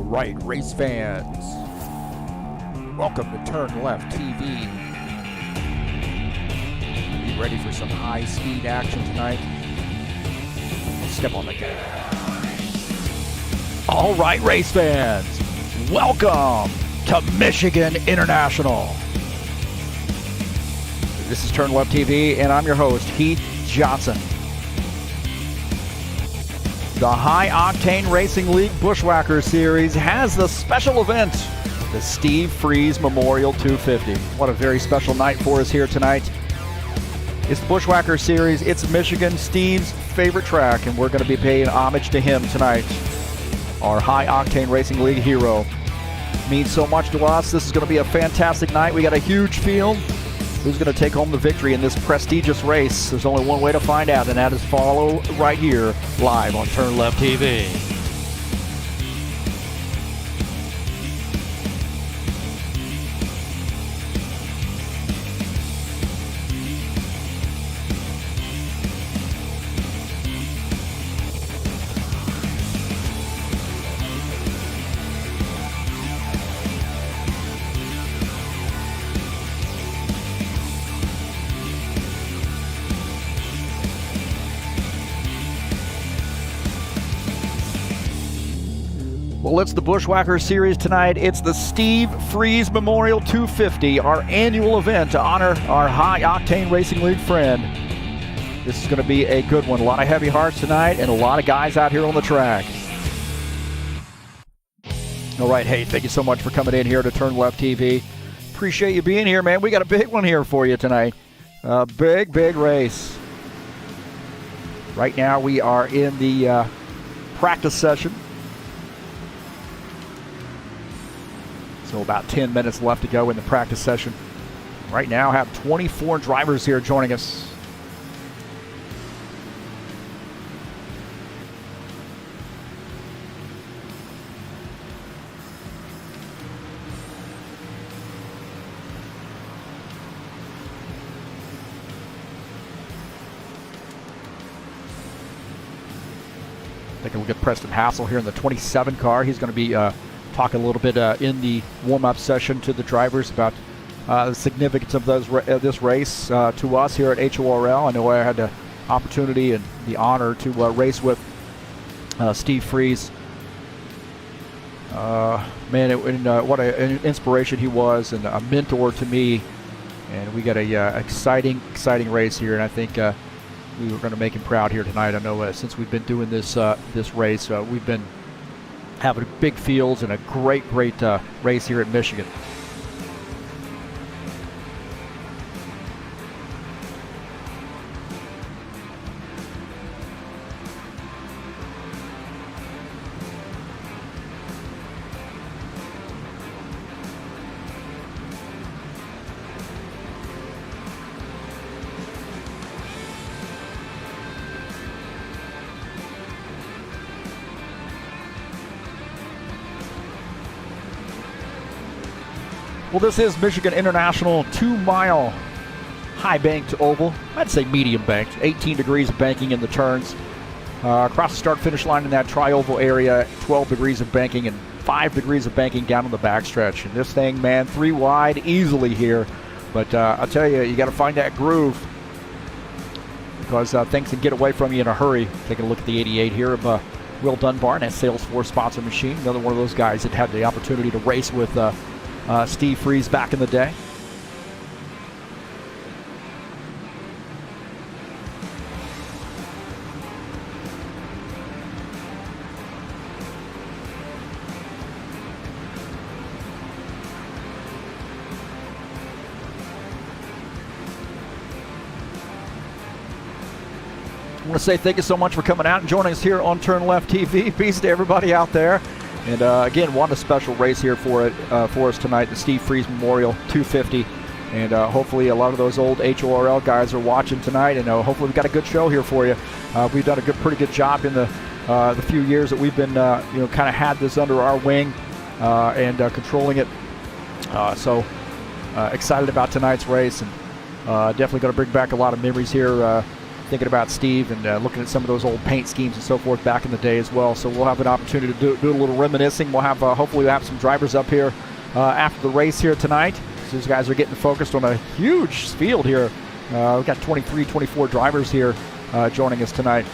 All right, race fans, welcome to TurnLeftTV. You ready for some high-speed action tonight? Step on the gas. All right, race fans, welcome to Michigan International. This is TurnLeftTV, and I'm your host, Heath Johnson. The High Octane Racing League Bushwhacker Series has the special event, the Steve Freeze Memorial 250. What a very special night for us here tonight. It's the Bushwhacker Series. It's Michigan, Steve's favorite track, and we're going to be paying homage to him tonight. Our High Octane Racing League hero. Means so much to us. This is going to be a fantastic night. We got a huge field. Who's going to take home the victory in this prestigious race? There's only one way to find out, and that is follow right here, live on TurnLeftTV. Well, it's the Bushwhacker Series tonight. It's the Steve Freeze Memorial 250, our annual event to honor our High Octane Racing League friend. This is going to be a good one. A lot of heavy hearts tonight and a lot of guys out here on the track. All right, hey, thank you so much for coming in here to TurnLeftTV. Appreciate you being here, man. We got a big one here for you tonight. A big race. Right now we are in the practice session. So about 10 minutes left to go in the practice session. Right now, I have 24 drivers here joining us. Take a look at Preston Hassel here in the 27 car. He's going to be talking a little bit in the warm-up session to the drivers about the significance of this race to us here at HORL. I know I had the opportunity and the honor to race with Steve Freeze. Man, what an inspiration he was and a mentor to me. And we got a exciting race here, and I think we were going to make him proud here tonight. I know since we've been doing this race, we've been having big fields and a great race here at Michigan. Well, this is Michigan International 2-mile high banked oval. I'd say medium banked. 18 degrees of banking in the turns. Across the start-finish line in that tri-oval area, 12 degrees of banking and 5 degrees of banking down on the backstretch. And this thing, man, 3 wide easily here. But I'll tell you, you got to find that groove because things can get away from you in a hurry. Taking a look at the 88 here of Will Dunbar, and that Salesforce sponsor machine. Another one of those guys that had the opportunity to race with Steve Freeze back in the day. I want to say thank you so much for coming out and joining us here on TurnLeftTV. Peace to everybody out there. And again, what a special race here for us tonight, the Steve Freeze Memorial 250. And hopefully a lot of those old HORL guys are watching tonight, and hopefully we've got a good show here for you. We've done a pretty good job in the few years that we've been, kind of had this under our wing and controlling it. So excited about tonight's race, and definitely going to bring back a lot of memories here thinking about Steve and looking at some of those old paint schemes and so forth back in the day as well. So we'll have an opportunity to do a little reminiscing. We'll have hopefully we'll have some drivers up here after the race here tonight. So these guys are getting focused on a huge field here. We've got 23, 24 drivers here joining us tonight.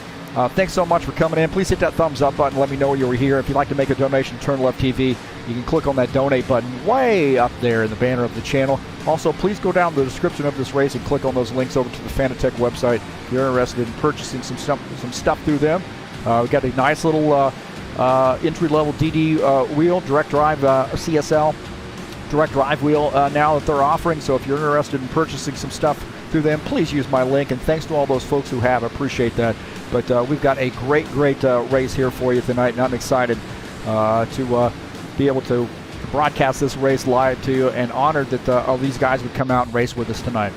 Thanks so much for coming in. Please hit that thumbs up button. Let me know you were here. If you'd like to make a donation to TurnLeftTV, you can click on that donate button way up there in the banner of the channel. Also, please go down the description of this race and click on those links over to the Fanatec website if you're interested in purchasing some stuff through them. We've got a nice little entry-level DD wheel, direct drive CSL, direct drive wheel now that they're offering. So if you're interested in purchasing some stuff through them, please use my link. And thanks to all those folks who have. I appreciate that. But we've got a great race here for you tonight, and I'm excited to be able to broadcast this race live to you, and honored that all these guys would come out and race with us tonight.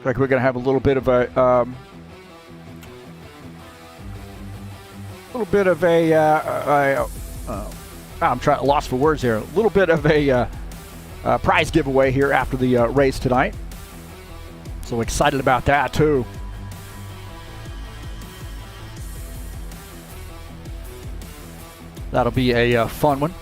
Like we're going to have a little bit of a I'm lost for words here. A little bit of a prize giveaway here after the race tonight. So excited about that too. That'll be a fun one.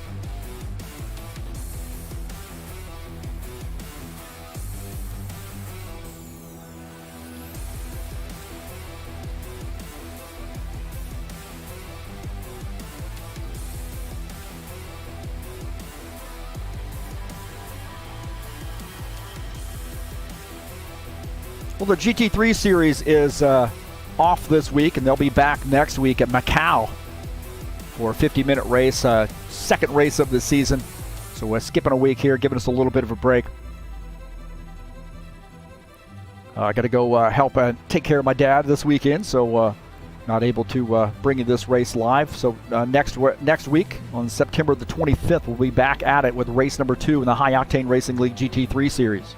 Well, the GT3 series is off this week, and they'll be back next week at Macau for a 50-minute race, second race of the season. So we're skipping a week here, giving us a little bit of a break. I got to go help take care of my dad this weekend, so not able to bring you this race live. So next week, on September the 25th, we'll be back at it with race number 2 in the High Octane Racing League GT3 series.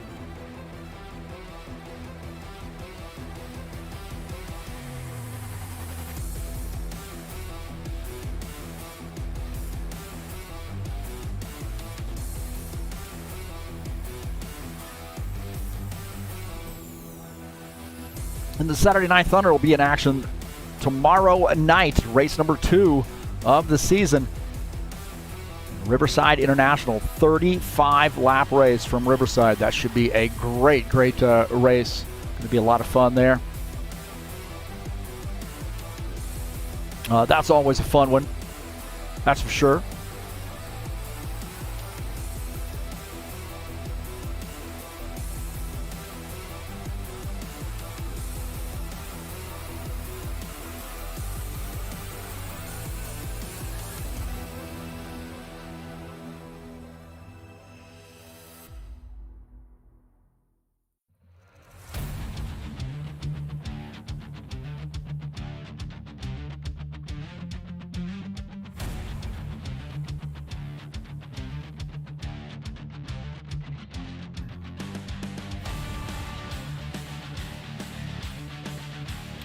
And the Saturday Night Thunder will be in action tomorrow night, race number 2 of the season. Riverside International, 35-lap race from Riverside. That should be a great race. Going to be a lot of fun there. That's always a fun one, that's for sure.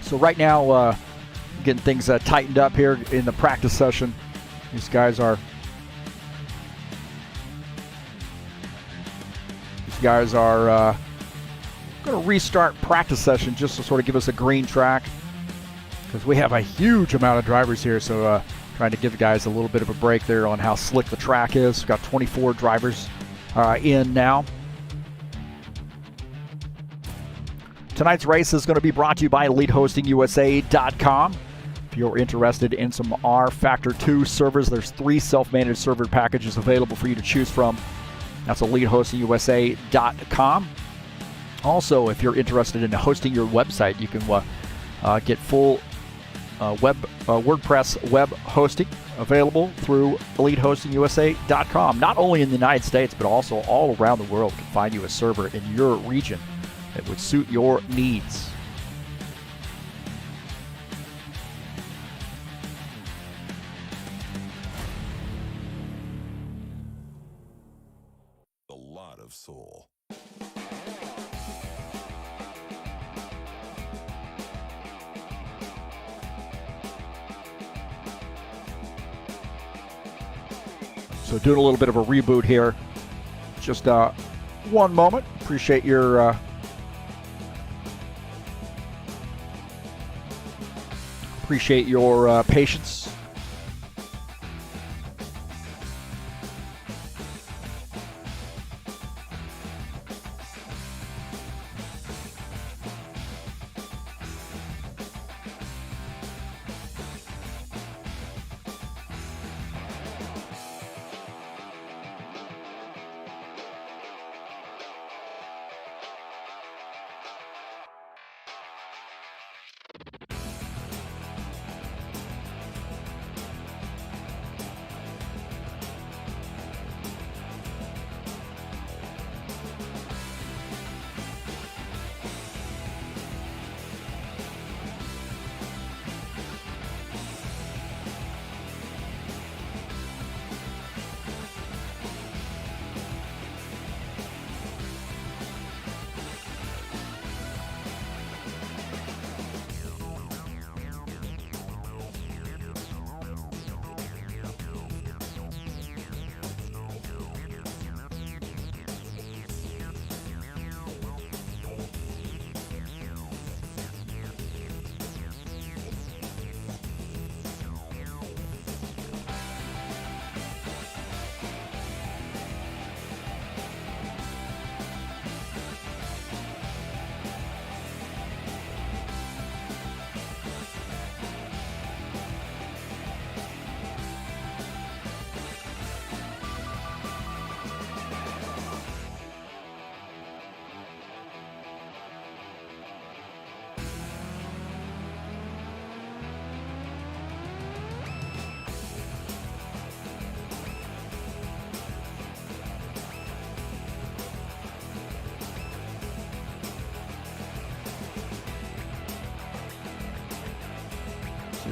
So right now, getting things tightened up here in the practice session. These guys are going to restart practice session just to sort of give us a green track, because we have a huge amount of drivers here. So trying to give the guys a little bit of a break there on how slick the track is. We've got 24 drivers in now. Tonight's race is going to be brought to you by EliteHostingUSA.com. If you're interested in some rFactor 2 servers, there's 3 self-managed server packages available for you to choose from. That's EliteHostingUSA.com. Also, if you're interested in hosting your website, you can get full WordPress web hosting available through EliteHostingUSA.com. Not only in the United States, but also all around the world can find you a server in your region that would suit your needs. A lot of soul. So doing a little bit of a reboot here. Just one moment. Appreciate your patience.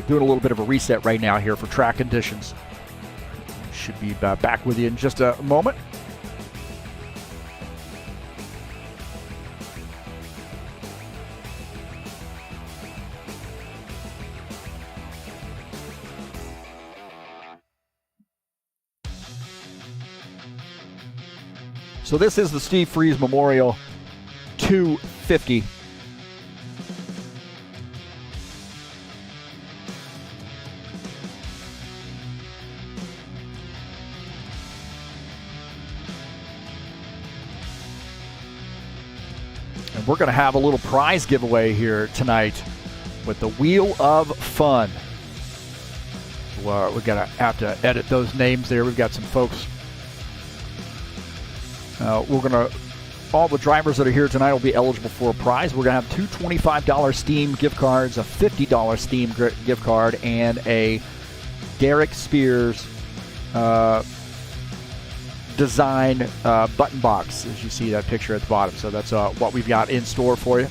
Doing a little bit of a reset right now here for track conditions. Should be back with you in just a moment. So this is the Steve Freeze Memorial 250. And we're going to have a little prize giveaway here tonight with the Wheel of Fun. So, we're going to have to edit those names there. We've got some folks. All the drivers that are here tonight will be eligible for a prize. We're going to have two $25 Steam gift cards, a $50 Steam gift card, and a Derek Spears design button box, as you see that picture at the bottom. So that's what we've got in store for you.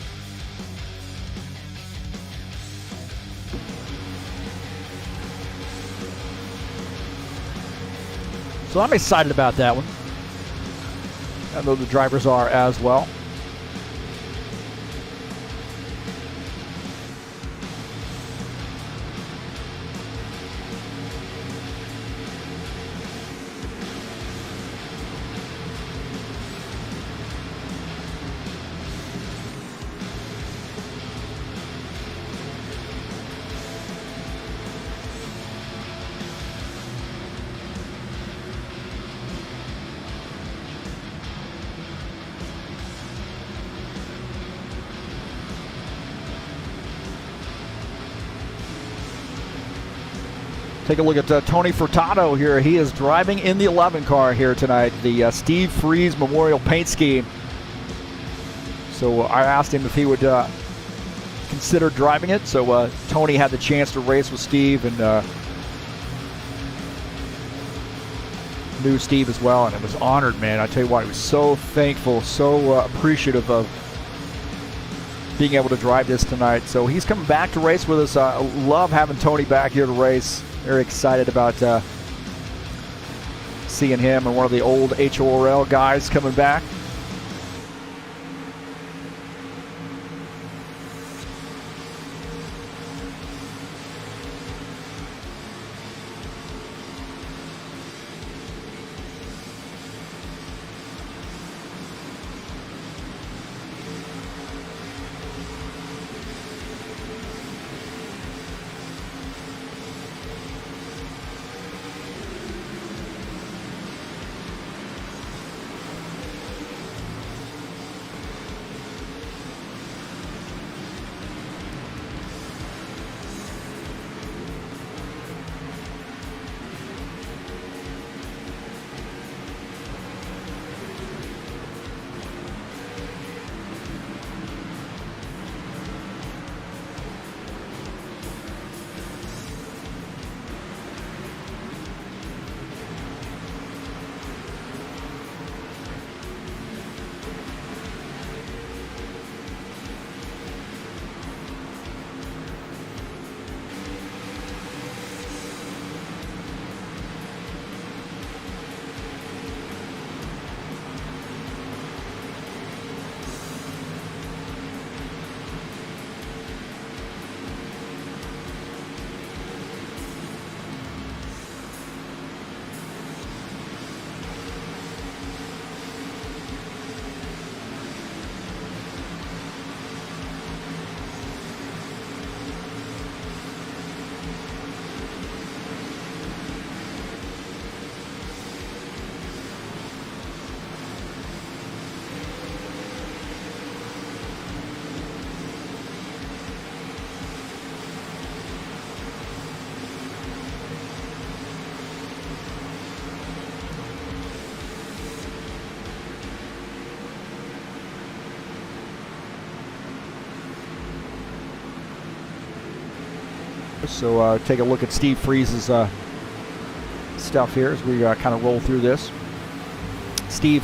So I'm excited about that one. I know the drivers are as well. Take a look at Tony Furtado here. He is driving in the 11 car here tonight, the Steve Fries Memorial Paint Scheme. So I asked him if he would consider driving it. So Tony had the chance to race with Steve and knew Steve as well, and it was honored, man. I tell you what, he was so thankful, so appreciative of being able to drive this tonight. So he's coming back to race with us. I love having Tony back here to race. Very excited about seeing him and one of the old HORL guys coming back. So take a look at Steve Fries's stuff here as we kind of roll through this. Steve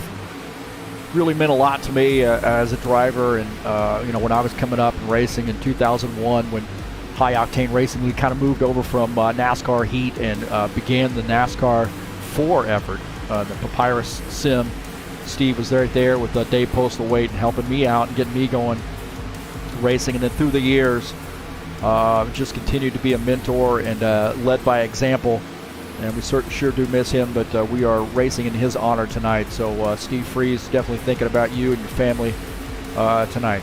really meant a lot to me as a driver, and you know, when I was coming up and racing in 2001, when High Octane Racing League kind of moved over from NASCAR Heat and began the NASCAR 4 effort, the Papyrus Sim. Steve was right there with Dave Postlethwaite and helping me out and getting me going racing, and then through the years just continued to be a mentor and led by example, and we sure do miss him, but we are racing in his honor tonight. So Steve Fries, definitely thinking about you and your family tonight.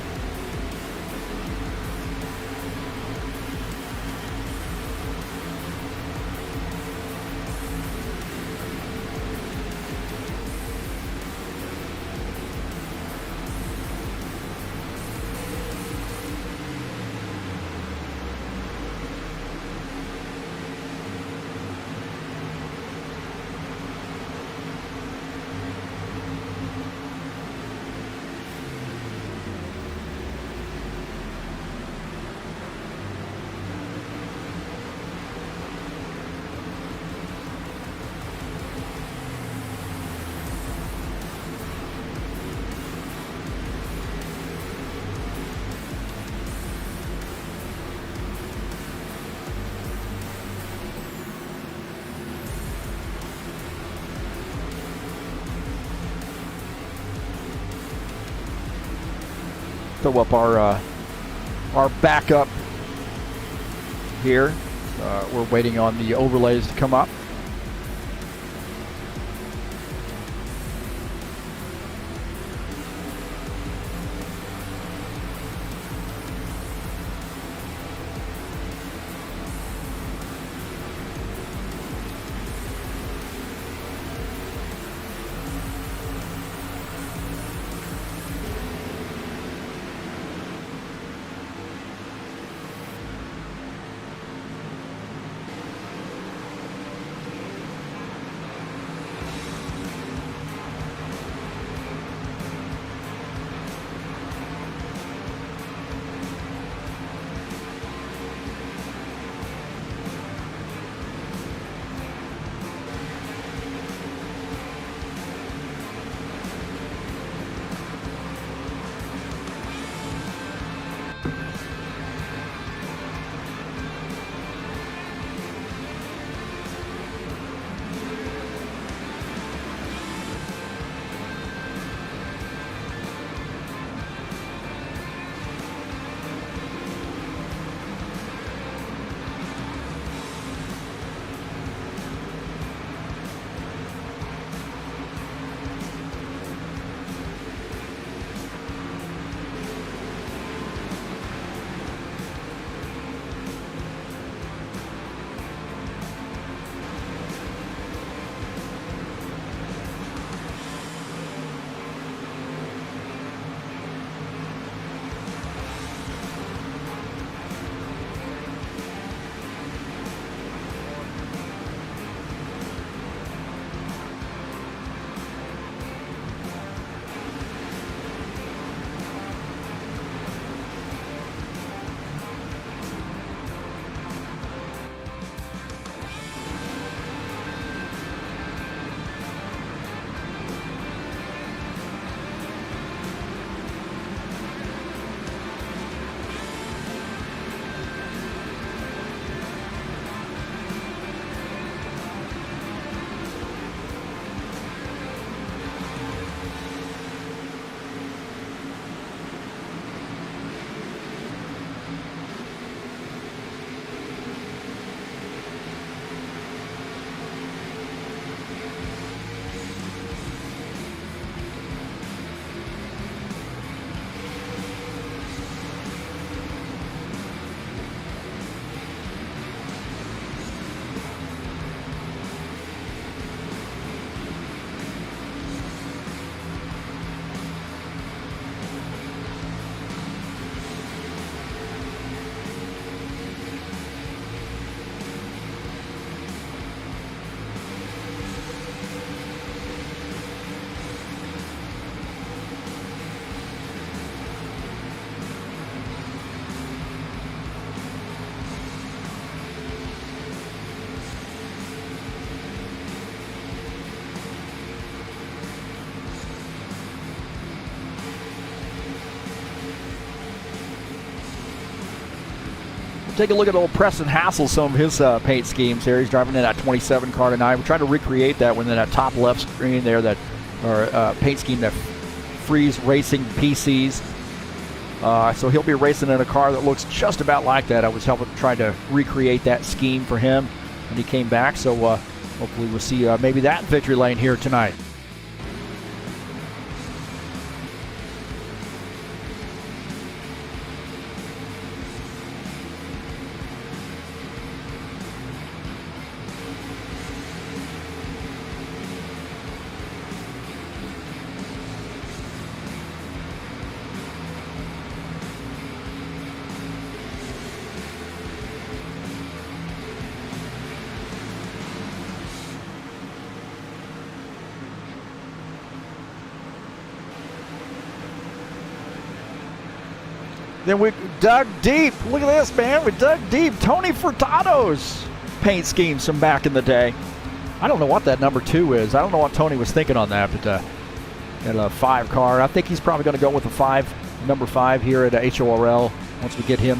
Throw up our backup here. We're waiting on the overlays to come up. Take a look at old Preston Hassel, some of his paint schemes here. He's driving in that 27 car tonight. We're trying to recreate that within that top left screen there, that paint scheme that Freeze Racing PCs. So he'll be racing in a car that looks just about like that. I was trying to recreate that scheme for him when he came back. So hopefully we'll see maybe that victory lane here tonight. Then we dug deep. Look at this, man. We dug deep. Tony Furtado's paint schemes from back in the day. I don't know what that number 2 is. I don't know what Tony was thinking on that, but in a 5 car. I think he's probably going to go with a number 5 here at HORL once we get him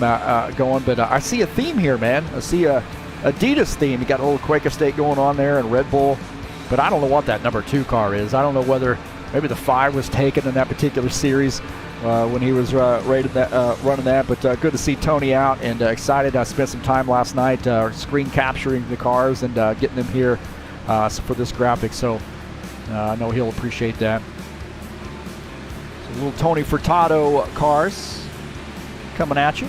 going. But I see a theme here, man. I see a Adidas theme. You got a little Quaker State going on there and Red Bull. But I don't know what that number 2 car is. I don't know whether maybe the 5 was taken in that particular series when he was running that. But good to see Tony out and excited. I spent some time last night screen capturing the cars and getting them here for this graphic. So I know he'll appreciate that. So little Tony Furtado cars coming at you.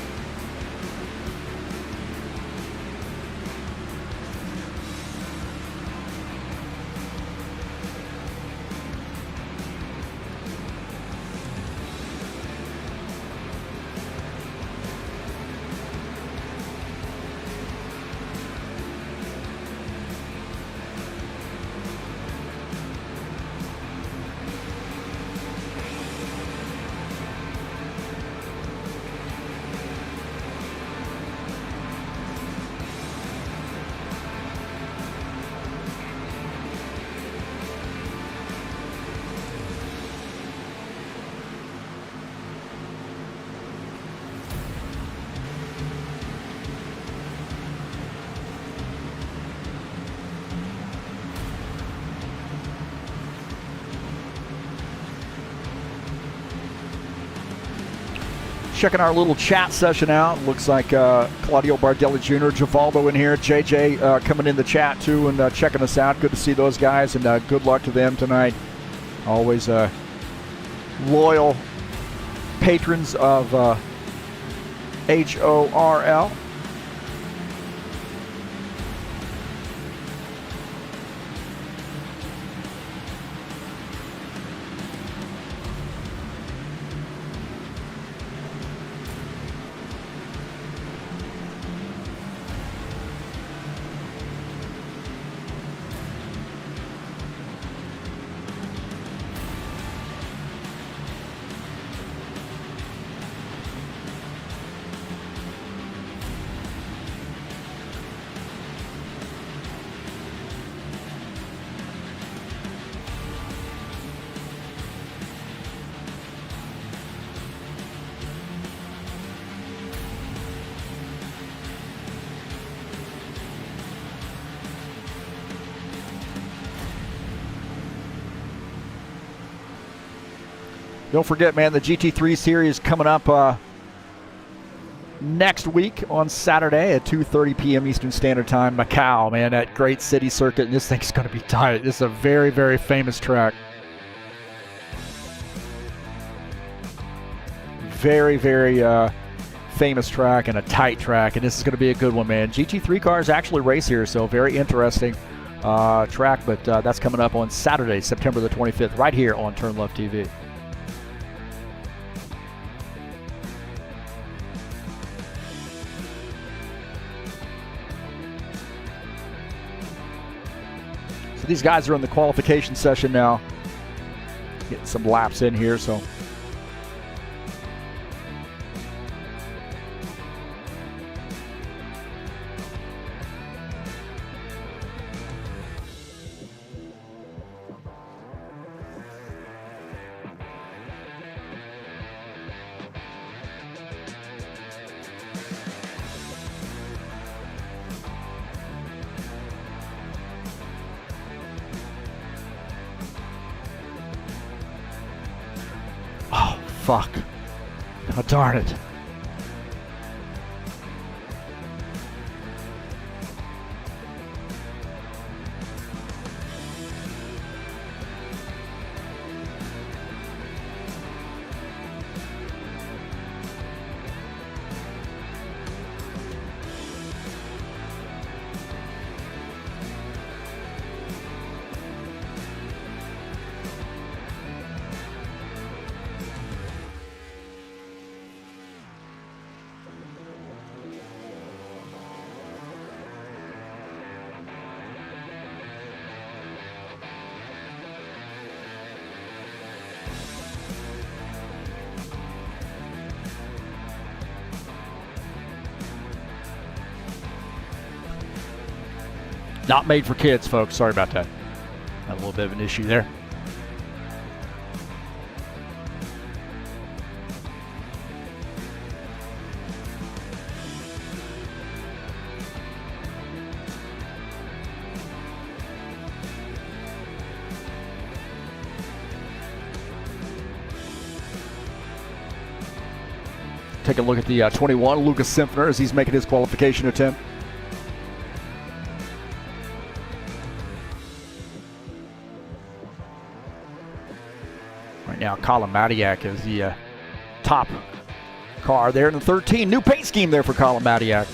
Checking our little chat session out. Looks like Claudio Bardelli Jr., Givaldo in here, JJ coming in the chat too and checking us out. Good to see those guys and good luck to them tonight. Always loyal patrons of HORL. Don't forget, man, the GT3 series coming up next week on Saturday at 2:30 p.m. Eastern Standard Time. Macau, man, that great city circuit. And this thing's going to be tight. This is a very, very famous track. Very, very famous track and a tight track. And this is going to be a good one, man. GT3 cars actually race here, so very interesting track. But that's coming up on Saturday, September the 25th, right here on TurnLeftTV. So these guys are in the qualification session now. Getting some laps in here, so. Fuck. Oh, darn it. Not made for kids, folks. Sorry about that. Had a little bit of an issue there. Take a look at the 21, Lucas Simpner, as he's making his qualification attempt. Right now, Colin Matiak is the top car there in the 13. New paint scheme there for Colin Matiak.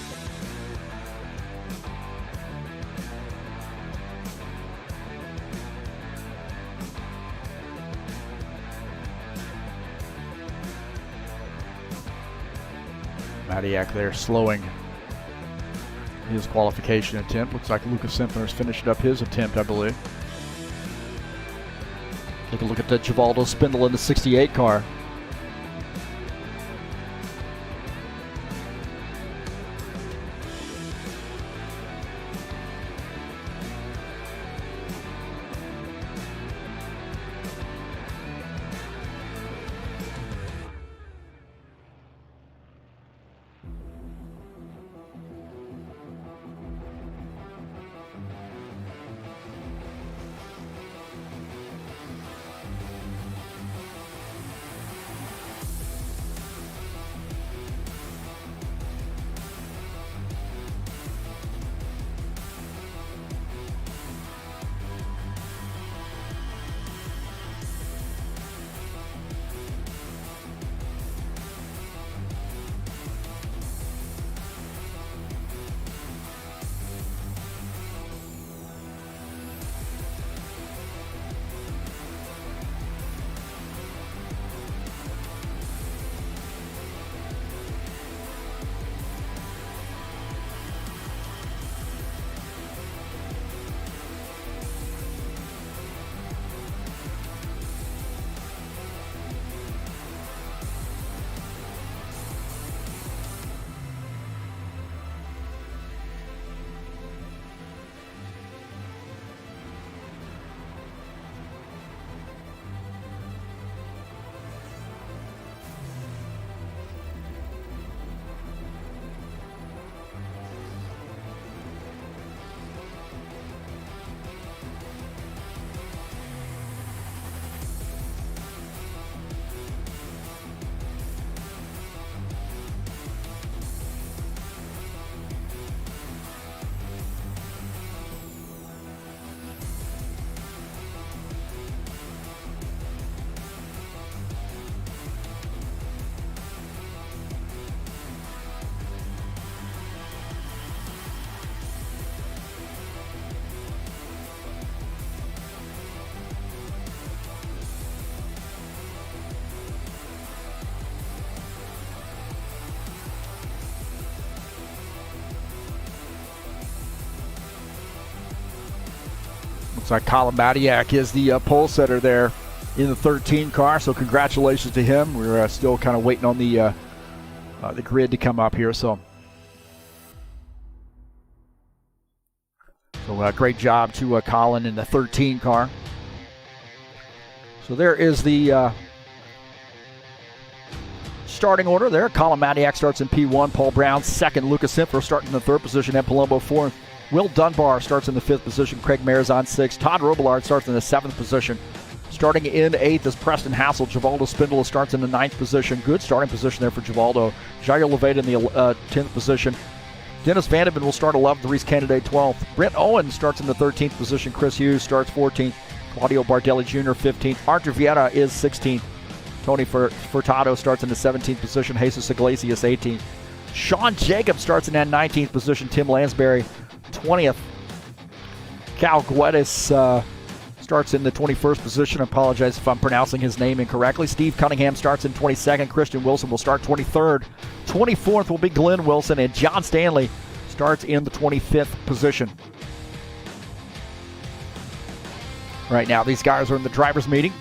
Matiak there slowing his qualification attempt. Looks like Lucas Simpler's finished up his attempt, I believe. Take a look at the Givaldo Spindle in the 68 car. Looks like Colin Matiak is the pole setter there in the 13 car, so congratulations to him. We're still kind of waiting on the grid to come up here. So great job to Colin in the 13 car. So there is the starting order there. Colin Matiak starts in P1, Paul Brown second, Lucas Simpler starting in the third position, and Palumbo fourth. Will Dunbar starts in the fifth position, Craig Marizon sixth, Todd Robillard starts in the seventh position, Starting in 8th is Preston Hassel. Givaldo Spindola starts in the 9th position. Good starting position there for Givaldo. Jair Levade in the 10th position. Dennis Vandeven will start 11th. Reese Candidate 12th. Brent Owen starts in the 13th position. Chris Hughes starts 14th. Claudio Bardelli Jr. 15th. Arthur Vieira is 16th. Tony Furtado starts in the 17th position. Jesus Iglesias 18th. Sean Jacobs starts in that 19th position. Tim Lansbury 20th. Cal Guedes starts in the 21st position. I apologize if I'm pronouncing his name incorrectly. Steve Cunningham starts in 22nd. Christian Wilson will start 23rd. 24th will be Glenn Wilson, and John Stanley starts in the 25th position. Right now, these guys are in the driver's meeting.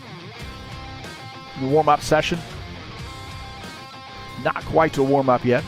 The warm-up session. Not quite to a warm-up yet.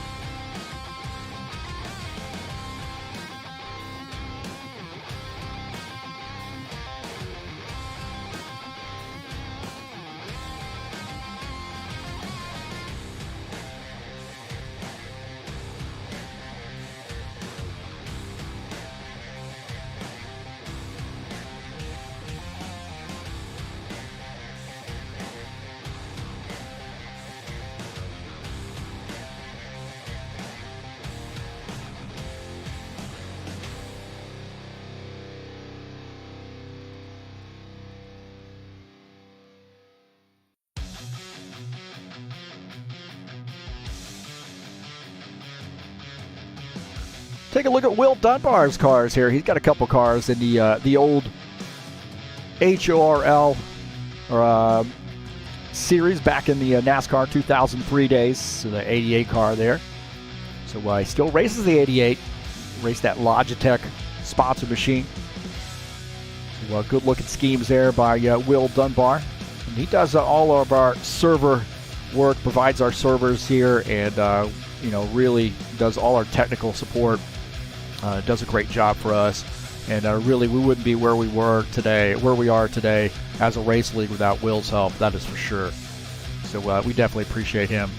Take a look at Will Dunbar's cars here. He's got a couple cars in the old HORL series back in the NASCAR 2003 days. So the 88 car there. So he still races the 88. Raced that Logitech sponsor machine. So, good looking schemes there by Will Dunbar. And he does all of our server work, provides our servers here, and really does all our technical support. Does a great job for us, and really we wouldn't be where we are today as a race league without Will's help. That is for sure. So we definitely appreciate him.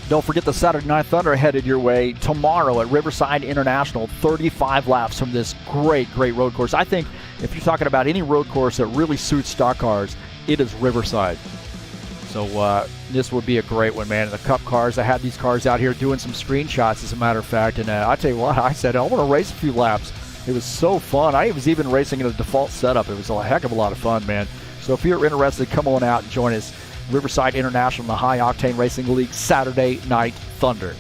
Don't forget the Saturday Night Thunder headed your way tomorrow at Riverside International. 35 laps from this great road course. I think if you're talking about any road course that really suits stock cars, it is Riverside. So this would be a great one, man. And the Cup cars, I had these cars out here doing some screenshots, as a matter of fact. And I tell you what, I said, I want to race a few laps. It was so fun. I was even racing in a default setup. It was a heck of a lot of fun, man. So if you're interested, come on out and join us. Riverside International in the High Octane Racing League Saturday Night Thunder.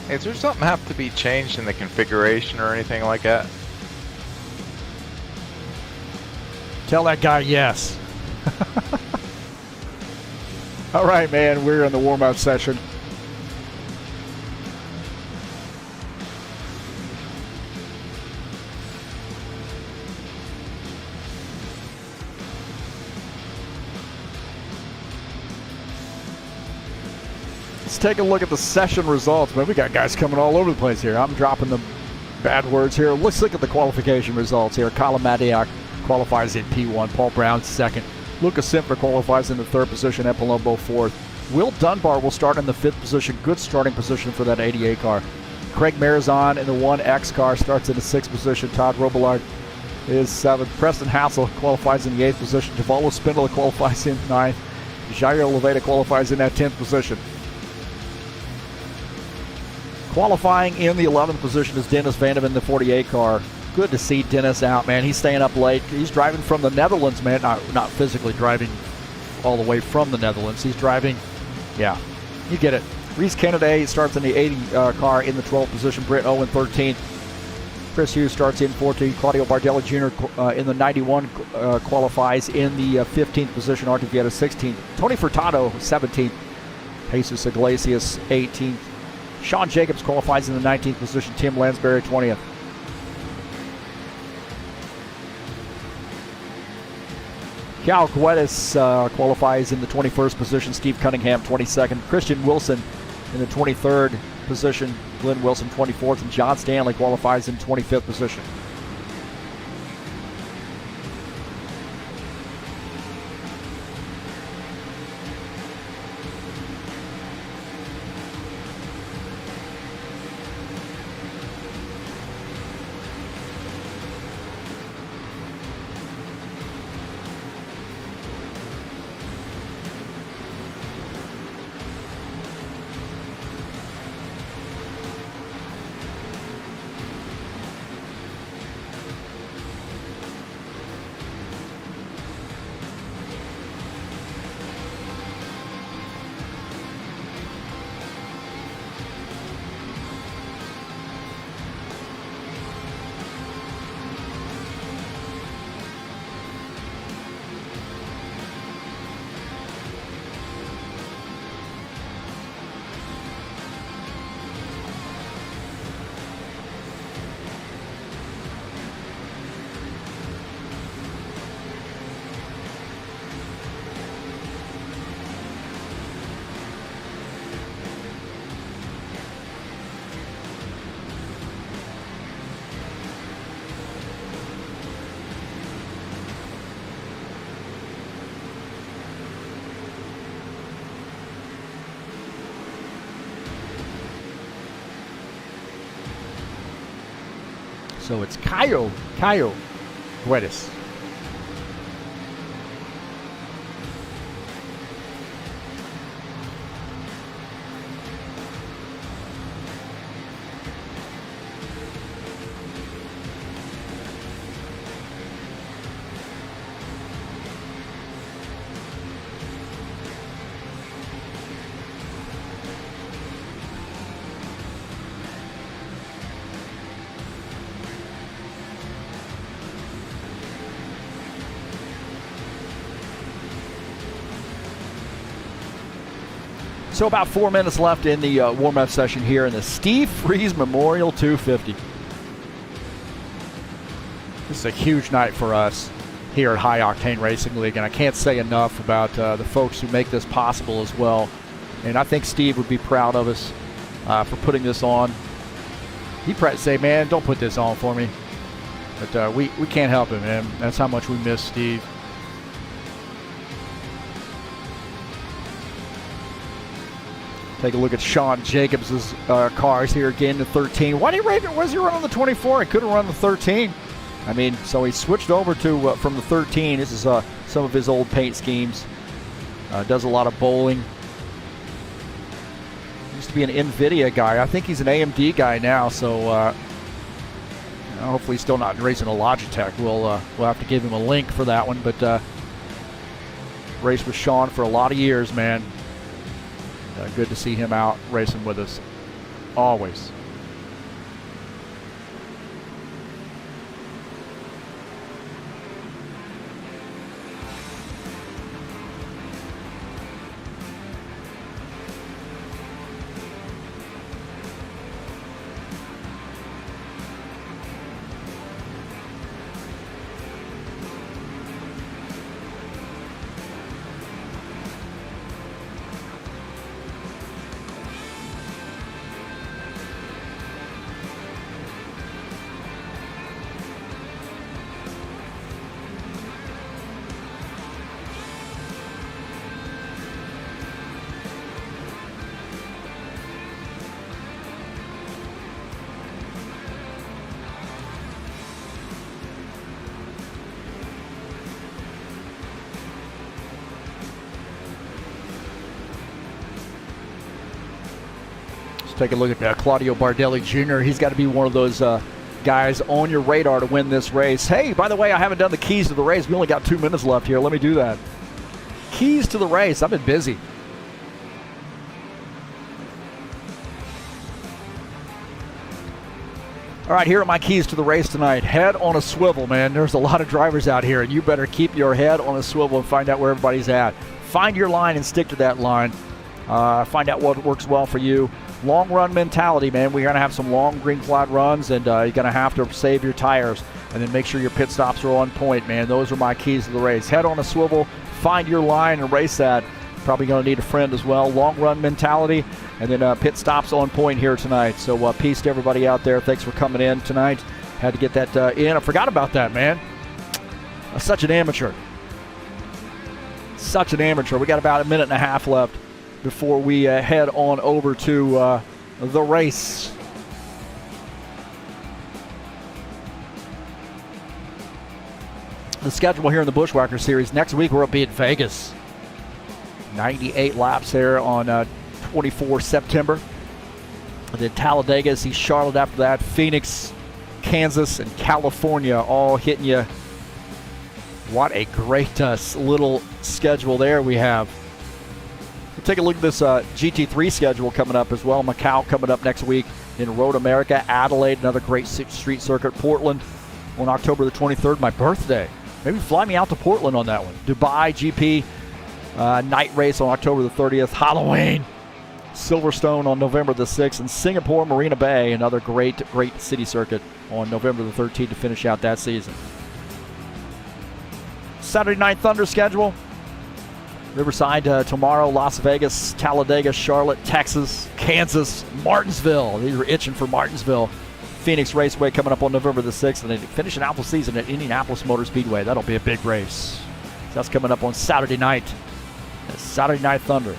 Is there something have to be changed in the configuration or anything like that? Tell that guy yes. All right, man, we're in the warm-up session. Let's take a look at the session results, man. We got guys coming all over the place here. I'm dropping the bad words here. Let's look at the qualification results here. Colin Madiak qualifies in P1. Paul Brown second. Lucas Simper qualifies in the third position. And Palumbo fourth. Will Dunbar will start in the fifth position. Good starting position for that 88 car. Craig Marizon in the 1X car starts in the sixth position. Todd Robillard is seventh. Preston Hassel qualifies in the eighth position. Javalo Spindler qualifies in ninth. Jair Leveda qualifies in that 10th position. Qualifying in the 11th position is Dennis Vandeman in the 48 car. Good to see Dennis out, man. He's staying up late. He's driving from the Netherlands, man. Not physically driving all the way from the Netherlands. He's driving, yeah, you get it. Reese Kennedy starts in the 80 car in the 12th position. Britt Owen 13th. Chris Hughes starts in 14th. Claudio Bardelli Jr. In the 91 qualifies in the 15th position. Artur Vieta 16th. Tony Furtado 17th. Jesus Iglesias 18th. Sean Jacobs qualifies in the 19th position. Tim Lansbury 20th. Cal Guedes qualifies in the 21st position. Steve Cunningham 22nd. Christian Wilson in the 23rd position. Glenn Wilson 24th. And John Stanley qualifies in 25th position. So it's Caio Guedes. So about 4 minutes left in the warm-up session here in the Steve Freeze Memorial 250. This is a huge night for us here at High Octane Racing League, and I can't say enough about the folks who make this possible as well. And I think Steve would be proud of us for putting this on. He'd probably say, man, don't put this on for me. But we can't help it, man. That's how much we miss Steve. Take a look at Sean Jacobs' cars here again, the 13. Why was he running the 24? He could have run the 13. I mean, so he switched over to from the 13. This is some of his old paint schemes. Does a lot of bowling. Used to be an NVIDIA guy. I think he's an AMD guy now, so hopefully he's still not racing a Logitech. We'll have to give him a link for that one, but raced with Sean for a lot of years, man. Good to see him out racing with us. Always. Take a look at Claudio Bardelli Jr. He's got to be one of those guys on your radar to win this race. Hey, by the way, I haven't done the keys to the race. We only got 2 minutes left here. Let me do that. Keys to the race. I've been busy. All right, here are my keys to the race tonight. Head on a swivel, man. There's a lot of drivers out here, and you better keep your head on a swivel and find out where everybody's at. Find your line and stick to that line. Find out what works well for you. Long run mentality, man. We're going to have some long green flag runs, and you're going to have to save your tires and then make sure your pit stops are on point, man. Those are my keys to the race. Head on a swivel, find your line, and race that. Probably going to need a friend as well. Long run mentality, and then pit stops on point here tonight. So peace to everybody out there. Thanks for coming in tonight. Had to get that in. I forgot about that, man. Such an amateur. Such an amateur. We got about a minute and a half left before we head on over to the race. The schedule here in the Bushwhacker Series. Next week we'll be at Vegas. 98 laps there on 24 September. And then Talladega, see Charlotte after that. Phoenix, Kansas, and California all hitting you. What a great little schedule there we have. Take a look at this GT3 schedule coming up as well. Macau coming up next week in Road America. Adelaide, another great street circuit. Portland on October the 23rd, my birthday. Maybe fly me out to Portland on that one. Dubai GP night race on October the 30th. Halloween. Silverstone on November the 6th. And Singapore Marina Bay, another great city circuit on November the 13th to finish out that season. Saturday Night Thunder schedule. Riverside tomorrow, Las Vegas, Talladega, Charlotte, Texas, Kansas, Martinsville. These are itching for Martinsville. Phoenix Raceway coming up on November the 6th, and then finishing out the season at Indianapolis Motor Speedway. That'll be a big race. So that's coming up on Saturday night. That's Saturday Night Thunder.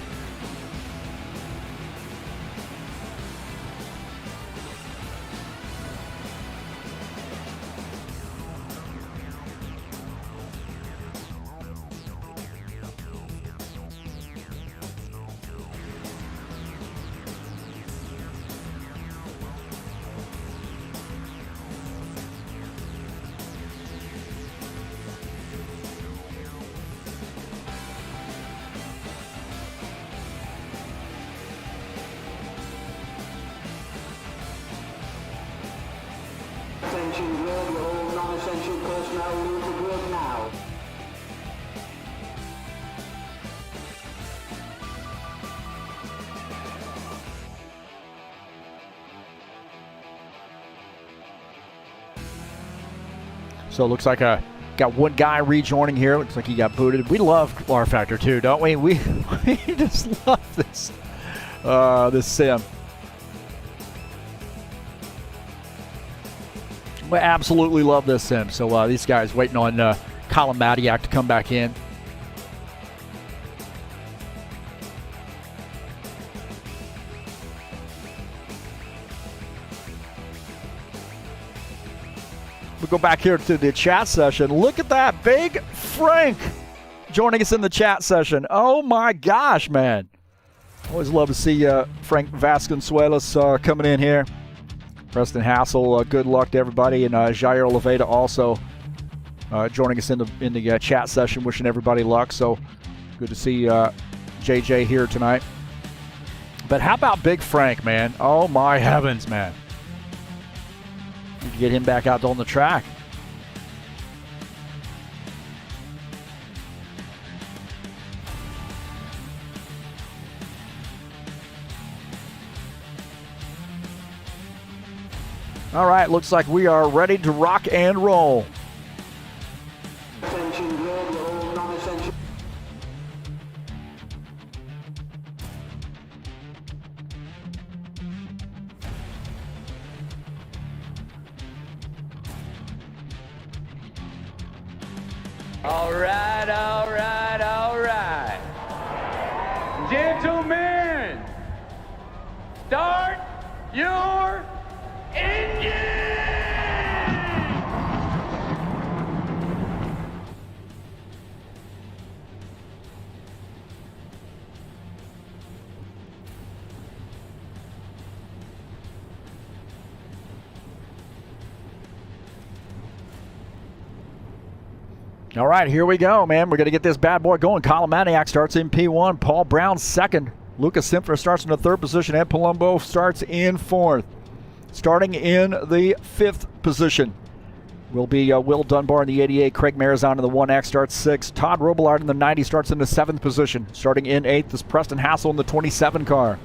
Attention grid, all non-essential personnel leave the grid now. So it looks like got one guy rejoining here. Looks like he got booted. We love rFactor too, don't we? We just love this this sim. We absolutely love this sim. So these guys waiting on Colin Madiak to come back in. We go back here to the chat session. Look at that, Big Frank joining us in the chat session. Oh my gosh, man. Always love to see Frank Vasconcelos coming in here. Preston Hassel, good luck to everybody. And Jair Leveda also joining us in the chat session, wishing everybody luck. So good to see JJ here tonight. But how about Big Frank, man? Oh, my heavens, man. You can get him back out on the track. All right, looks like we are ready to rock and roll. Attention grid, all non-essential. All right, all right, all right. Gentlemen, start your engine! All right, here we go, man. We're going to get this bad boy going. Colin Maniac starts in P1. Paul Brown second. Lucas Simpner starts in the third position. Ed Palumbo starts in fourth. Starting in the fifth position will be Will Dunbar in the 88. Craig Marizon in the 1X starts sixth. Todd Robillard in the 90 starts in the seventh position. Starting in eighth is Preston Hassel in the 27 car.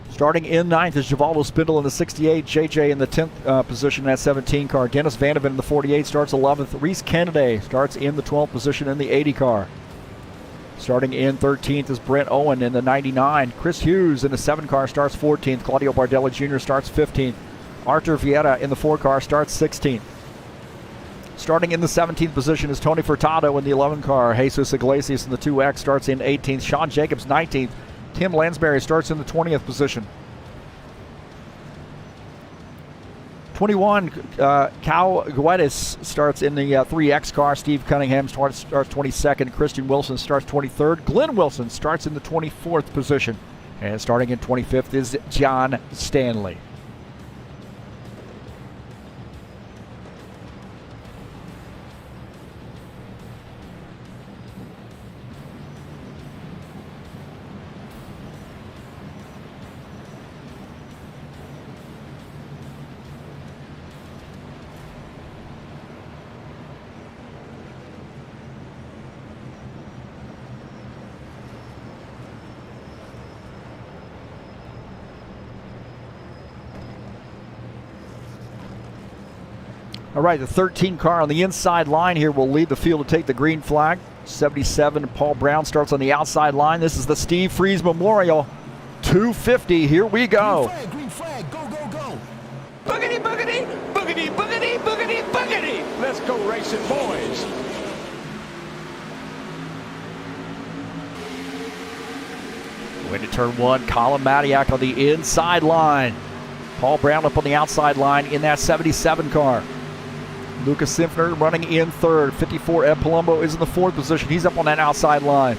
Starting in ninth is Givaldo Spindle in the 68. JJ in the 10th position in that 17 car. Dennis Vandeven in the 48 starts 11th. Reese Kennedy starts in the 12th position in the 80 car. Starting in 13th is Brent Owen in the 99. Chris Hughes in the 7 car starts 14th. Claudio Bardelli Jr. starts 15th. Arthur Vieira in the 4 car starts 16th. Starting in the 17th position is Tony Furtado in the 11 car. Jesus Iglesias in the 2X starts in 18th. Sean Jacobs 19th. Tim Lansbury starts in the 20th position. 21, Cal Guedes starts in the 3X car. Steve Cunningham starts 22nd. Christian Wilson starts 23rd. Glenn Wilson starts in the 24th position. And starting in 25th is John Stanley. All right, the 13 car on the inside line here will lead the field to take the green flag. 77, Paul Brown starts on the outside line. This is the Steve Freeze Memorial 250. Here we go. Green flag, go, go, go. Boogity, boogity, boogity, boogity, boogity, boogity. Let's go racing, boys. Way to turn one, Colin Maniac on the inside line. Paul Brown up on the outside line in that 77 car. Lucas Simpner running in third. 54, Ed Palumbo is in the fourth position. He's up on that outside line.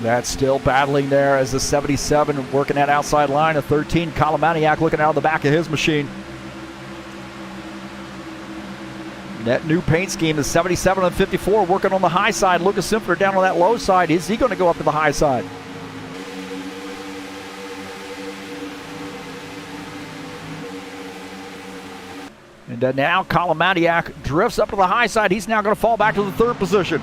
That's still battling there as the 77 working that outside line. A 13, Colin Maniac looking out of the back of his machine. That new paint scheme, the 77 and 54 working on the high side. Lucas Simpler down on that low side. Is he going to go up to the high side? And now Colin Maniac drifts up to the high side. He's now going to fall back to the third position.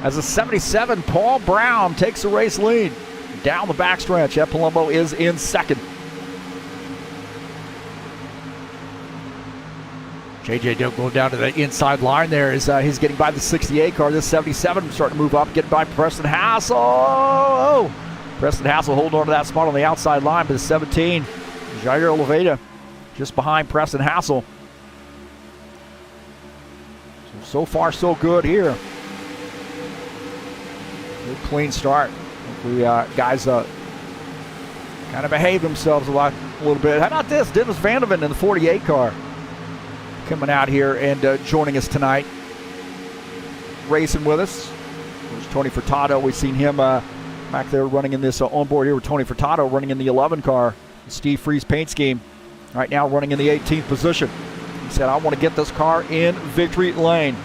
As the 77, Paul Brown takes the race lead. Down the backstretch, Ed Palumbo is in second. JJ don't go down to the inside line there as he's getting by the 68 car. This 77 starting to move up, getting by Preston Hassel. Oh! Preston Hassel holding on to that spot on the outside line, but the 17, Jair Oliveira, just behind Preston Hassel. So far, so good here. Good clean start. Hopefully, guys kind of behave themselves a little bit. How about this? Dennis Vandeven in the 48 car. Coming out here and joining us tonight. Racing with us. There's Tony Furtado. We've seen him back there running in this onboard here with Tony Furtado running in the 11 car. Steve Freeze paint scheme. right now running in the 18th position. He said, I want to get this car in victory lane.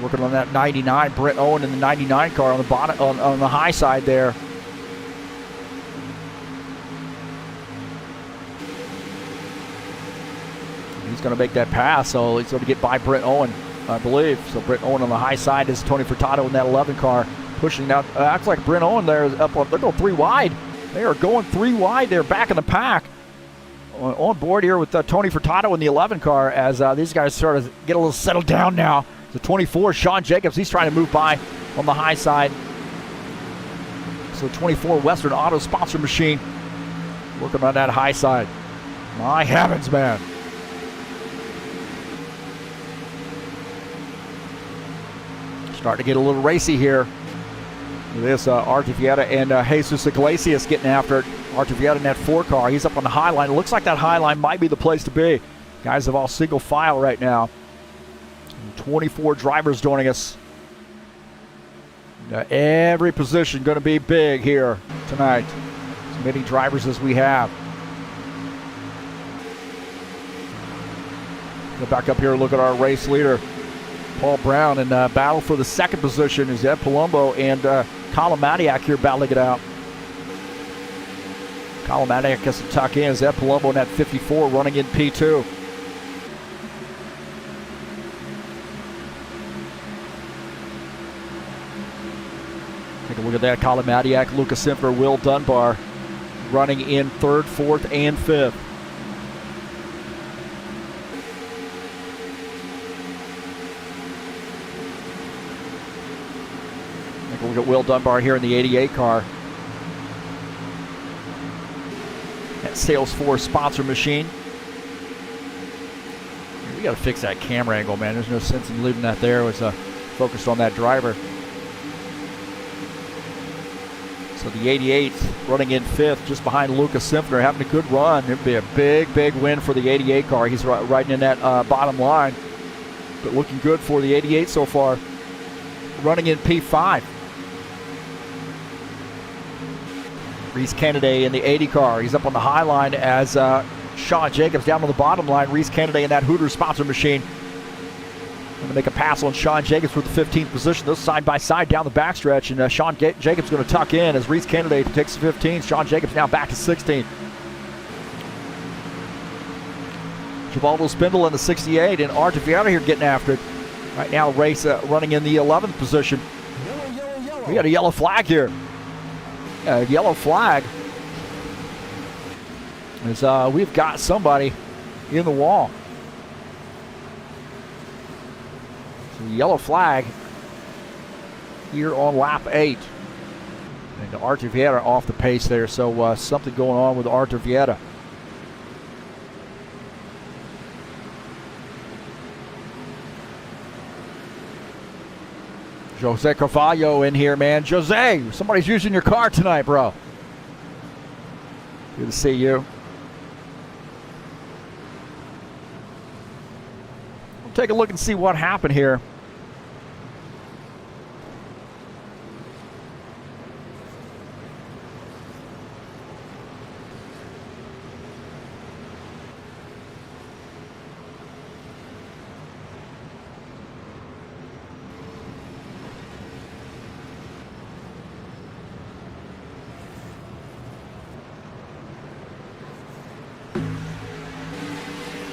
Working on that 99, Brent Owen in the 99 car on the bottom, on the high side there. He's going to make that pass, so he's going to get by Brent Owen, I believe. So Brent Owen on the high side is Tony Furtado in that 11 car, pushing out. Acts like Brent Owen there is up. They're going 3 wide. They are going 3 wide. They're back in the pack. On board here with Tony Furtado in the 11 car as these guys sort of get a little settled down now. The 24, Sean Jacobs, he's trying to move by on the high side. So 24 Western Auto Sponsor Machine working on that high side. My heavens, man. Starting to get a little racy here. This Artivieta and Jesus Iglesias getting after it. Artivieta in that 4 car. He's up on the high line. It looks like that high line might be the place to be. Guys have all single file right now. 24 drivers joining us. Every position going to be big here tonight. As many drivers as we have. Go back up here and look at our race leader, Paul Brown, in battle for the 2nd position is Ed Palumbo and Colin Madiak here battling it out. Colin Madiak gets to tuck in as Ed Palumbo in that 54 running in P2. Take a look at that. Colin Madiak, Lucas Simpler, Will Dunbar running in 3rd, 4th, and 5th. Take a look at Will Dunbar here in the 88 car. That Salesforce sponsor machine. We got to fix that camera angle, man. There's no sense in leaving that there. It was focused on that driver. So the 88th running in 5th, just behind Lucas Simpler, having a good run. It'd be a big, big win for the 88 car. He's riding in that bottom line, but looking good for the 88 so far. Running in P5. Reese Kennedy in the 80 car. He's up on the high line as Sean Jacobs down on the bottom line. Reese Kennedy in that Hooters sponsor machine. Going to make a pass on Sean Jacobs for the 15th position. Those side by side down the backstretch, and Sean Jacobs going to tuck in as Reese Kennedy takes the 15th. Sean Jacobs now back to 16th. Givaldo Spindle in the 68, and Artivieta here getting after it. Right now, race running in the 11th position. We got a yellow flag here. Yellow flag. As we've got somebody in the wall. So yellow flag here on lap 8. And Artivieta off the pace there, so something going on with Artivieta. Jose Carvalho in here, man. Jose, somebody's using your car tonight, bro. Good to see you. We'll take a look and see what happened here.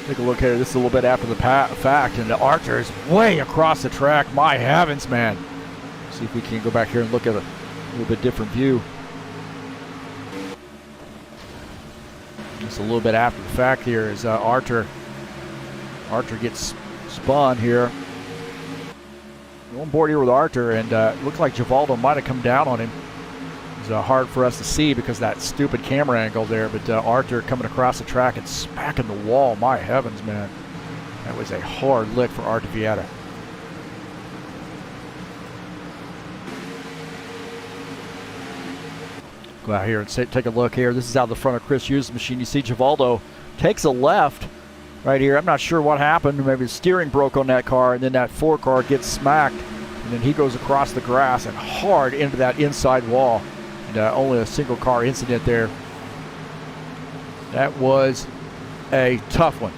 Take a look here. This is a little bit after the fact, and the Archer is way across the track. My heavens, man. See if we can go back here and look at a little bit different view. Just a little bit after the fact here as Archer gets spun here. On board here with Archer, and it looked like Givaldo might have come down on him. It was hard for us to see because of that stupid camera angle there, but Archer coming across the track and smacking the wall. My heavens, man. That was a hard lick for Artivieta. Go out here and take a look here. This is out the front of Chris Hughes' machine. You see Givaldo takes a left right here. I'm not sure what happened. Maybe the steering broke on that car, and then that 4 car gets smacked, and then he goes across the grass and hard into that inside wall. And only a single car incident there. That was a tough one.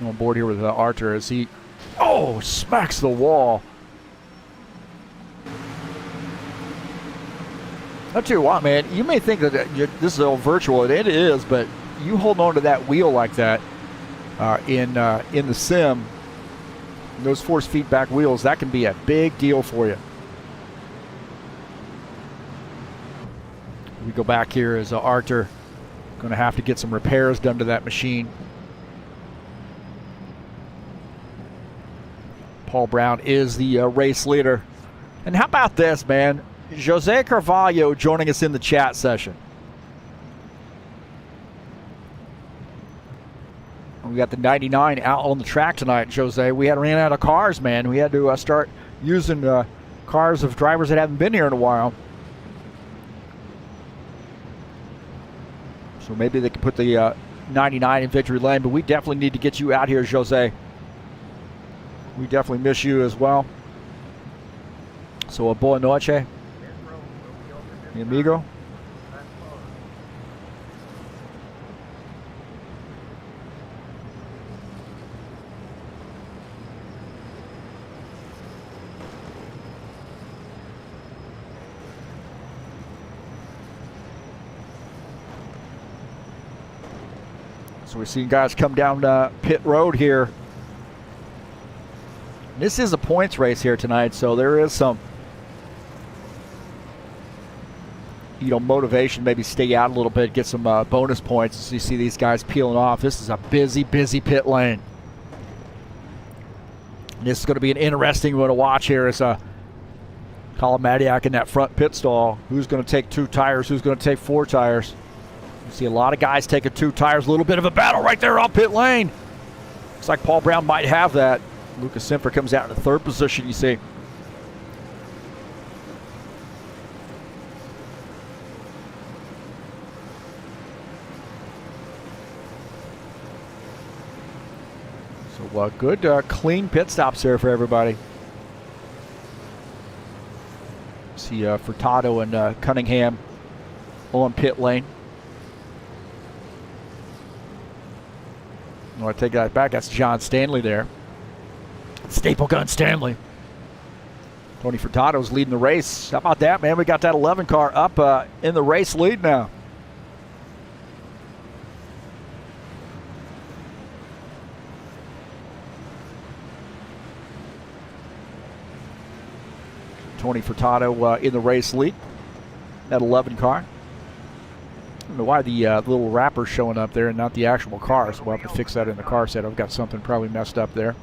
On board here with Arthur as he, smacks the wall. I'll tell you what, man, you may think that this is all virtual, and it is, but you hold on to that wheel like that in the sim, those force feedback wheels, that can be a big deal for you. We go back here as Arthur going to have to get some repairs done to that machine. Paul Brown is the race leader. And how about this, man? Jose Carvalho joining us in the chat session. We got the 99 out on the track tonight, Jose. We ran out of cars, man. We had to start using cars of drivers that haven't been here in a while. So maybe they can put the 99 in victory lane, but we definitely need to get you out here, Jose. We definitely miss you as well. So, boa noche, mi amigo. So we're seeing guys come down pit road here. This is a points race here tonight, so there is some, motivation. Maybe stay out a little bit, get some bonus points as you see these guys peeling off. This is a busy, busy pit lane. And this is going to be an interesting one to watch here as Colin Madiak in that front pit stall. Who's going to take 2 tires? Who's going to take 4 tires? You see a lot of guys taking 2 tires. A little bit of a battle right there on pit lane. Looks like Paul Brown might have that. Lucas Simfer comes out in the 3rd position, you see. So good, clean pit stops there for everybody. See Furtado and Cunningham on pit lane. I want to take that back. That's John Stanley there. Staple Gun Stanley. Tony Furtado's leading the race. How about that, man? We got that 11 car up in the race lead now. Tony Furtado in the race lead. That 11 car. I don't know why the little wrapper's showing up there and not the actual car, so we'll have to fix that in the car set. I've got something probably messed up there.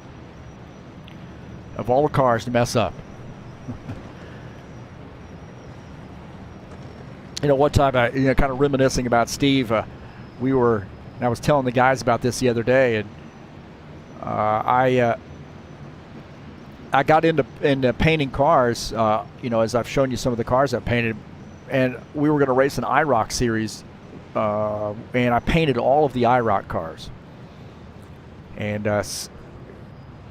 Of all the cars to mess up. One time, kind of reminiscing about Steve, I was telling the guys about this the other day, and I got into painting cars, as I've shown you some of the cars I've painted, and we were going to race an IROC series, and I painted all of the IROC cars. And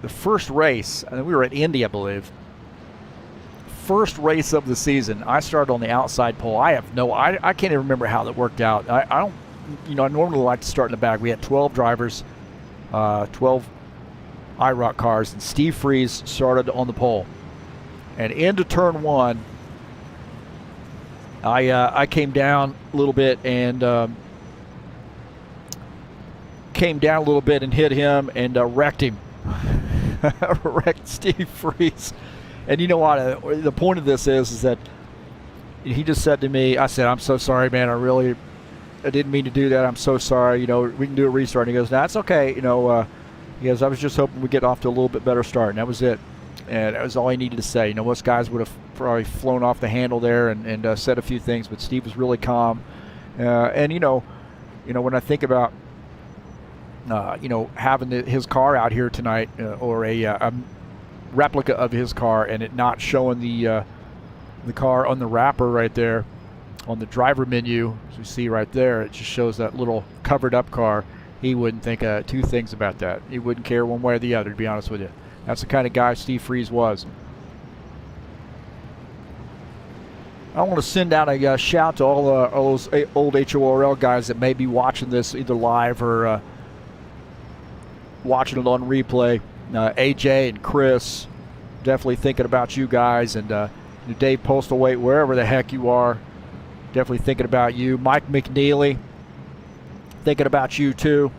the first race, we were at Indy, I believe. First race of the season, I started on the outside pole. I can't even remember how that worked out. I don't, I normally like to start in the back. We had 12 drivers, 12 IROC cars, and Steve Freeze started on the pole. And into turn 1, I came down a little bit and hit him and wrecked him. Wrecked Steve Freeze. And you know what? The point of this is that he just said to me, I said, "I'm so sorry, man. I didn't mean to do that. I'm so sorry. We can do a restart." And he goes, "No, it's okay. He goes, "I was just hoping we'd get off to a little bit better start." And that was it. And that was all he needed to say. Most guys would have probably flown off the handle there and said a few things, but Steve was really calm. And when I think about having his car out here tonight, or a replica of his car, and it not showing the car on the wrapper right there on the driver menu, as you see right there, it just shows that little covered up car. He wouldn't think 2 things about that. He wouldn't care one way or the other, to be honest with you. That's the kind of guy Steve Freeze was. I want to send out a shout to all those old HORL guys that may be watching this either live or watching it on replay. AJ and Chris, definitely thinking about you guys, and Dave Postlethwaite, wherever the heck you are, definitely thinking about you. Mike McNeely, thinking about you too.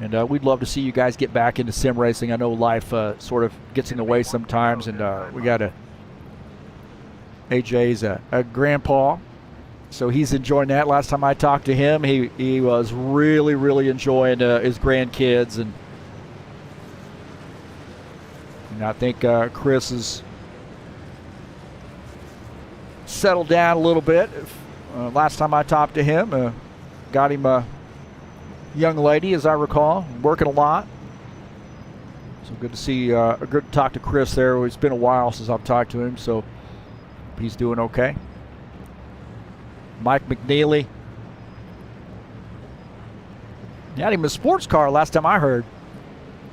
And we'd love to see you guys get back into sim racing. I know life sort of gets in the way sometimes, and we got AJ's a grandpa, so he's enjoying that. Last time I talked to him, he was really, really enjoying his grandkids, and I think Chris is settled down a little bit. Last time I talked to him, got him a young lady, as I recall, working a lot. So good to see, good to talk to Chris there. It's been a while since I've talked to him, so he's doing okay. Mike McNeely. Got him a sports car last time I heard.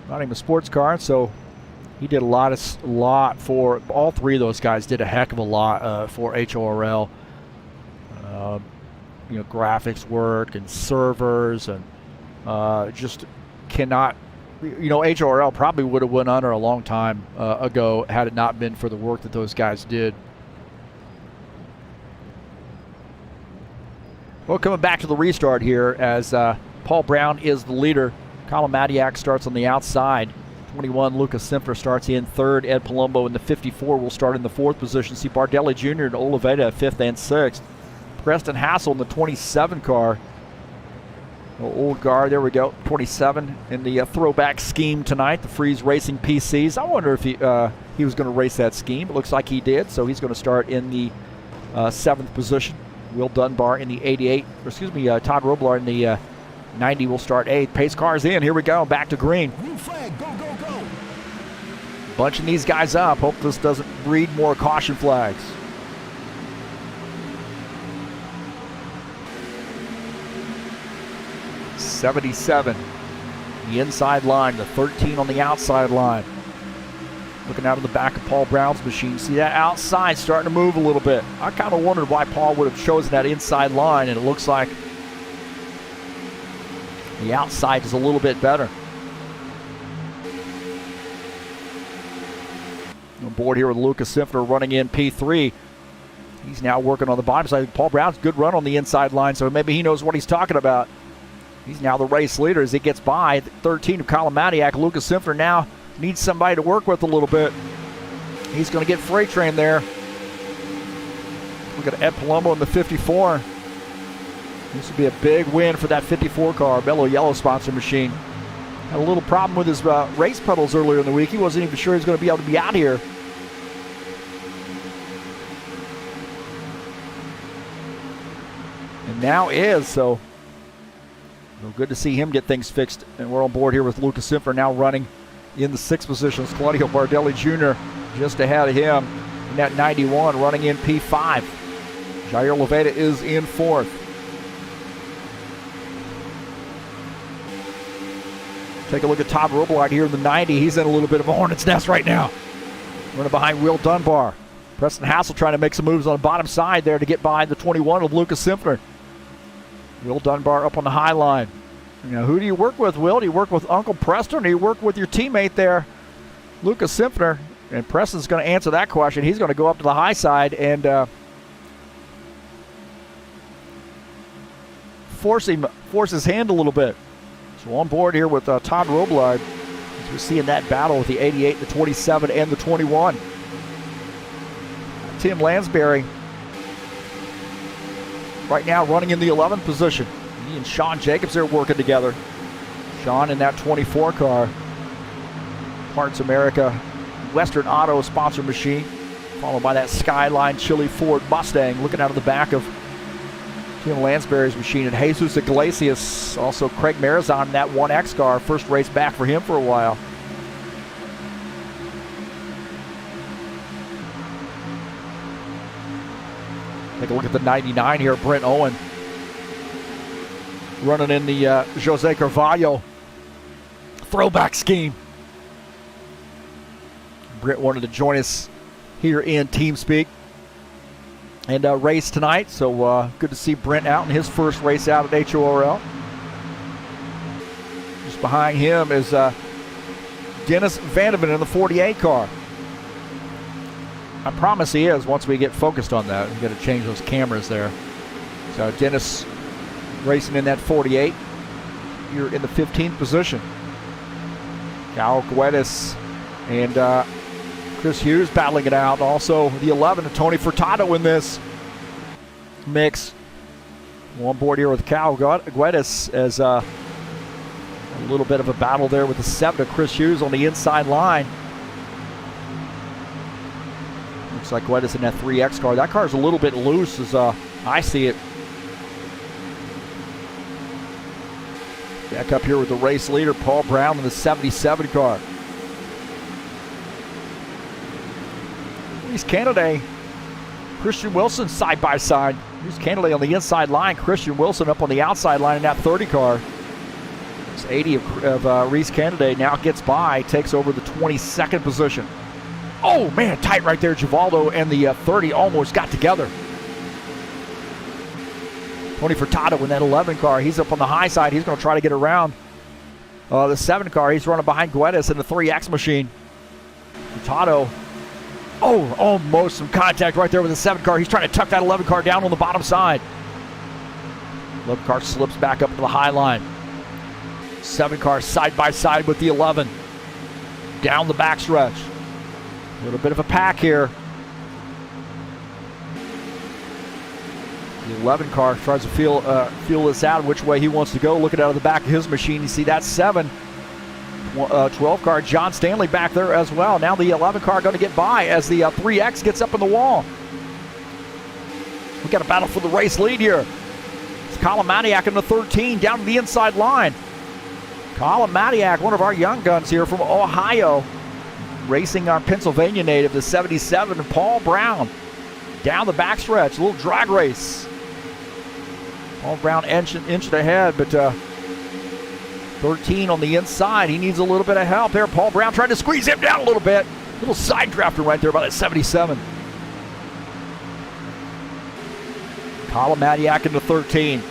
Got him a sports car, so he did a lot for all three of those guys. Did a heck of a lot for HORL. Graphics work and servers, and just cannot. HORL probably would have went under a long time ago had it not been for the work that those guys did. Well, coming back to the restart here as Paul Brown is the leader. Colin Madiak starts on the outside. 21, Lucas Simpfer starts in third. Ed Palumbo in the 54 will start in the fourth position. See Bardelli Jr. and Oliveira fifth and sixth. Preston Hassel in the 27 car. Old guard, there we go, 27 in the throwback scheme tonight, the Freeze Racing PCs. I wonder if he was going to race that scheme. It looks like he did, so he's going to start in the 7th position. Will Dunbar in the 88, Todd Roblar in the 90 will start 8th. Pace cars in, here we go, back to green. Green flag, go, go, go. Bunching these guys up. Hope this doesn't breed more caution flags. '77, the inside line, the 13 on the outside line. Looking out of the back of Paul Brown's machine. See that outside starting to move a little bit. I kind of wondered why Paul would have chosen that inside line, and it looks like the outside is a little bit better. On board here with Lucas Simpfer running in P3. He's now working on the bottom side. Paul Brown's good run on the inside line, so maybe he knows what he's talking about. He's now the race leader as he gets by. 13 of Colin Madiak. Lucas Simpfer now needs somebody to work with a little bit. He's going to get freight train there. Look at Ed Palumbo in the 54. This would be a big win for that 54 car, Bello Yellow sponsor machine. Had a little problem with his race pedals earlier in the week. He wasn't even sure he was going to be able to be out here. And now is, so good to see him get things fixed. And we're on board here with Lucas Simpfer now running in the 6th position. Claudio Bardelli Jr. just ahead of him in that 91, running in P5. Jair Leveda is in 4th. Take a look at Todd Robillard here in the 90. He's in a little bit of a hornet's nest right now. Running behind Will Dunbar. Preston Hassel trying to make some moves on the bottom side there to get by the 21 of Lucas Simpfer. Will Dunbar up on the high line. Who do you work with, Will? Do you work with Uncle Preston, or do you work with your teammate there, Lucas Simpfer? And Preston's going to answer that question. He's going to go up to the high side and force his hand a little bit. So on board here with Todd Robillard, as we're seeing that battle with the 88, the 27, and the 21. Tim Lansbury right now running in the 11th position. He and Sean Jacobs are working together. Sean in that 24 car. Parts America Western Auto sponsor machine, followed by that Skyline Chili Ford Mustang looking out of the back of Tim Lansbury's machine. And Jesus Iglesias, also Craig Marizon in that 1X car. First race back for him for a while. Take a look at the 99 here. Brent Owen running in the Jose Carvalho throwback scheme. Brent wanted to join us here in TeamSpeak. and race tonight. So good to see Brent out in his first race out at HORL. Just behind him is Dennis Vandeven in the 48 car. I promise he is once we get focused on that. We've got to change those cameras there. So Dennis racing in that 48. You're in the 15th position. Cal Guedes and Chris Hughes battling it out. Also the 11 of Tony Furtado in this mix. On board here with Cal Guedes as a little bit of a battle there with the 7 of Chris Hughes on the inside line. Looks like Guedes in that 3X car. That car is a little bit loose as I see it. Back up here with the race leader, Paul Brown in the 77 car. Reese Canaday, Christian Wilson side by side. Reese Canaday on the inside line, Christian Wilson up on the outside line in that 30 car. This 80 of Reese Canaday now gets by, takes over the 22nd position. Oh man, tight right there. Givaldo and the 30 almost got together. Tony Furtado in that 11 car. He's up on the high side. He's going to try to get around the 7 car. He's running behind Guedes in the 3X machine. Furtado, almost some contact right there with the 7 car. He's trying to tuck that 11 car down on the bottom side. 11 car slips back up to the high line. 7 car side by side with the 11. Down the backstretch. A little bit of a pack here. The 11 car tries to feel this out which way he wants to go. Looking out of the back of his machine, you see that 7. 12 car John Stanley back there as well. Now the 11 car going to get by as the 3X gets up in the wall. We got a battle for the race lead here. It's Colin Matiak in the 13 down to the inside line. Colin Matiak, one of our young guns here from Ohio, racing our Pennsylvania native, the 77, Paul Brown. Down the backstretch, a little drag race. Paul Brown inched ahead, but 13 on the inside. He needs a little bit of help there. Paul Brown trying to squeeze him down a little bit. Little side drafter right there by that 77. Colin Matiak into 13.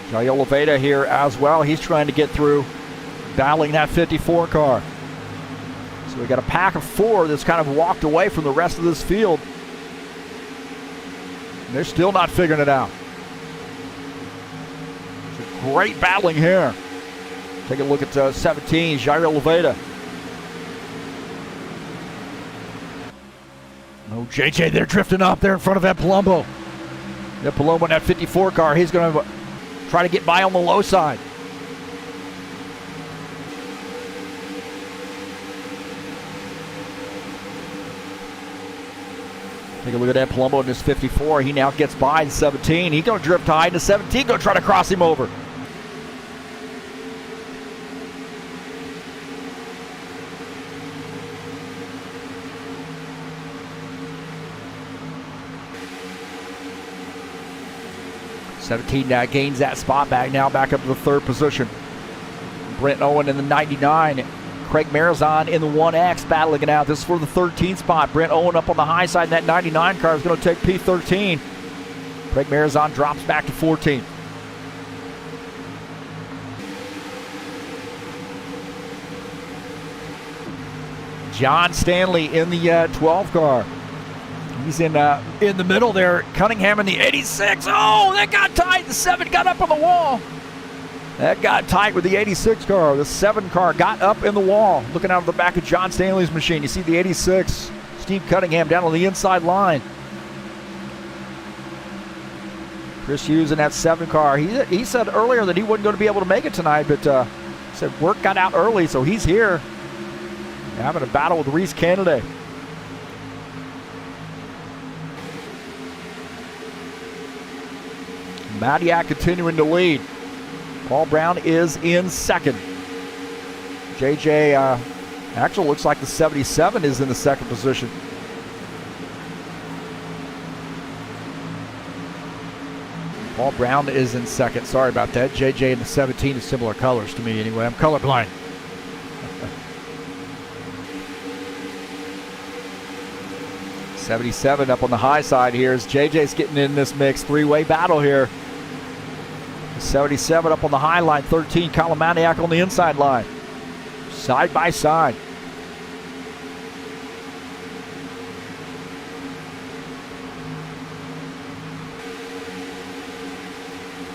Jay Oliveira here as well. He's trying to get through, battling that 54 car. So we got a pack of 4 that's kind of walked away from the rest of this field. And they're still not figuring it out. It's a great battling here. Take a look at 17, Jair Oliveira. Oh, JJ, they're drifting up there in front of Ed Palumbo. Ed Palumbo in that 54 car, he's going to try to get by on the low side. Take a look at Ed Palumbo in this 54. He now gets by the 17. He's going to drift high in the 17, going to try to cross him over. Now gains that spot back, now back up to the 3rd position. Brent Owen in the 99. Craig Marizon in the 1X battling it out. This is for the 13th spot. Brent Owen up on the high side. That 99 car is going to take P13. Craig Marizon drops back to 14. John Stanley in the 12 car. He's in the middle there. Cunningham in the 86. Oh, that got tight. The 7 got up on the wall. That got tight with the 86 car. The 7 car got up in the wall. Looking out of the back of John Stanley's machine, you see the 86. Steve Cunningham down on the inside line. Chris Hughes in that 7 car. He said earlier that he wasn't going to be able to make it tonight, but said work got out early, so he's here. Having a battle with Reese Canaday. Matiak continuing to lead. Paul Brown is in 2nd. JJ actually looks like the 77 is in the 2nd position. Paul Brown is in 2nd. Sorry about that. JJ and the 17 is similar colors to me anyway. I'm colorblind. 77 up on the high side here as JJ's getting in this mix. Three-way battle here. 77 up on the high line, 13 Kalamaniak on the inside line. Side by side.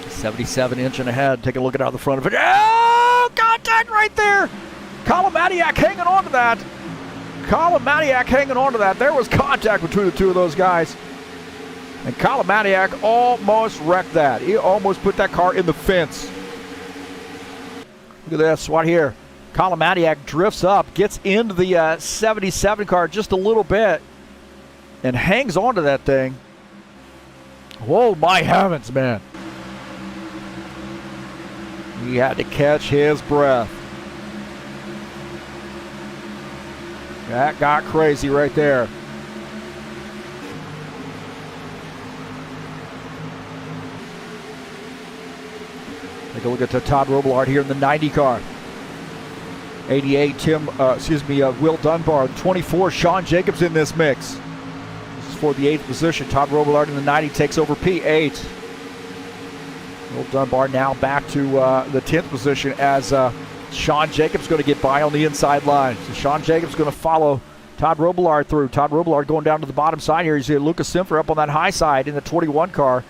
.77 inching ahead. Take a look at out the front of it. Oh, contact right there. Kalamaniak hanging on to that. Kalamaniak hanging on to that. There was contact between the two of those guys. And Kalamaniak almost wrecked that. He almost put that car in the fence. Look at this right here. Kalamaniak drifts up, gets into the 77 car just a little bit, and hangs on to that thing. Whoa, my heavens, man. He had to catch his breath. That got crazy right there. Take a look at the Todd Robillard here in the 90 car. 88, Will Dunbar. 24, Sean Jacobs in this mix. This is for the 8th position. Todd Robillard in the 90 takes over P8. Will Dunbar now back to the 10th position as Sean Jacobs going to get by on the inside line. So Sean Jacobs going to follow Todd Robillard through. Todd Robillard going down to the bottom side here. You see Lucas Simfer up on that high side in the 21 car.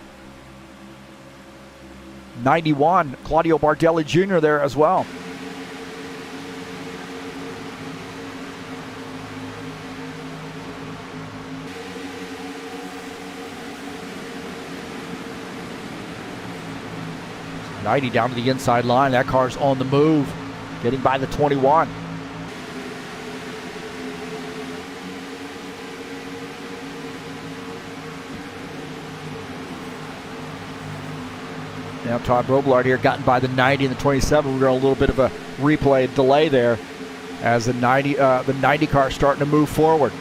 91, Claudio Bardelli Jr. there as well. .90 down to the inside line. That car's on the move, getting by the 21. Now Todd Robillard here gotten by the 90 and the 27. We're going a little bit of a replay delay there as the 90 car starting to move forward.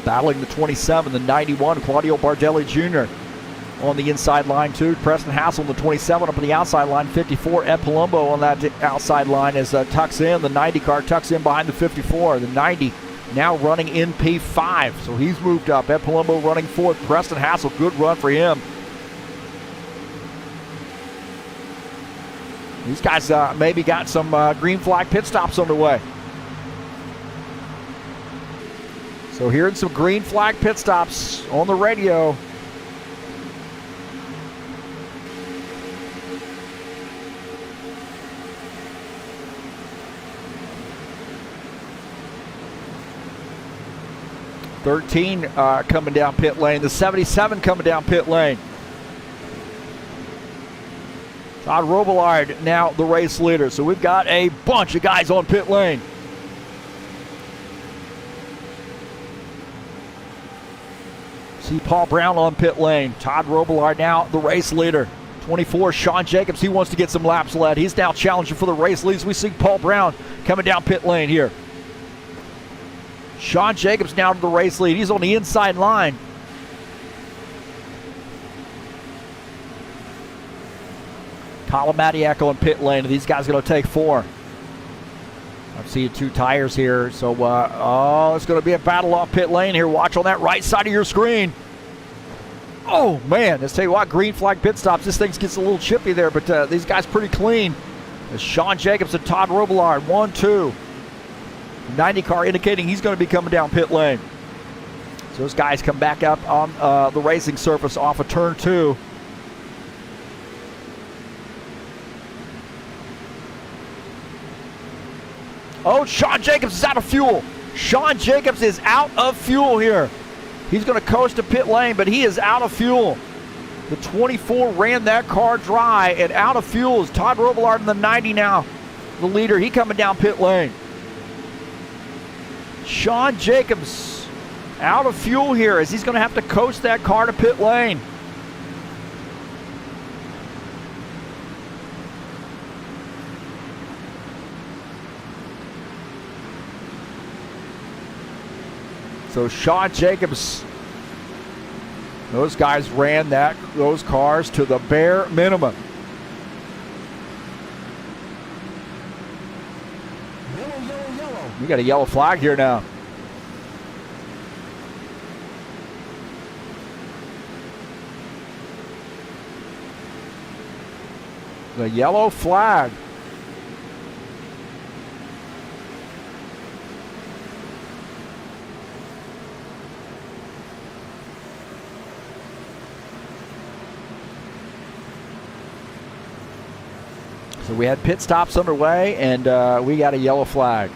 Battling the 27, the 91, Claudio Bardelli Jr. on the inside line too. Preston Hassel on the 27 up on the outside line. 54, Ed Palumbo on that outside line as tucks in. The 90 car tucks in behind the 54. The 90 now running in P5, so he's moved up. Ed Palumbo running fourth. Preston Hassel, good run for him. These guys maybe got some green flag pit stops underway. So hearing some green flag pit stops on the radio. Coming down pit lane. The 77 coming down pit lane. Todd Robillard now the race leader. So we've got a bunch of guys on pit lane. See Paul Brown on pit lane. Todd Robillard now the race leader. 24, Sean Jacobs, he wants to get some laps led. He's now challenging for the race leads. We see Paul Brown coming down pit lane here. Sean Jacobs now to the race lead. He's on the inside line. Kalamaniak on pit lane. These guys are going to take 4. I'm seeing 2 tires here. So, it's going to be a battle off pit lane here. Watch on that right side of your screen. Oh, man. Let's tell you what, green flag pit stops. This thing gets a little chippy there, but these guys pretty clean. It's Sean Jacobs and Todd Robillard. 1, 2. 90 car indicating he's going to be coming down pit lane. So those guys come back up on the racing surface off of turn 2. Oh, Sean Jacobs is out of fuel. Sean Jacobs is out of fuel here. He's going to coast to pit lane, but he is out of fuel. The 24 ran that car dry, and out of fuel is Todd Robillard in the 90 now. The leader, he coming down pit lane. Sean Jacobs out of fuel here as he's going to have to coast that car to pit lane. So Sean Jacobs, those guys ran those cars to the bare minimum. Yellow, yellow, yellow. We got a yellow flag here now. The yellow flag. So we had pit stops underway, and we got a yellow flag.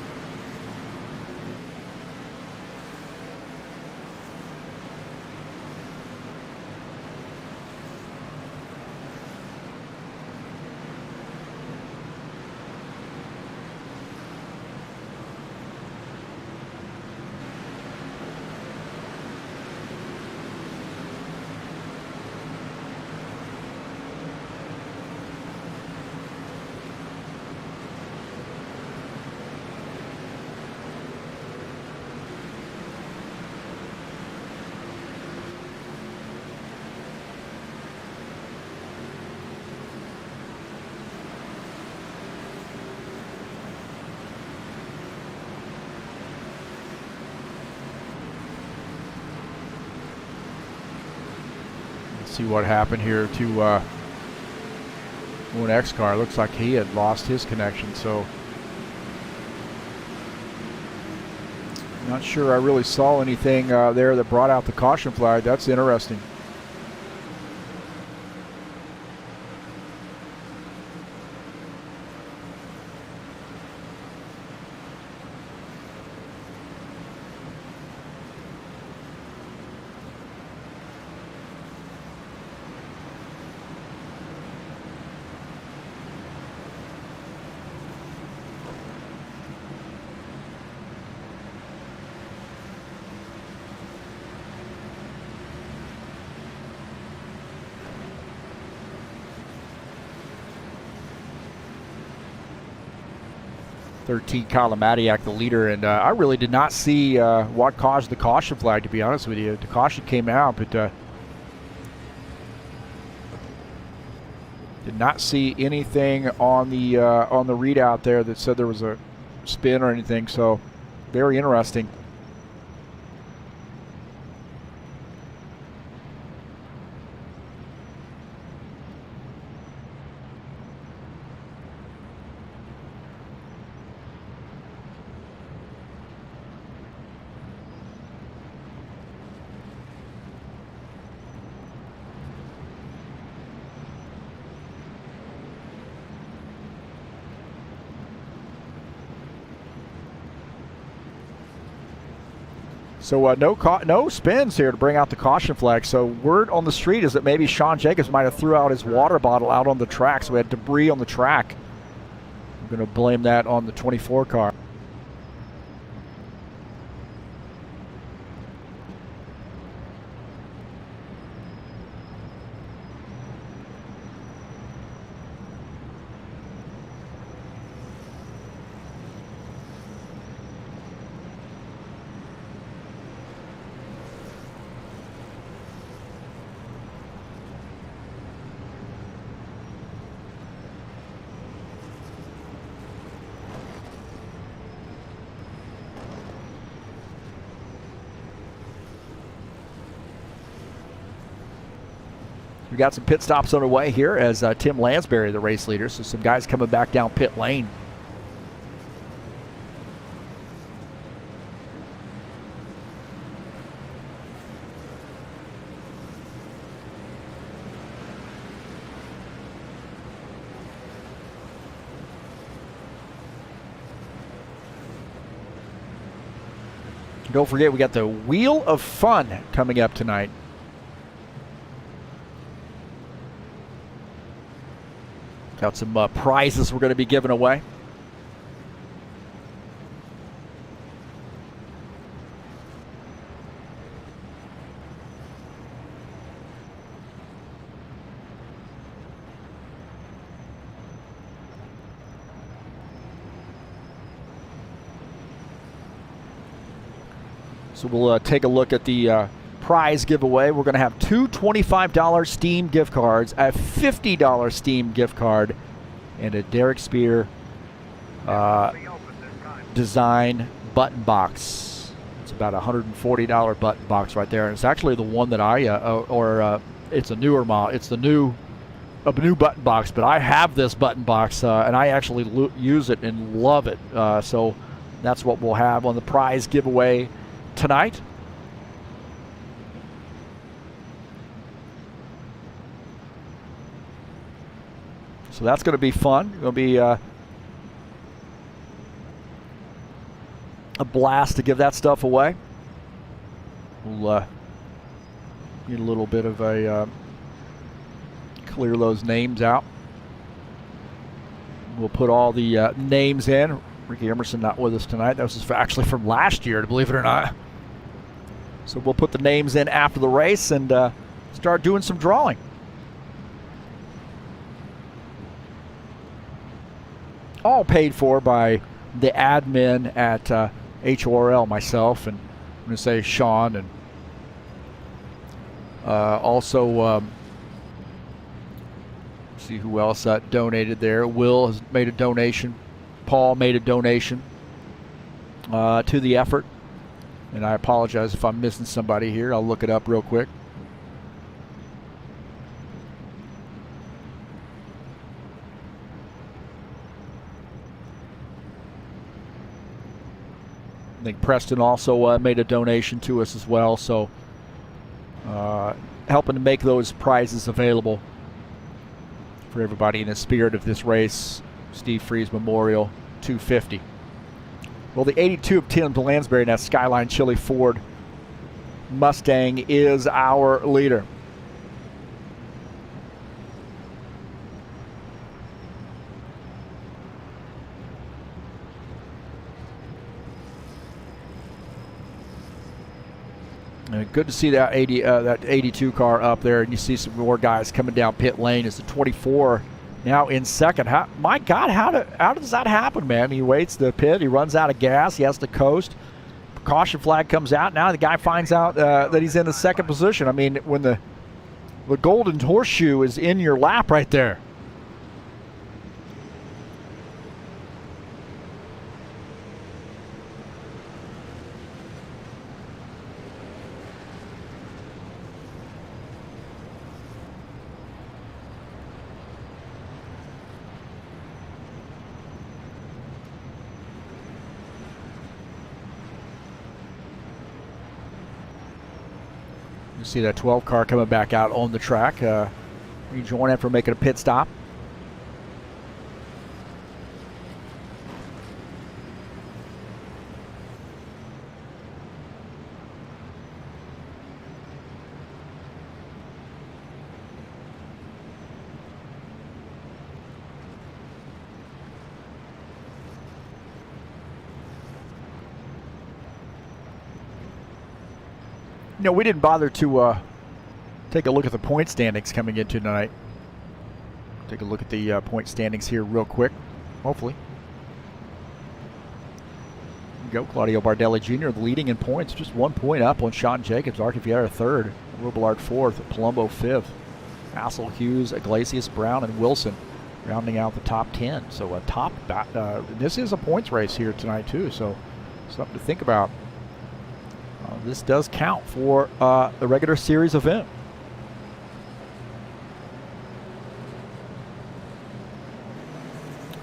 See what happened here to one X car. Looks like he had lost his connection, so not sure I really saw anything there that brought out the caution flag. That's interesting. Kyle Madiak, the leader, and I really did not see what caused the caution flag, to be honest with you. The caution came out, but did not see anything on the readout there that said there was a spin or anything. So very interesting. So no spins here to bring out the caution flag. So word on the street is that maybe Sean Jacobs might have threw out his water bottle out on the track, so we had debris on the track. I'm going to blame that on the 24 car. We got some pit stops underway here as Tim Lansbury, the race leader. So some guys coming back down pit lane. Don't forget, we got the Wheel of Fun coming up tonight. Got some prizes we're going to be giving away. So we'll take a look at the prize giveaway. We're going to have two $25 Steam gift cards, a $50 Steam gift card, and a Derek Spear design button box. It's about a $140 button box right there. And it's actually the one that it's a newer model. It's a new button box, but I have this button box and I actually use it and love it. So that's what we'll have on the prize giveaway tonight. So that's going to be fun. It's going to be a blast to give that stuff away. We'll need a little bit of a clear those names out. We'll put all the names in. Ricky Emerson not with us tonight. That was actually from last year, believe it or not. So we'll put the names in after the race and start doing some drawing. All paid for by the admin at HORL, myself, and I'm going to say Sean, and also see who else donated there. Will has made a donation. Paul made a donation to the effort. And I apologize if I'm missing somebody here. I'll look it up real quick. I think Preston also made a donation to us as well, so helping to make those prizes available for everybody in the spirit of this race, Steve Freeze Memorial 250. Well, the 82 of Tim Lansbury, and that Skyline Chili Ford Mustang, is our leader. Good to see that 82 car up there, and you see some more guys coming down pit lane. It's the 24 now in second. My God, how does that happen, man? He waits the pit, he runs out of gas, he has to coast. Caution flag comes out. Now the guy finds out that he's in the second position. I mean, when the golden horseshoe is in your lap right there. You see that 12 car coming back out on the track. Rejoin after making a pit stop. You know, we didn't bother to take a look at the point standings coming into tonight. Take a look at the point standings here real quick, hopefully. There you go, Claudio Bardelli Jr. leading in points, just 1 point up on Sean Jacobs. Archiviera third, Robillard fourth, Palumbo fifth. Hassel, Hughes, Iglesias, Brown, and Wilson rounding out the top 10. So this is a points race here tonight too, so something to think about. This does count for the regular series event.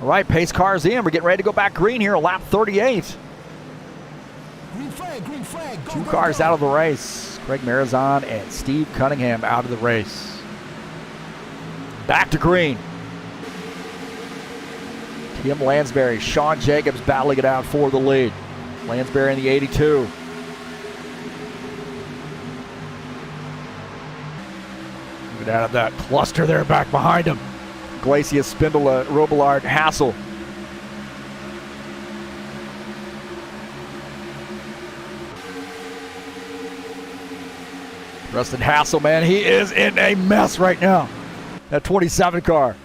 All right, pace cars in. We're getting ready to go back green here, lap 38. Green flag, green flag. Go, Two go, cars go. out of the race. Craig Marizon and Steve Cunningham out of the race. Back to green. Tim Lansbury, Sean Jacobs battling it out for the lead. Lansbury in the 82. Get out of that cluster there back behind him. Iglesias, Spindola, Robillard, Hassel. Rustin Hassel, man, he is in a mess right now. That 27 car.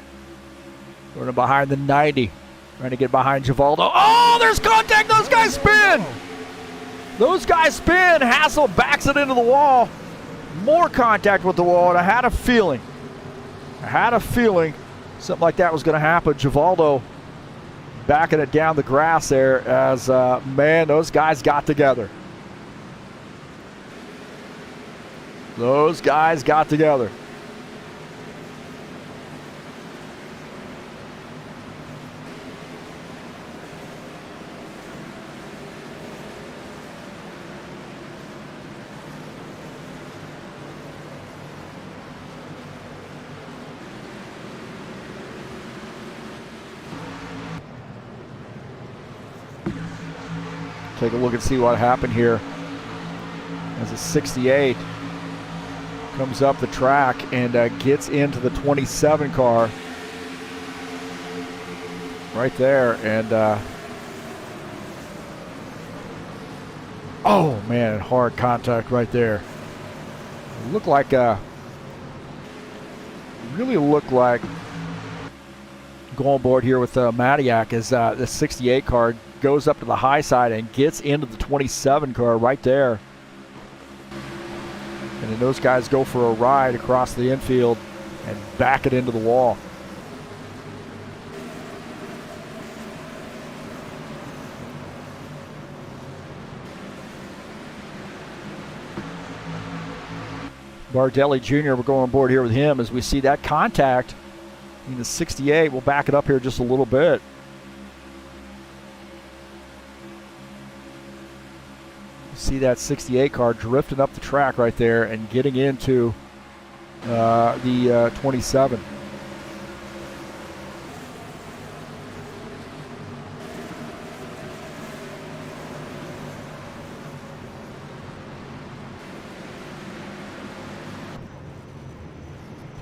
Running behind the 90. Trying to get behind Givaldo. Oh, there's contact. Those guys spin. Those guys spin. Hassel backs it into the wall. More contact with the wall, and I had a feeling something like that was going to happen. Givaldo backing it down the grass there as, man, those guys got together. Those guys got together. Take a look and see what happened here as a 68 comes up the track and gets into the 27 car right there. And oh man, hard contact right there. Looked like really looked like going board here with Madiak as the 68 car goes up to the high side and gets into the 27 car right there. And then those guys go for a ride across the infield and back it into the wall. Bardelli Jr., we're going on board here with him as we see that contact in the 68. We'll back it up here just a little bit. See that 68 car drifting up the track right there and getting into the 27.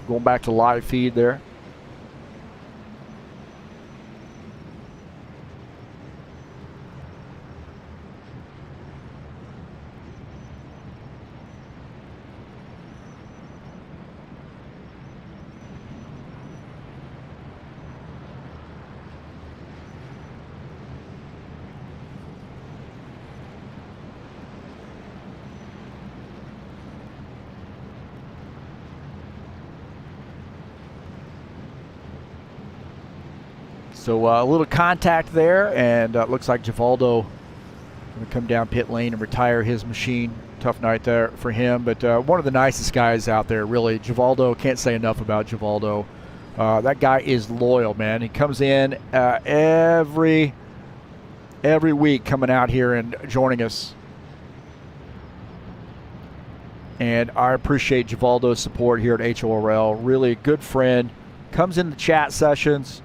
Going back to live feed there. So a little contact there, and looks like Givaldo going to come down pit lane and retire his machine. Tough night there for him, but one of the nicest guys out there, really. Givaldo, can't say enough about Givaldo. That guy is loyal, man. He comes in every week coming out here and joining us. And I appreciate Givaldo's support here at HORL. Really a good friend. Comes in the chat sessions.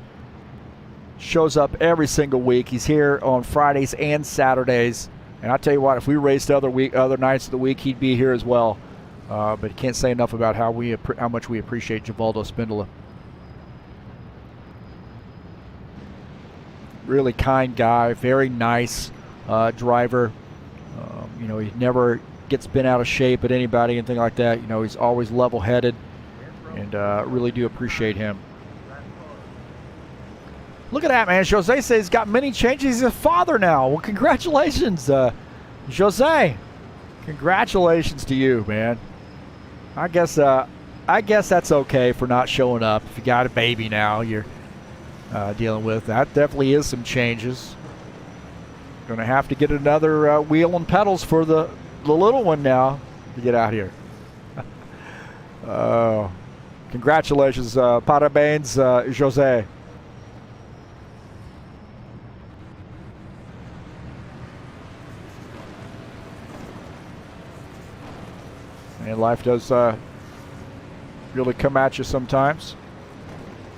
Shows up every single week. He's here on Fridays and Saturdays. And I tell you what, if we raced other nights of the week, he'd be here as well. But can't say enough about how much we appreciate Givaldo Spindola. Really kind guy, very nice driver. You know, he never gets bent out of shape at anybody, anything like that. You know, he's always level-headed, and really do appreciate him. Look at that, man. Jose says he's got many changes. He's a father now. Well, congratulations, Jose. Congratulations to you, man. I guess that's okay for not showing up. If you got a baby now, you're dealing with that. Definitely is some changes. Going to have to get another wheel and pedals for the little one now to get out here. Congratulations, parabéns, Jose. And life does really come at you sometimes.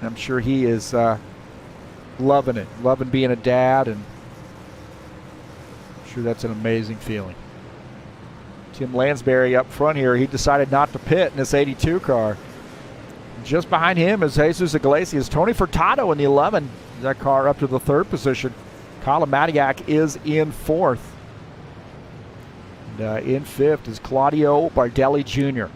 I'm sure he is loving it, loving being a dad, and I'm sure that's an amazing feeling. Tim Lansbury up front here, he decided not to pit in this 82 car. Just behind him is Jesus Iglesias. Tony Furtado in the 11. That car up to the 3rd position. Colin Madiak is in 4th. In 5th is Claudio Bardelli Jr.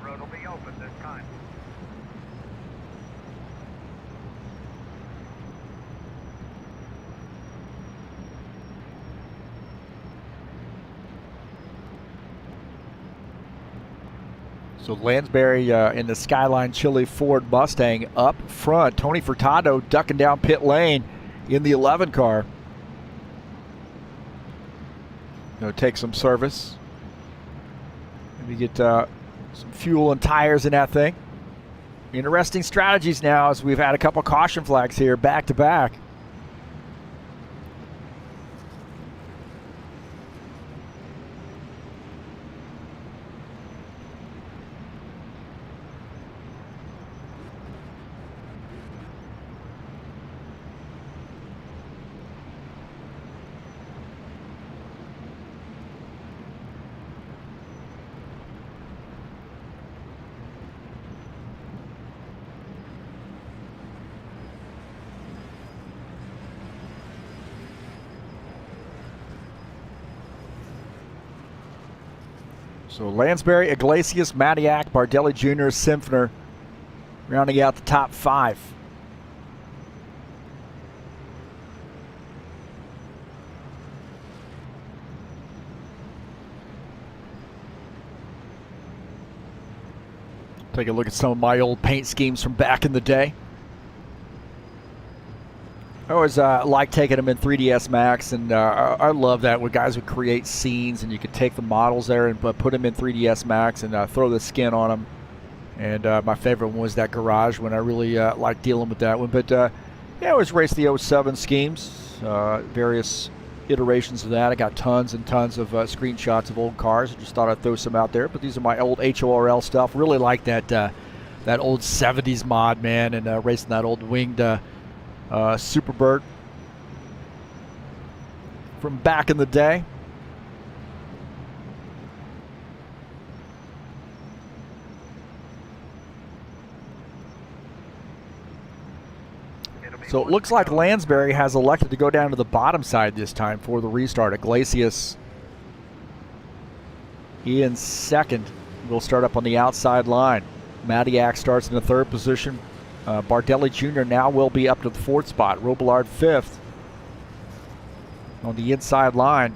pit road will be open this time. So Lansbury in the Skyline Chili Ford Mustang up front. Tony Furtado ducking down pit lane in the 11 car. Going to take some service. Maybe get some fuel and tires in that thing. Interesting strategies now as we've had a couple caution flags here back to back. So Lansbury, Iglesias, Matiak, Bardelli Jr., Simpner rounding out the top 5. Take a look at some of my old paint schemes from back in the day. I always like taking them in 3ds Max, and I love that when guys would create scenes and you could take the models there and put them in 3ds Max and throw the skin on them. And my favorite one was that garage one. I really like dealing with that one. But yeah, I always race the 07 schemes, various iterations of that. I got tons and tons of screenshots of old cars. I just thought I'd throw some out there. But these are my old HORL stuff. Really like that that old 70s mod, man, and racing that old winged Superbird from back in the day. So it looks like Lansbury has elected to go down to the bottom side this time for the restart. Iglesias in second. Will start up on the outside line. Matiak starts in the 3rd position. Bardelli Jr. now will be up to the 4th spot. Robillard 5th on the inside line.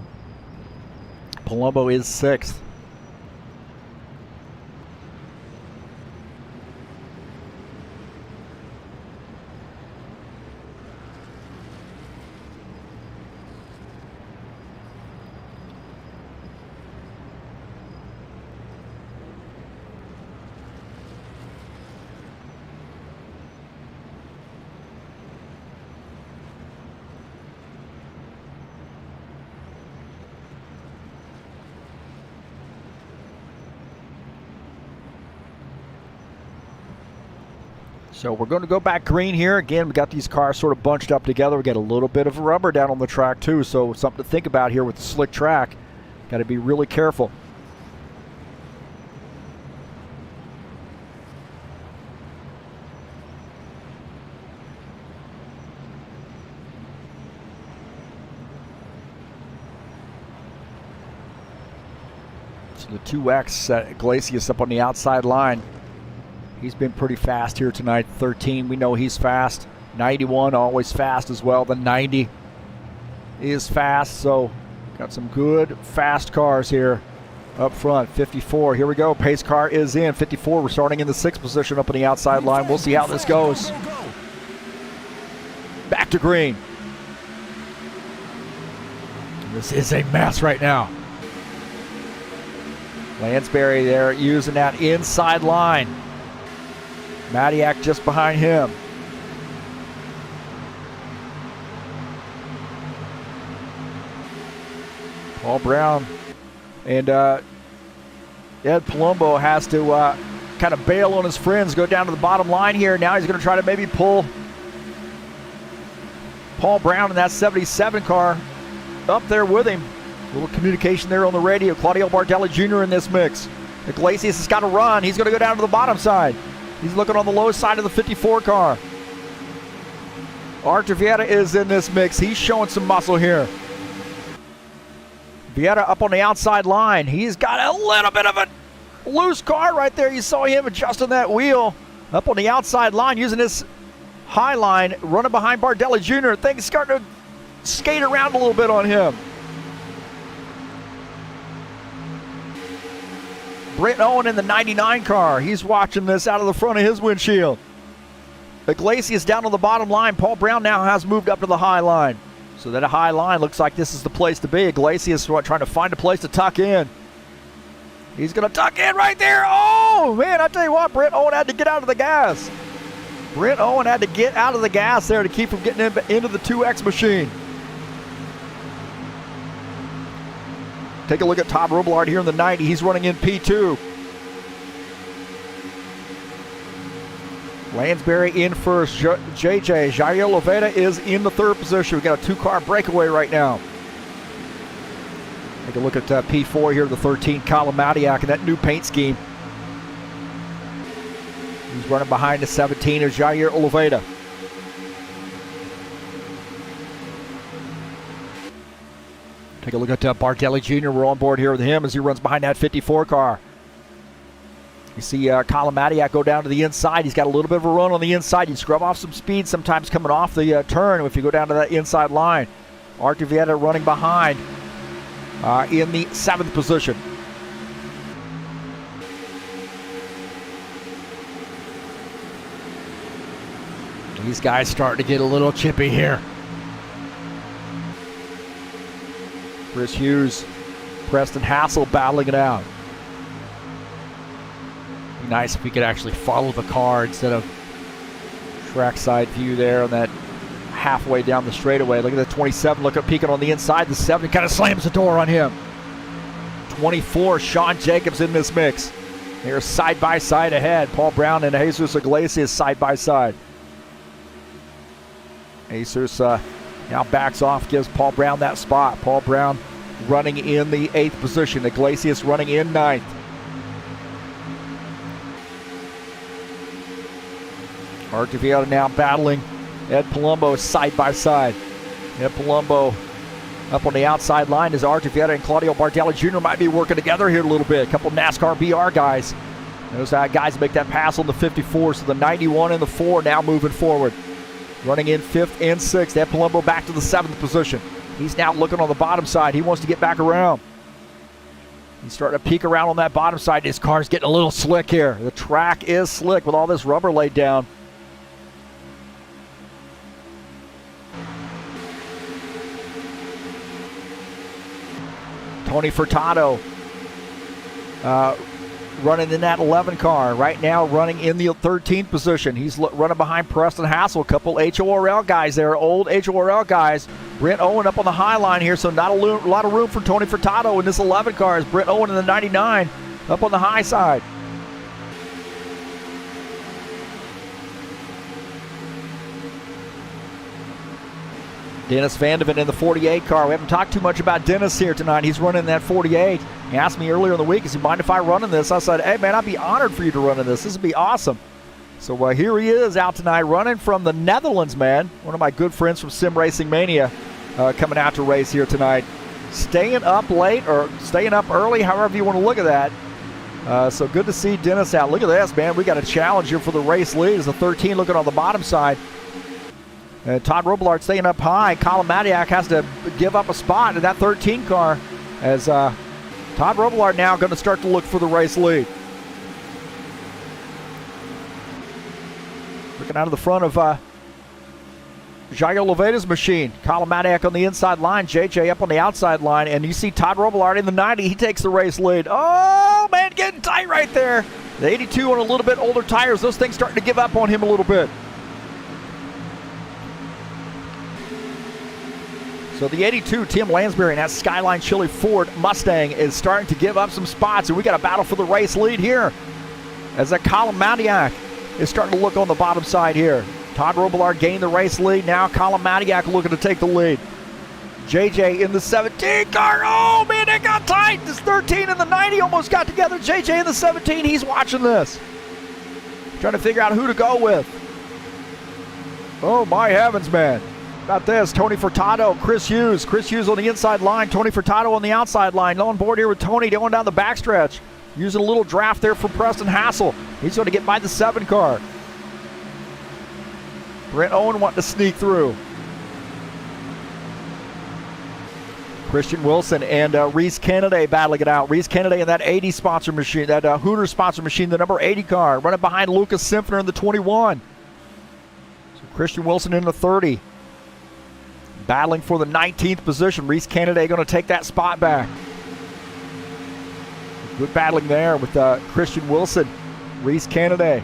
Palumbo is 6th. So we're going to go back green here. Again, we got these cars sort of bunched up together. We got a little bit of rubber down on the track too, so something to think about here with the slick track. Got to be really careful. So the 2X Iglesias up on the outside line. He's been pretty fast here tonight. 13, we know he's fast. 91, always fast as well. The 90 is fast, so got some good fast cars here up front. 54, here we go. Pace car is in. 54, we're starting in the 6th position up on the outside line. We'll see how this goes. Back to green. This is a mess right now. Lansbury there using that inside line. Matiak just behind him. Paul Brown and Ed Palumbo has to kind of bail on his friends, go down to the bottom line here. Now he's going to try to maybe pull Paul Brown in that 77 car up there with him. A little communication there on the radio. Claudio Bardelli Jr. in this mix. Iglesias has got to run. He's going to go down to the bottom side. He's looking on the low side of the 54 car. Artur Vieta is in this mix. He's showing some muscle here. Vieta up on the outside line. He's got a little bit of a loose car right there. You saw him adjusting that wheel up on the outside line, using this high line, running behind Bardelli Jr. Things starting to skate around a little bit on him. Brent Owen in the 99 car. He's watching this out of the front of his windshield. Iglesias down on the bottom line. Paul Brown now has moved up to the high line. So that high line looks like this is the place to be. Iglesias trying to find a place to tuck in. He's going to tuck in right there. Oh, man, I tell you what, Brent Owen had to get out of the gas. Brent Owen had to get out of the gas there to keep from getting into the 2X machine. Take a look at Todd Robillard here in the 90. He's running in P2. Lansbury in first. JJ, Jair Loveda is in the third position. We've got a two-car breakaway right now. Take a look at P4 here, the 13, Colin Madiak, and that new paint scheme. He's running behind the 17 is Jair Loveda. Take a look at Bardelli Jr. We're on board here with him as he runs behind that 54 car. You see Colin Madiak go down to the inside. He's got a little bit of a run on the inside. You scrub off some speed sometimes coming off the turn if you go down to that inside line. Artur Vieta running behind in the 7th position. These guys starting to get a little chippy here. Chris Hughes, Preston Hassel battling it out. Be nice if we could actually follow the car instead of trackside view there on that halfway down the straightaway. Look at the 27, look at peeking on the inside. The 7 kind of slams the door on him. 24, Sean Jacobs in this mix. They're side by side ahead. Paul Brown and Jesus Iglesias side by side. Jesus now backs off, gives Paul Brown that spot. Paul Brown running in the 8th position. Iglesias running in 9th. Artur Vieta now battling Ed Palumbo side by side. Ed Palumbo up on the outside line as Artur Vieta and Claudio Bardelli Jr. might be working together here a little bit. A couple NASCAR BR guys. Those guys make that pass on the 54, so the 91 and the 4 now moving forward. Running in 5th and 6th. Ed Palumbo back to the 7th position. He's now looking on the bottom side. He wants to get back around. He's starting to peek around on that bottom side. His car's getting a little slick here. The track is slick with all this rubber laid down. Tony Furtado running in that 11 car. Right now running in the 13th position. He's running behind Preston Hassel. A couple HORL guys there, old HORL guys. Brent Owen up on the high line here, so not a lot of room for Tony Furtado in this 11 car. As Brent Owen in the 99 up on the high side. Dennis Vandeven in the 48 car. We haven't talked too much about Dennis here tonight. He's running that 48. He asked me earlier in the week, does he mind if I run in this? I said, hey, man, I'd be honored for you to run in this. This would be awesome. So here he is out tonight running from the Netherlands, man. One of my good friends from Sim Racing Mania coming out to race here tonight. Staying up late or staying up early, however you want to look at that. So good to see Dennis out. Look at this, man. We got a challenge here for the race lead. It's the 13 looking on the bottom side. Todd Robillard staying up high. Colin Madiak has to give up a spot in that 13 car as Todd Robillard now going to start to look for the race lead. Looking out of the front of Jair Loveda's machine. Colin Madiak on the inside line. JJ up on the outside line. And you see Todd Robillard in the 90. He takes the race lead. Oh, man, getting tight right there. The 82 on a little bit older tires. Those things starting to give up on him a little bit. So the 82, Tim Lansbury, and that Skyline Chili Ford Mustang is starting to give up some spots, and we got a battle for the race lead here as that Colin Madiak is starting to look on the bottom side here. Todd Robillard gained the race lead. Now Colin Madiak looking to take the lead. JJ in the 17 car. Oh, man, it got tight. This 13 and the 90 almost got together. JJ in the 17, he's watching this. Trying to figure out who to go with. Oh, my heavens, man. About this, Tony Furtado, Chris Hughes. Chris Hughes on the inside line, Tony Furtado on the outside line. On board here with Tony going down the backstretch. Using a little draft there for Preston Hassel. He's going to get by the 7 car. Brent Owen wanting to sneak through. Christian Wilson and Reese Kennedy battling it out. Reese Kennedy in that 80 sponsor machine, that Hooters sponsor machine, the number 80 car, running behind Lucas Simpsoner in the 21. So Christian Wilson in the 30. Battling for the 19th position. Reese Kennedy going to take that spot back. Good battling there with Christian Wilson, Reese Kennedy.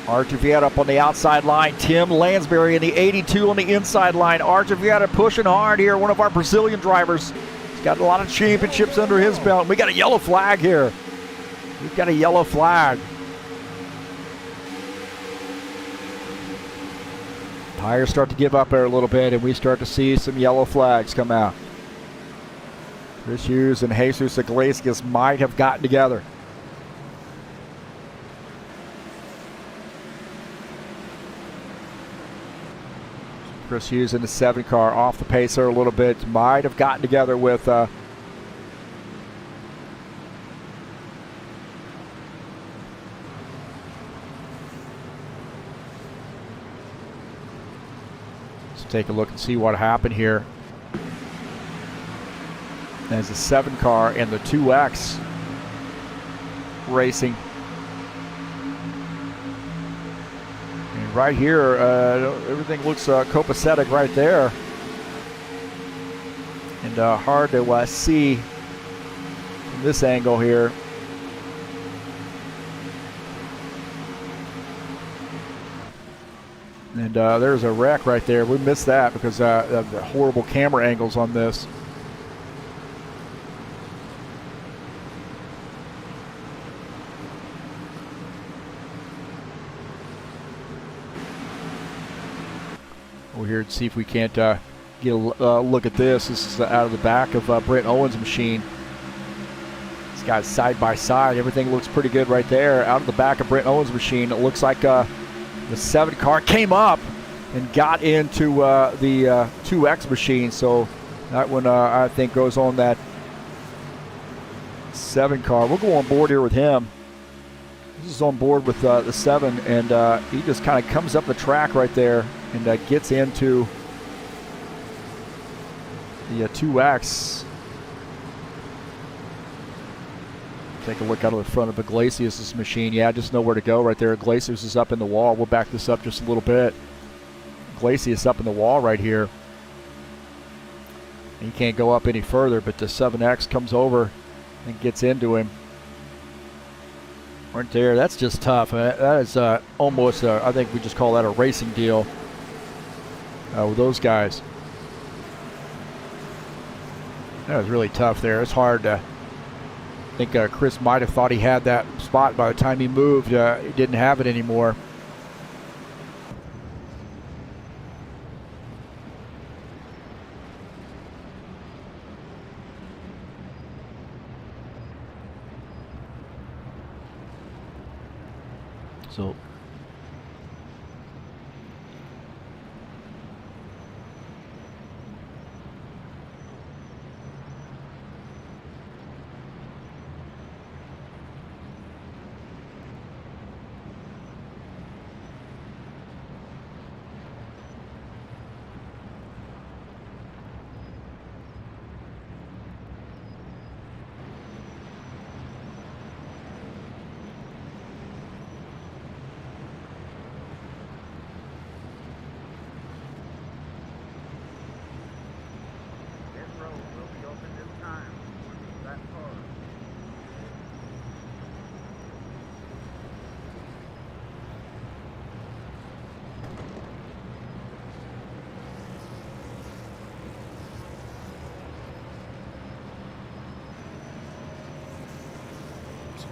Archer Vieta up on the outside line. Tim Lansbury in the 82 on the inside line. Archer Vieta pushing hard here. One of our Brazilian drivers. He's got a lot of championships under his belt. We got a yellow flag here. We've got a yellow flag. Tires start to give up there a little bit, and we start to see some yellow flags come out. Chris Hughes and Jesus Iglesias might have gotten together. Chris Hughes in the 7 car off the pace there a little bit. Might have gotten together with let's take a look and see what happened here. There's the 7 car and the 2X racing. And right here, everything looks copacetic right there. And hard to see from this angle here. And there's a wreck right there. We missed that because of the horrible camera angles on this. We're here to see if we can't get a look at this. This is out of the back of Brent Owen's machine. These guys side by side. Everything looks pretty good right there. Out of the back of Brent Owen's machine, it looks like the 7 car came up and got into the 2X machine. So that one, I think, goes on that 7 car. We'll go on board here with him. This is on board with the 7, and he just kind of comes up the track right there and gets into the 2X. Take a look out of the front of Iglesias' machine. Yeah, just nowhere to go right there. Iglesias is up in the wall. We'll back this up just a little bit. Iglesias up in the wall right here. He can't go up any further, but the 7X comes over and gets into him. Right there, that's just tough. That is almost, I think we just call that a racing deal with those guys. That was really tough there. It's hard to, I think Chris might have thought he had that spot by the time he moved. He didn't have it anymore. So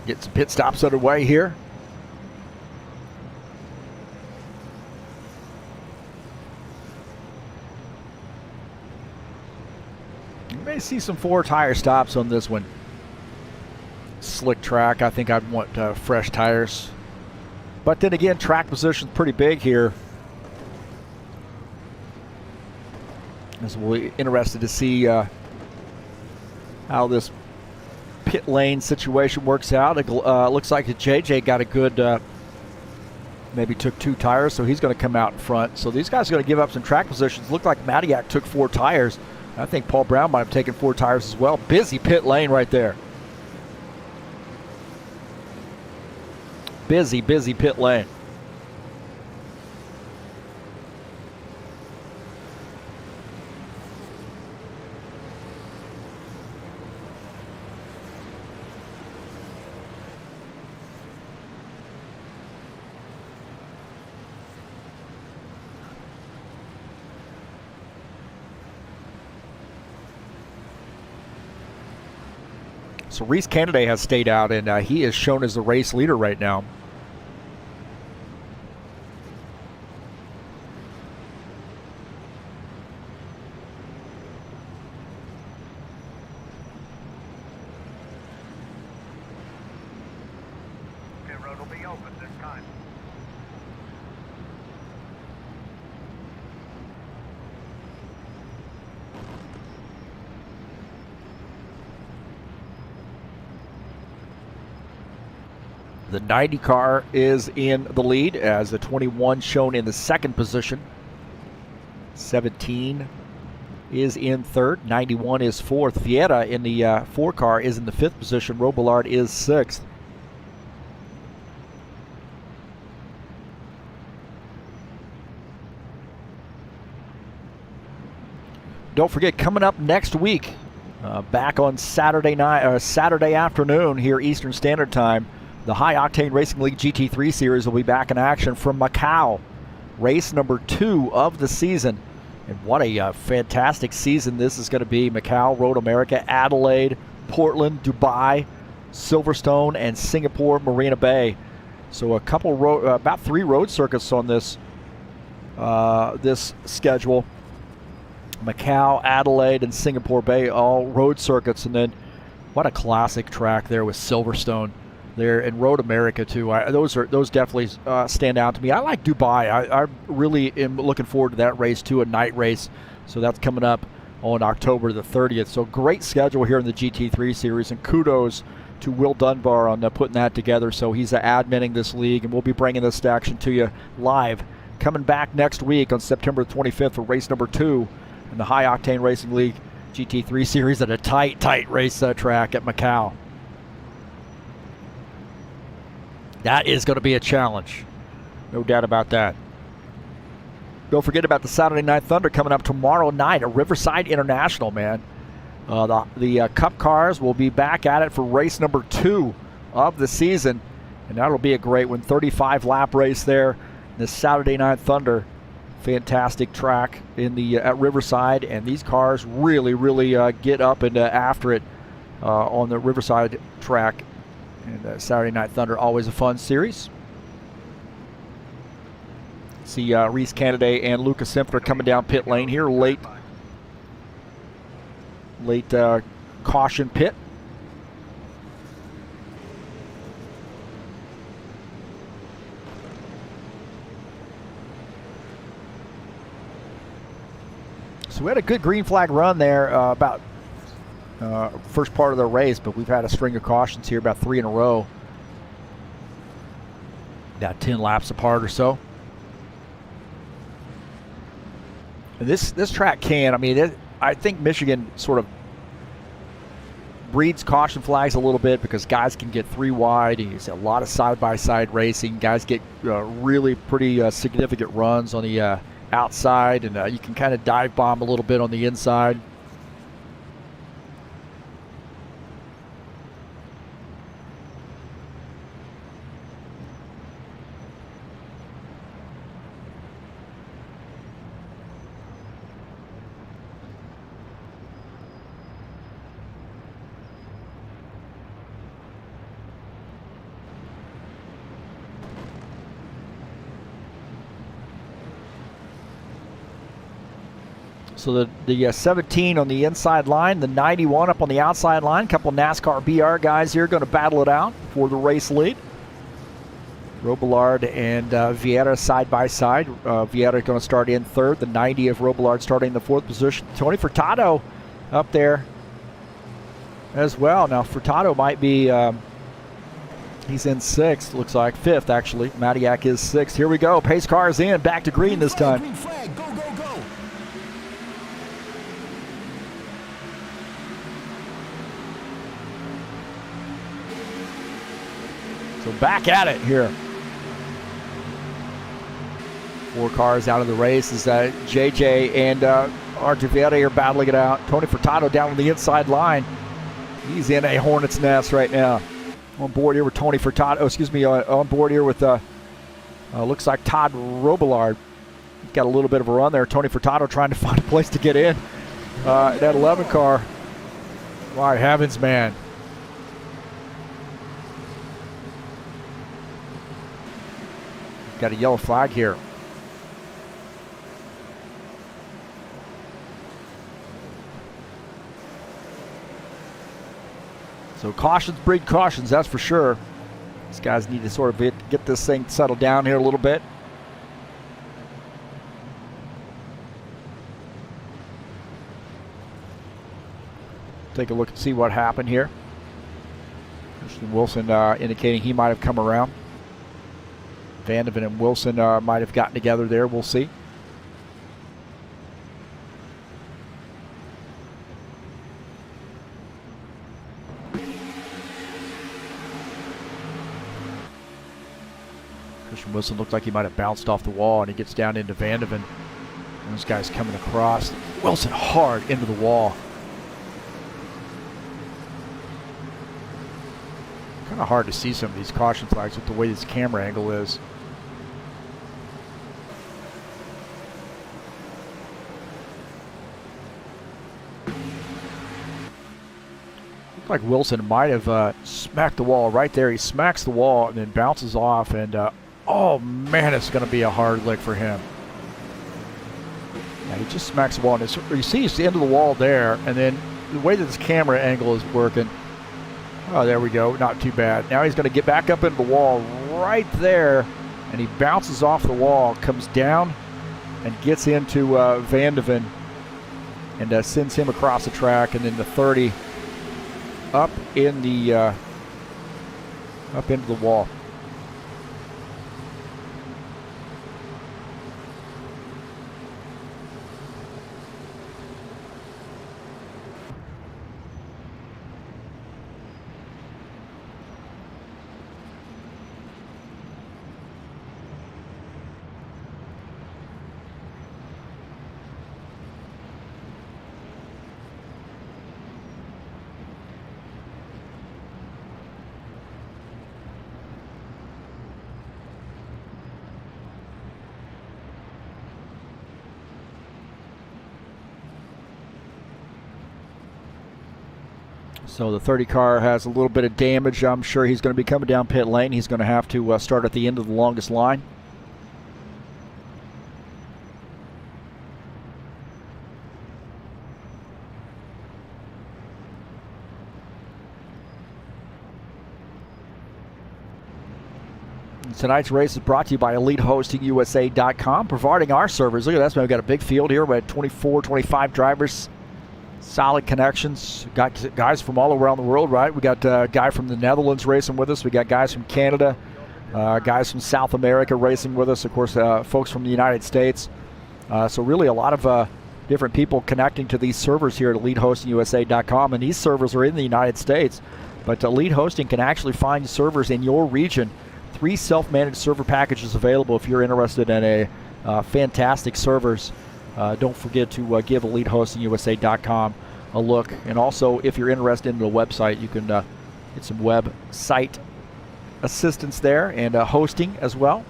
get some pit stops underway here. You may see some 4 tire stops on this one. Slick track. I think I'd want fresh tires. But then again, track position's pretty big here. So we'll be interested to see how this pit lane situation works out. It looks like JJ got a good, maybe took 2 tires, so he's going to come out in front. So these guys are going to give up some track positions. Looked like Matiak took 4 tires. I think Paul Brown might have taken 4 tires as well. Busy pit lane right there. Busy pit lane. So Reese Kennedy has stayed out, and he is shown as the race leader right now. Pit road will be open this time. The 90 car is in the lead as the 21 shown in the second position. 17 is in third. 91 is fourth. Vieira in the 4 car is in the 5th position. Robillard is 6th. Don't forget, coming up next week, back on Saturday afternoon here Eastern Standard Time, the High Octane Racing League GT3 Series will be back in action from Macau. Race number 2 of the season. And what a fantastic season this is going to be. Macau, Road America, Adelaide, Portland, Dubai, Silverstone, and Singapore Marina Bay. So a couple about 3 road circuits on this this schedule. Macau, Adelaide, and Singapore Bay, all road circuits. And then what a classic track there with Silverstone there, in Road America too. Those definitely stand out to me. I like Dubai. I really am looking forward to that race too, a night race. So that's coming up on October the 30th. So great schedule here in the GT3 series, and kudos to Will Dunbar on putting that together. So he's adminning this league, and we'll be bringing this action to you live. Coming back next week on September 25th for race number 2 in the High Octane Racing League GT3 series at a tight race track at Macau. That is going to be a challenge. No doubt about that. Don't forget about the Saturday Night Thunder coming up tomorrow night at Riverside International, man. The Cup cars will be back at it for race number 2 of the season. And that'll be a great one. 35-lap race there. The Saturday Night Thunder. Fantastic track in the at Riverside. And these cars really get up and after it on the Riverside track. And Saturday Night Thunder, always a fun series. See Reese Kennedy and Lucas Simpler coming down pit lane here. Late caution pit. So we had a good green flag run there about first part of the race, but we've had a string of cautions here, about 3 in a row. About 10 laps apart or so. And this track I think Michigan sort of breeds caution flags a little bit because guys can get 3 wide. You see a lot of side-by-side racing. Guys get really pretty significant runs on the outside, and you can kind of dive bomb a little bit on the inside. So the 17 on the inside line, the 91 up on the outside line. A couple NASCAR BR guys here going to battle it out for the race lead. Robillard and Vieira side by side. Vieira going to start in third. The 90 of Robillard starting in the 4th position. Tony Furtado up there as well. Now Furtado might be, he's in 6th, looks like 5th actually. Matiak is 6th. Here we go. Pace car's in, back to green this time. Green flag, go, go, go. So back at it here. 4 cars out of the race as JJ and Artivieri are battling it out. Tony Furtado down on the inside line. He's in a hornet's nest right now. On board here with Tony Furtado. Oh, excuse me. On board here with looks like Todd Robillard. He's got a little bit of a run there. Tony Furtado trying to find a place to get in. That 11 car. My heavens, man. Got a yellow flag here. So cautions breed cautions, that's for sure. These guys need to sort of get this thing settled down here a little bit. Take a look and see what happened here. Christian Wilson indicating he might have come around. Vandeven and Wilson might have gotten together there. We'll see. Christian Wilson looked like he might have bounced off the wall, and he gets down into Vandeven. Those guys coming across. Wilson hard into the wall. Kind of hard to see some of these caution flags with the way this camera angle is. Looked like Wilson might have smacked the wall right there. He smacks the wall and then bounces off, and oh man, it's going to be a hard lick for him. Yeah, he just smacks the wall, and you see it's the end of the wall there, and then the way that this camera angle is working. Oh, there we go. Not too bad. Now he's going to get back up into the wall right there, and he bounces off the wall, comes down, and gets into Vandeven, and sends him across the track, and then the 30 up in the up into the wall. So the 30 car has a little bit of damage. I'm sure he's going to be coming down pit lane. He's going to have to start at the end of the longest line. Tonight's race is brought to you by EliteHostingUSA.com, providing our servers. Look at that, we've got a big field here. We had 24, 25 drivers. Solid connections. Got guys from all around the world, right? We got a guy from the Netherlands racing with us. We got guys from Canada, guys from South America racing with us. Of course, folks from the United States. So really a lot of different people connecting to these servers here at EliteHostingUSA.com. And these servers are in the United States. But Elite Hosting can actually find servers in your region. 3 self-managed server packages available if you're interested in a fantastic servers. Don't forget to give EliteHostingUSA.com a look. And also, if you're interested in the website, you can get some website assistance there and hosting as well.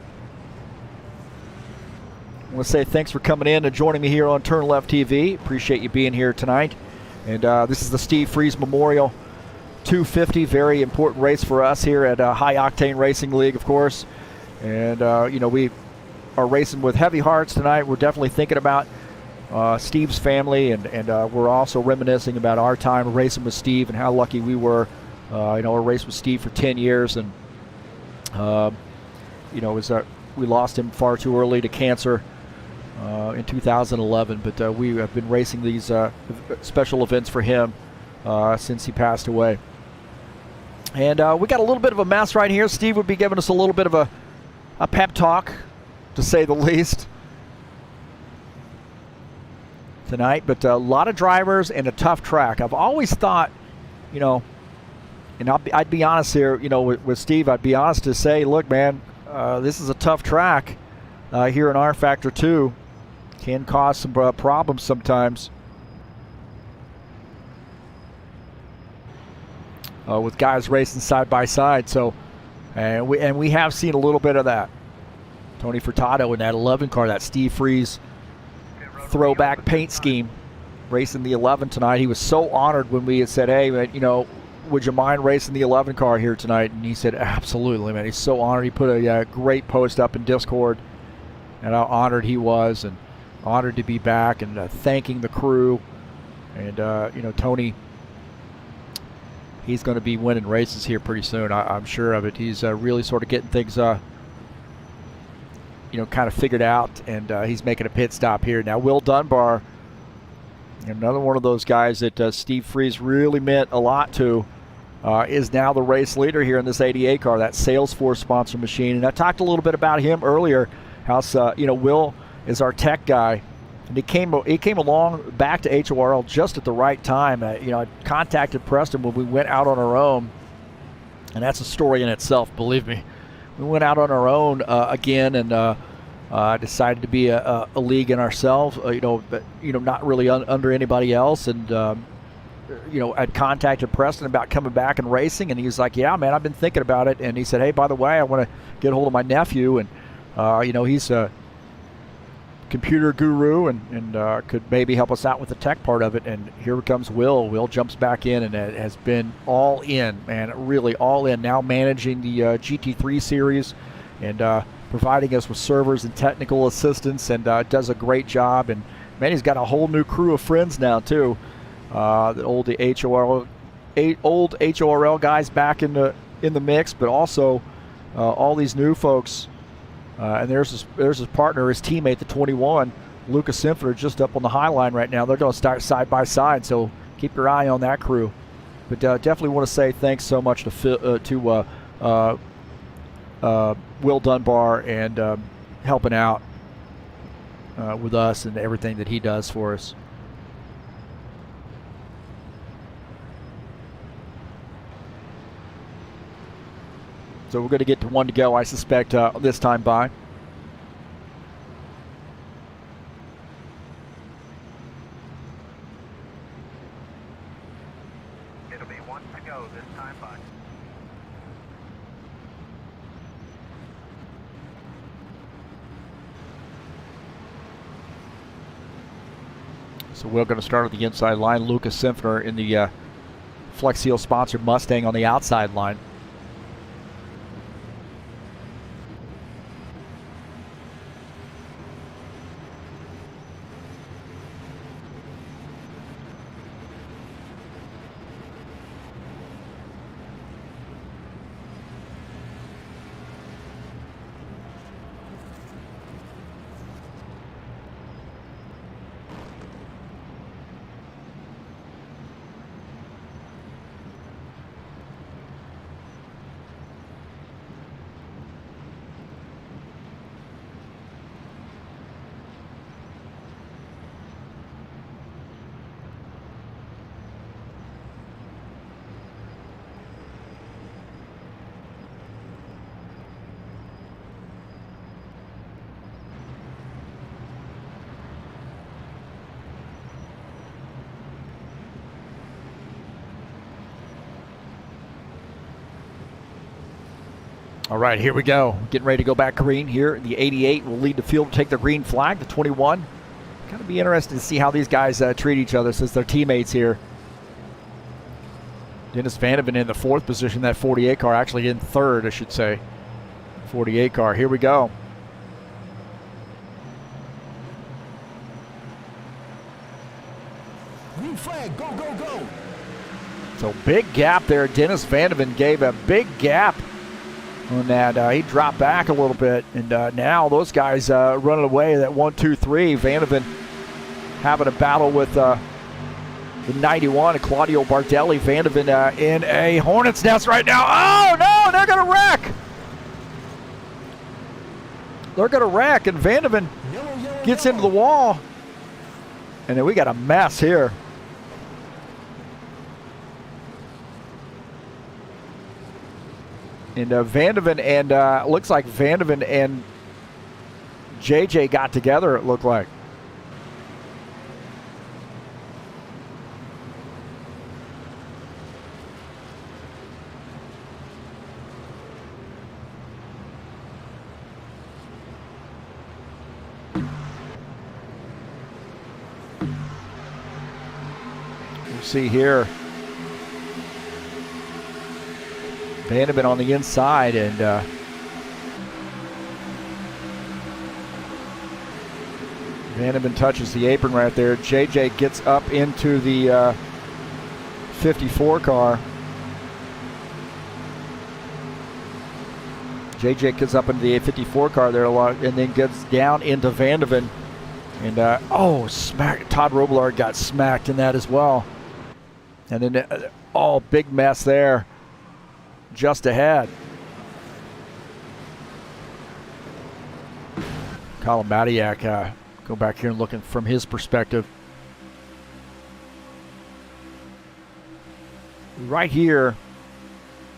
I want to say thanks for coming in and joining me here on TurnLeftTV. Appreciate you being here tonight. And this is the Steve Freeze Memorial 250. Very important race for us here at High Octane Racing League, of course. And, you know, we are racing with heavy hearts tonight. We're definitely thinking about Steve's family, and we're also reminiscing about our time racing with Steve and how lucky we were. You know, we raced with Steve for 10 years, and you know, we lost him far too early to cancer in 2011. But we have been racing these special events for him since he passed away. And we got a little bit of a mess right here. Steve would be giving us a little bit of a pep talk, to say the least, tonight. But a lot of drivers and a tough track. I've always thought, you know, and I'd be honest here, you know, with Steve, I'd be honest to say, look, man, this is a tough track here in rFactor 2. Can cause some problems sometimes with guys racing side by side. So, and we have seen a little bit of that. Tony Furtado in that 11 car, that Steve Freeze throwback paint scheme, racing the 11 tonight. He was so honored when we had said, hey, man, you know, would you mind racing the 11 car here tonight? And he said, absolutely, man. He's so honored. He put a great post up in Discord, and how honored he was, and honored to be back, and thanking the crew. And, you know, Tony, he's going to be winning races here pretty soon. I'm sure of it. He's really sort of getting things, you know, kind of figured out, and he's making a pit stop here. Now, Will Dunbar, another one of those guys that Steve Freeze really meant a lot to, is now the race leader here in this 88 car, that Salesforce sponsor machine. And I talked a little bit about him earlier, how, you know, Will is our tech guy, and he came along back to HORL just at the right time. You know, I contacted Preston when we went out on our own, and that's a story in itself, believe me. We went out on our own again, and decided to be a league in ourselves. You know, but you know, not really under anybody else. And you know, I'd contacted Preston about coming back and racing, and he was like, "Yeah, man, I've been thinking about it." And he said, "Hey, by the way, I want to get a hold of my nephew, and you know, he's a computer guru, and could maybe help us out with the tech part of it." And here comes Will. Will jumps back in and has been all in, man, really all in. Now managing the GT3 series and providing us with servers and technical assistance, and does a great job. And man, he's got a whole new crew of friends now too. The old HORL guys back in the mix, but also all these new folks. And there's his partner, his teammate, the 21, Lucas Simpler, just up on the high line right now. They're going to start side by side, so keep your eye on that crew. But definitely want to say thanks so much to Will Dunbar, and helping out with us and everything that he does for us. So we're going to get to one to go, I suspect, this time by. It'll be one to go this time by. So we're going to start at the inside line. Lucas Simpler in the Flex Seal sponsored Mustang on the outside line. All right, here we go. Getting ready to go back green here. The 88 will lead the field to take the green flag. The 21. Kind of be interested to see how these guys treat each other since they're teammates here. Dennis Vandeven in the 4th position, that 48 car. Actually in 3rd, I should say. 48 car. Here we go. Green flag, go, go, go. So big gap there. Dennis Vandeven gave a big gap on that. He dropped back a little bit, and now those guys running away. That 1, 2, 3. Vandeven having a battle with the 91, Claudio Bardelli. Vandeven in a hornet's nest right now. Oh, no, they're going to wreck. They're going to wreck, and Vandeven gets into the wall. And then we got a mess here. And Vandeven and looks like Vandeven and JJ got together, it looked like. You see here, Vandeven on the inside, and Vandeven touches the apron right there. JJ gets up into the 54 car. JJ gets up into the 54 car there a lot, and then gets down into Vandeven. And oh, smack! Todd Robillard got smacked in that as well. And then big mess there, just ahead. Colin Matiak, go back here and looking from his perspective. Right here,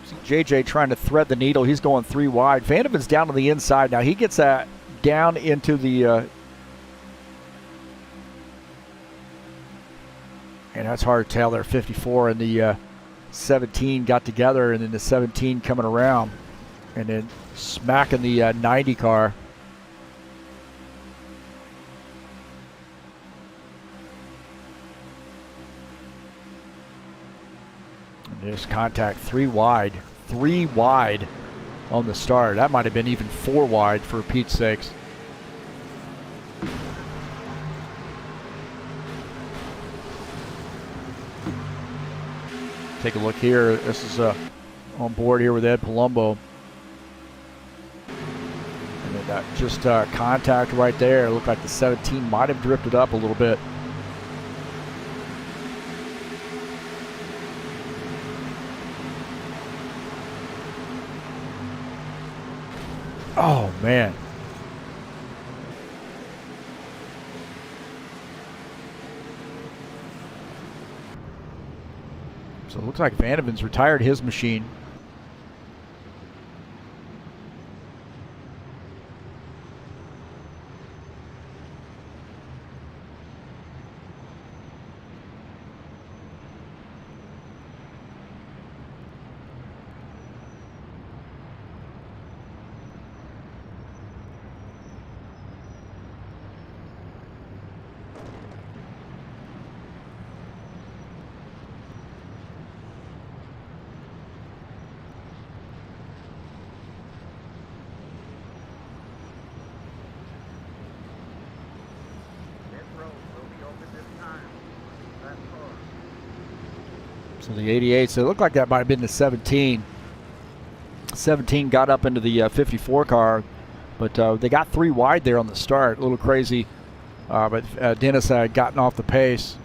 see JJ trying to thread the needle. He's going 3 wide. Vandeven's down on the inside now. He gets that down into the and that's hard to tell there. 54 and the 17 got together, and then the 17 coming around and then smacking the 90 car. And there's contact 3 wide on the start. That might have been even 4 wide for Pete's sakes. Take a look here. This is on board here with Ed Palumbo. And then that just contact right there. It looked like the 17 might have drifted up a little bit. Oh, man. So it looks like Vandeven's retired his machine. So the 88, so it looked like that might have been the 17. 17 got up into the 54 car, but they got 3 wide there on the start. A little crazy, but Dennis had gotten off the pace.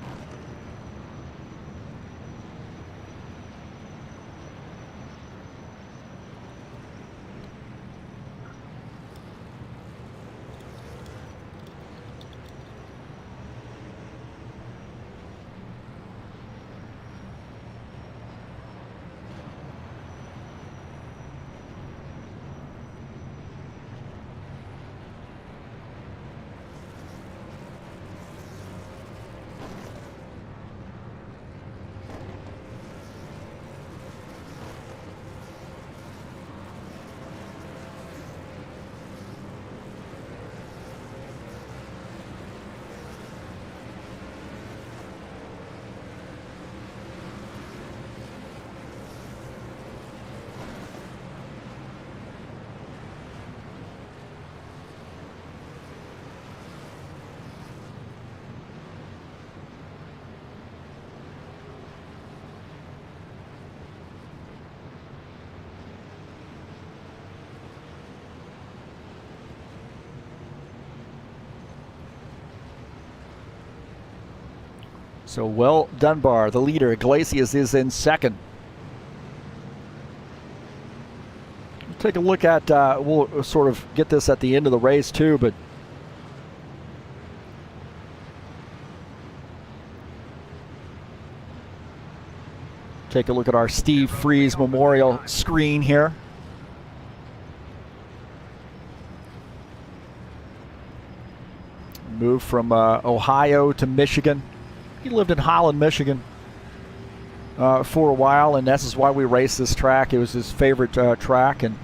So Will Dunbar, the leader. Iglesias is in second. Take a look at, we'll sort of get this at the end of the race too, but take a look at our Steve Freeze Memorial screen here. Moved from Ohio to Michigan. He lived in Holland, Michigan for a while, and this is why we raced this track. It was his favorite track, and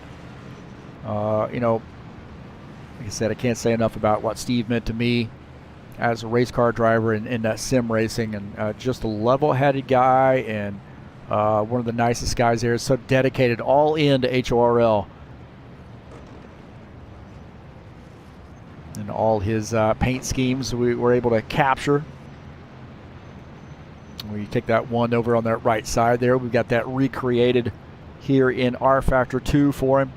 you know, like I said, I can't say enough about what Steve meant to me as a race car driver in sim racing, and just a level-headed guy, and one of the nicest guys there. So dedicated, all in to HORL. And all his paint schemes we were able to capture. We take that one over on that right side there. We've got that recreated here in rFactor 2 for him.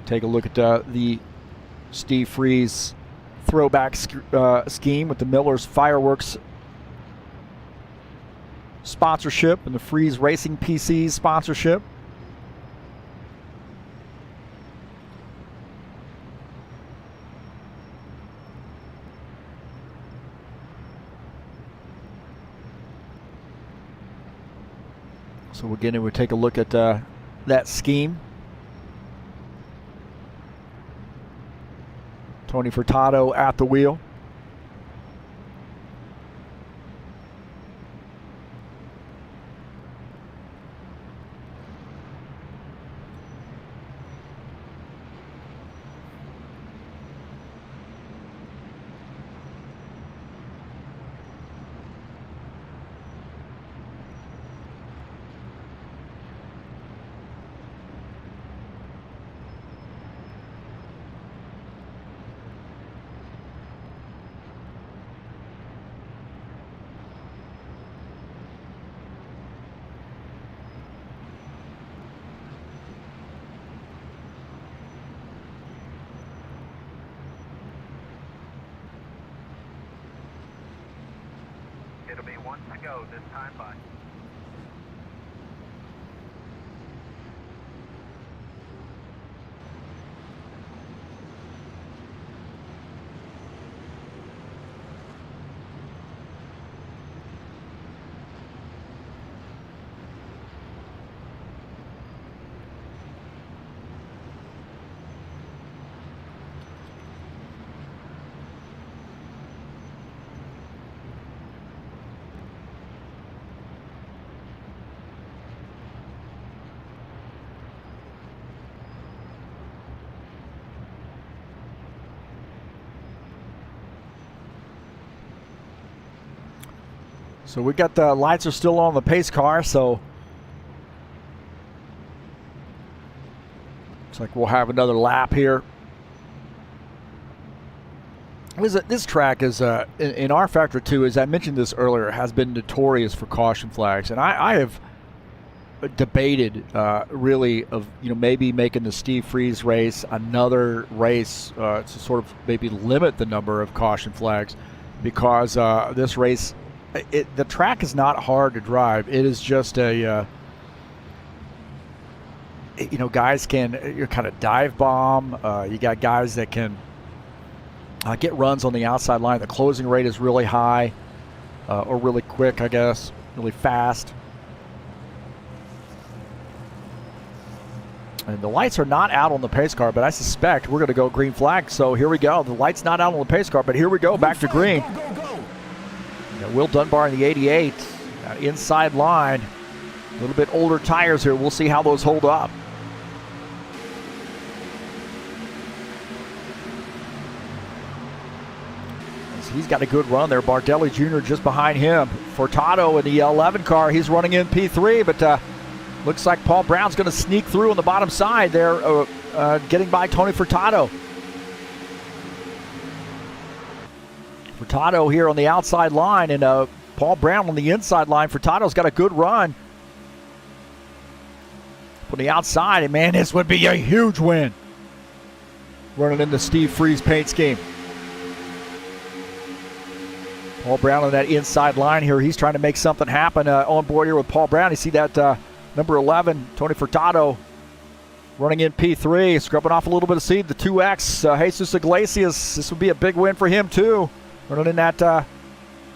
Take a look at the Steve Freeze throwback scheme with the Miller's Fireworks sponsorship and the Freeze Racing PCs sponsorship. So again, we'll take a look at that scheme. Tony Furtado at the wheel. It'll be one to go this time, bud. So we got the lights are still on the pace car, so looks like we'll have another lap here. This track is in rFactor 2, as I mentioned this earlier, has been notorious for caution flags, and I have debated really of maybe making the Steve Freeze race another race to sort of maybe limit the number of caution flags, because this race, the track is not hard to drive. It is just a guys can kind of dive bomb. You got guys that can get runs on the outside line. The closing rate is really high, or really quick, I guess, really fast. And the lights are not out on the pace car, but I suspect we're going to go green flag. So here we go. The light's not out on the pace car, but here we go, back to green. Will Dunbar in the 88, inside line. A little bit older tires here. We'll see how those hold up. He's got a good run there. Bardelli Jr. just behind him. Furtado in the 11 car. He's running in P3, but looks like Paul Brown's going to sneak through on the bottom side there, getting by Tony Furtado. Furtado here on the outside line, and Paul Brown on the inside line. Furtado's got a good run. Up on the outside, and man, this would be a huge win. Running into Steve Freeze' paint scheme. Paul Brown on that inside line here. He's trying to make something happen on board here with Paul Brown. You see that number 11, Tony Furtado, running in P3, scrubbing off a little bit of seed. The 2X, Jesus Iglesias. This would be a big win for him too. Running in that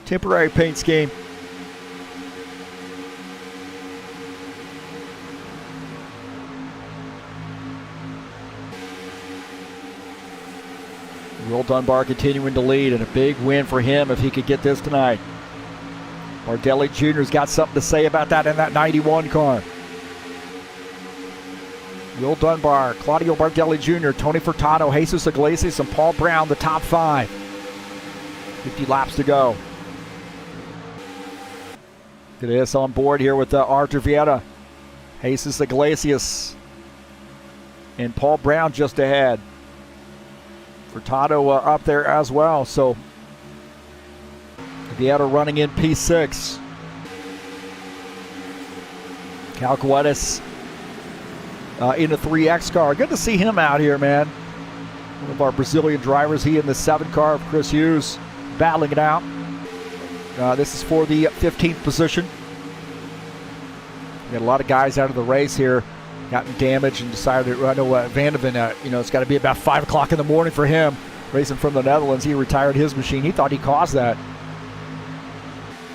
temporary paint scheme. Will Dunbar continuing to lead, and a big win for him if he could get this tonight. Bardelli Jr.'s got something to say about that in that 91 car. Will Dunbar, Claudio Bardelli Jr., Tony Furtado, Jesus Iglesias, and Paul Brown, the top 5. 50 laps to go. Look at this on board here with Arthur Vieira, Jesus Iglesias, and Paul Brown just ahead. Furtado up there as well, so Vieira running in P6. Cal Guedes in the 3X car. Good to see him out here, man. One of our Brazilian drivers. He in the 7 car of Chris Hughes, battling it out. This is for the 15th position. We got a lot of guys out of the race here, gotten damaged and decided to, I know Vandeven, it's got to be about 5 o'clock in the morning for him, racing from the Netherlands. He retired his machine. He thought he caused that.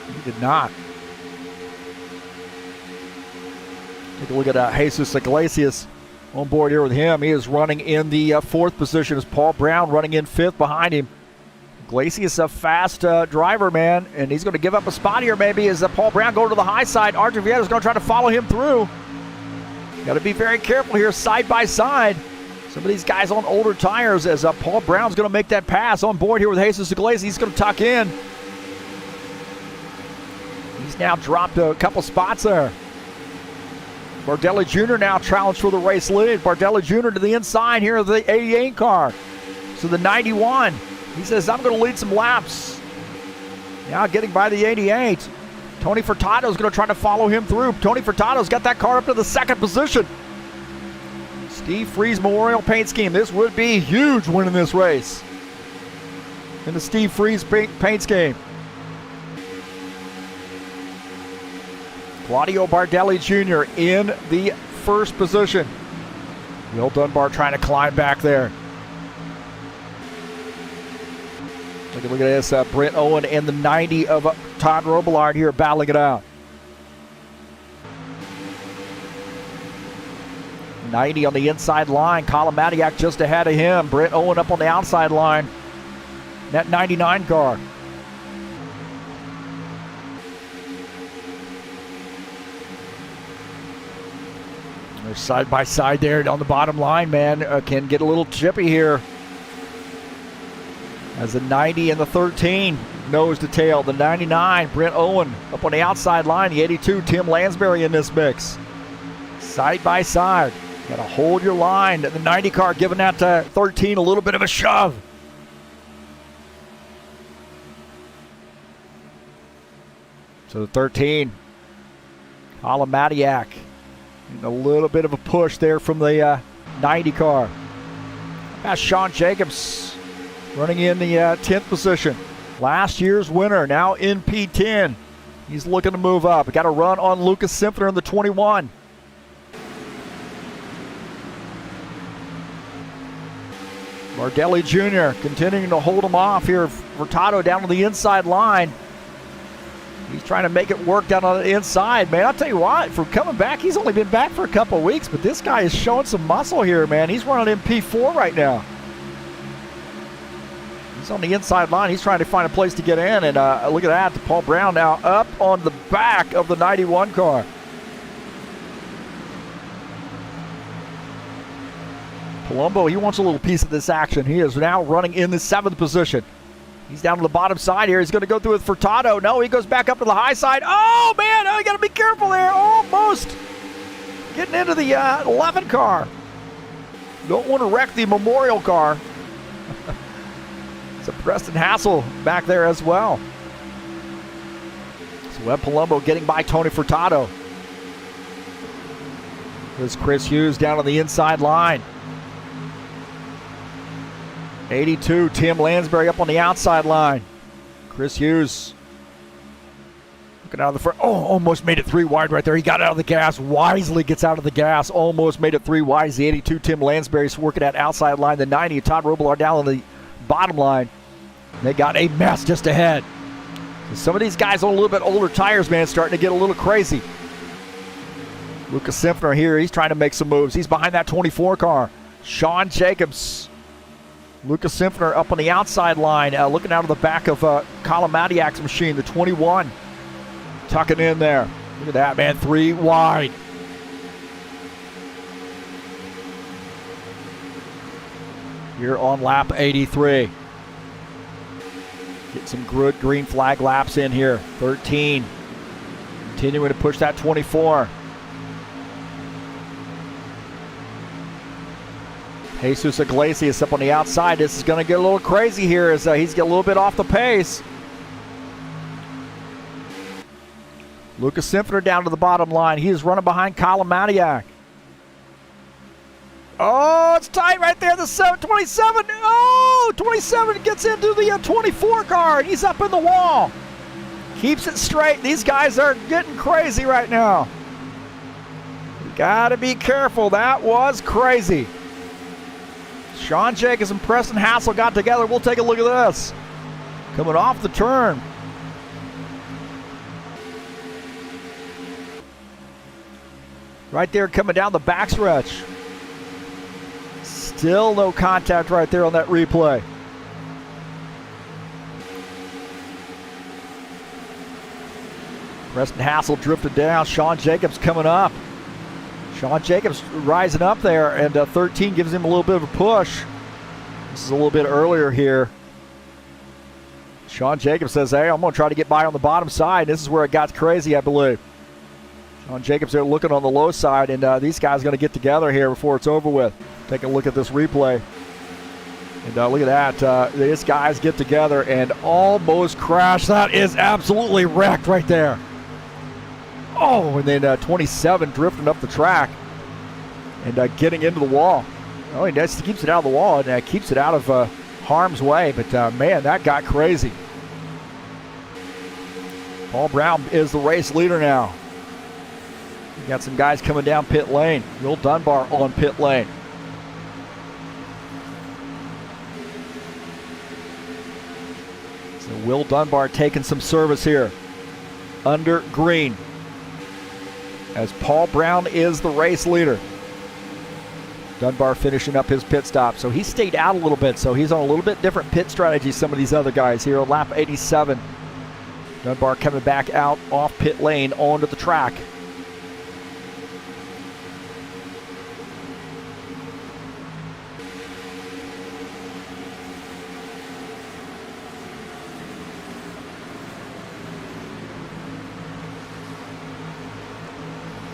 He did not. Take a look at Jesus Iglesias on board here with him. He is running in the 4th position as Paul Brown running in 5th behind him. Iglesias a fast driver, man, and he's going to give up a spot here maybe as Paul Brown going to the high side. Arthur Vieira is going to try to follow him through. Got to be very careful here side by side. Some of these guys on older tires as Paul Brown's going to make that pass on board here with Jesus Iglesias. He's going to tuck in. He's now dropped a couple spots there. Bardelli Jr. now challenged for the race lead. Bardelli Jr. to the inside here of the 88 car. So the 91, he says, I'm going to lead some laps. Now getting by the 88. Tony Furtado's going to try to follow him through. Tony Furtado's got that car up to the 2nd position. Steve Freeze Memorial Paint Scheme. This would be huge winning this race in the Steve Freeze paint scheme. Claudio Bardelli Jr. in the 1st position. Will Dunbar trying to climb back there. Look at this, Brent Owen and the 90 of Todd Robillard here battling it out. 90 on the inside line. Colin Matiak just ahead of him. Brent Owen up on the outside line. That 99 car. They're side by side there on the bottom line, man. Can get a little chippy here. As the 90 and the 13 nose to tail. The 99, Brent Owen up on the outside line. The 82, Tim Lansbury in this mix. Side by side. Got to hold your line. The 90 car giving that 13 a little bit of a shove. So the 13, Colin Matiak. A little bit of a push there from the 90 car. That's Sean Jacobs running in the 10th position. Last year's winner, now in P10. He's looking to move up. Got a run on Lucas Simpler in the 21. Bardelli Jr. continuing to hold him off here. Furtado down to the inside line. He's trying to make it work down on the inside, man. I'll tell you what, from coming back, he's only been back for a couple of weeks, but this guy is showing some muscle here, man. He's running in P4 right now. He's on the inside line. He's trying to find a place to get in, and look at that. Paul Brown now up on the back of the 91 car. Palumbo, he wants a little piece of this action. He is now running in the 7th position. He's down to the bottom side here. He's going to go through with Furtado. No, he goes back up to the high side. Oh, man, you got to be careful there. Almost getting into the 11 car. Don't want to wreck the Memorial car. So Preston Hassel back there as well. So Webb Palumbo getting by Tony Furtado. There's Chris Hughes down on the inside line. 82, Tim Lansbury up on the outside line. Chris Hughes looking out of the front. Oh, almost made it 3 wide right there. He got out of the gas. Wisely gets out of the gas. Almost made it 3 wide. The 82, Tim Lansbury's working that outside line. The 90, Todd Robillard down on the bottom line. They got a mess just ahead. So some of these guys on a little bit older tires, man, starting to get a little crazy. Lucas Simpner here. He's trying to make some moves. He's behind that 24 car. Sean Jacobs. Lucas Simpner up on the outside line, looking out of the back of Colin Madiak's machine, the 21. Tucking in there. Look at that, man. 3 wide. Here on lap 83. Get some good green flag laps in here. 13. Continuing to push that 24. Jesus Iglesias up on the outside. This is going to get a little crazy here as he's getting a little bit off the pace. Lucas Simpner down to the bottom line. He is running behind Colin Madiak. Oh, it's tight right there. The 27. Oh, 27 gets into the 24 car, and he's up in the wall. Keeps it straight. These guys are getting crazy right now. You got to be careful. That was crazy. Sean Jacobs and Preston Hassel got together. We'll take a look at this. Coming off the turn. Right there coming down the backstretch. Still no contact right there on that replay. Preston Hassel drifted down. Sean Jacobs coming up. Sean Jacobs rising up there, and 13 gives him a little bit of a push. This is a little bit earlier here. Sean Jacobs says, hey, I'm going to try to get by on the bottom side. This is where it got crazy, I believe. Sean Jacobs there looking on the low side, and these guys are going to get together here before it's over with. Take a look at this replay. And look at that. These guys get together and almost crash. That is absolutely wrecked right there. Oh, and then 27 drifting up the track and getting into the wall. Oh, he just keeps it out of the wall and keeps it out of harm's way. But, man, that got crazy. Paul Brown is the race leader now. We got some guys coming down pit lane. Will Dunbar on pit lane. So Will Dunbar taking some service here under green, as Paul Brown is the race leader. Dunbar finishing up his pit stop. So he stayed out a little bit. So he's on a little bit different pit strategy some of these other guys here on lap 87. Dunbar coming back out off pit lane onto the track.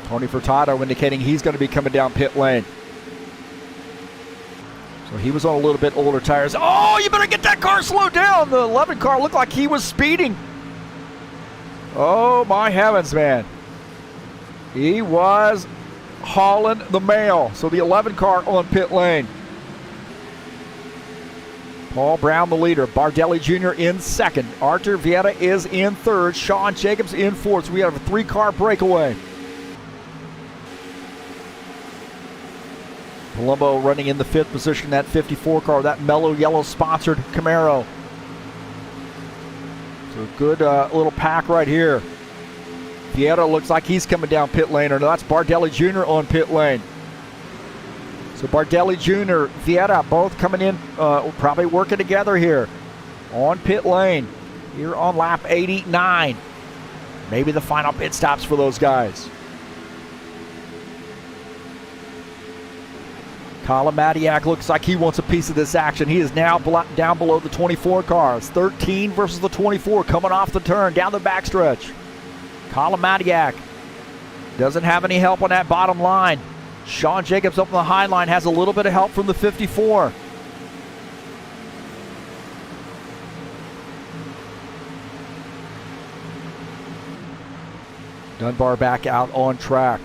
Tony Furtado indicating he's going to be coming down pit lane. So he was on a little bit older tires. Oh, you better get that car slowed down. The 11 car looked like he was speeding. Oh, my heavens, man. He was hauling the mail. So the 11 car on pit lane. Paul Brown, the leader. Bardelli Jr. in second. Artur Vieira is in third. Sean Jacobs in fourth. So we have a 3-car breakaway. Palumbo running in the 5th position, that 54 car, that mellow yellow sponsored Camaro. So a good little pack right here. Vieira looks like he's coming down pit lane, or no, that's Bardelli Jr. on pit lane. So Bardelli Jr., Vieira, both coming in, probably working together here on pit lane, here on lap 89. Maybe the final pit stops for those guys. Colin Madiak looks like he wants a piece of this action. He is now down below the 24 cars. 13 versus the 24 coming off the turn, down the backstretch. Colin Madiak doesn't have any help on that bottom line. Sean Jacobs up on the high line has a little bit of help from the 54. Dunbar back out on track.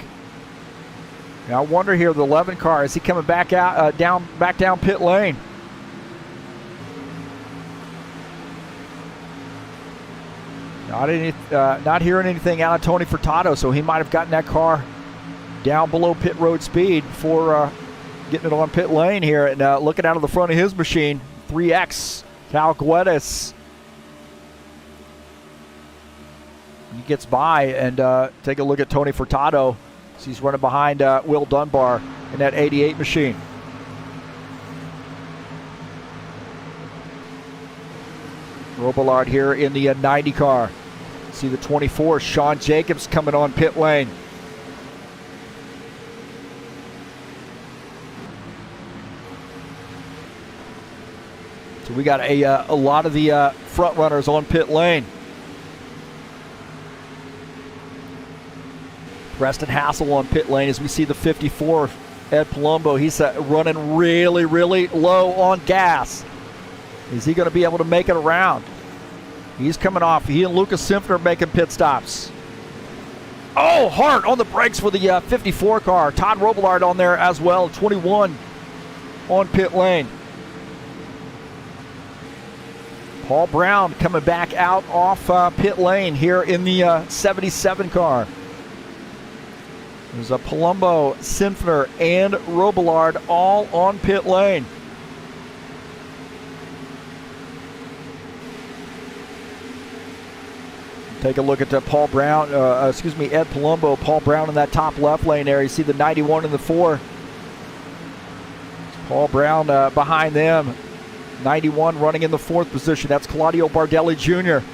Now I wonder here, the 11 car, is he coming back out, back down pit lane? Not hearing anything out of Tony Furtado, so he might have gotten that car down below pit road speed before getting it on pit lane here. And looking out of the front of his machine, 3X, Cal Guedes. He gets by, and take a look at Tony Furtado. So he's running behind Will Dunbar in that 88 machine. Robillard here in the 90 car. See the 24, Sean Jacobs coming on pit lane. So we got a lot of the front runners on pit lane. Preston Hassel on pit lane as we see the 54, Ed Palumbo. He's running really, really low on gas. Is he going to be able to make it around? He's coming off. He and Lucas Simpson are making pit stops. Oh, hard on the brakes for the 54 car. Todd Robillard on there as well. 21 on pit lane. Paul Brown coming back out off pit lane here in the 77 car. There's a Palumbo, Sinfner, and Robillard all on pit lane. Take a look at Paul Brown, Ed Palumbo, Paul Brown in that top left lane there. You see the 91 and the 4. Paul Brown behind them. 91 running in the 4th position. That's Claudio Bardelli Jr.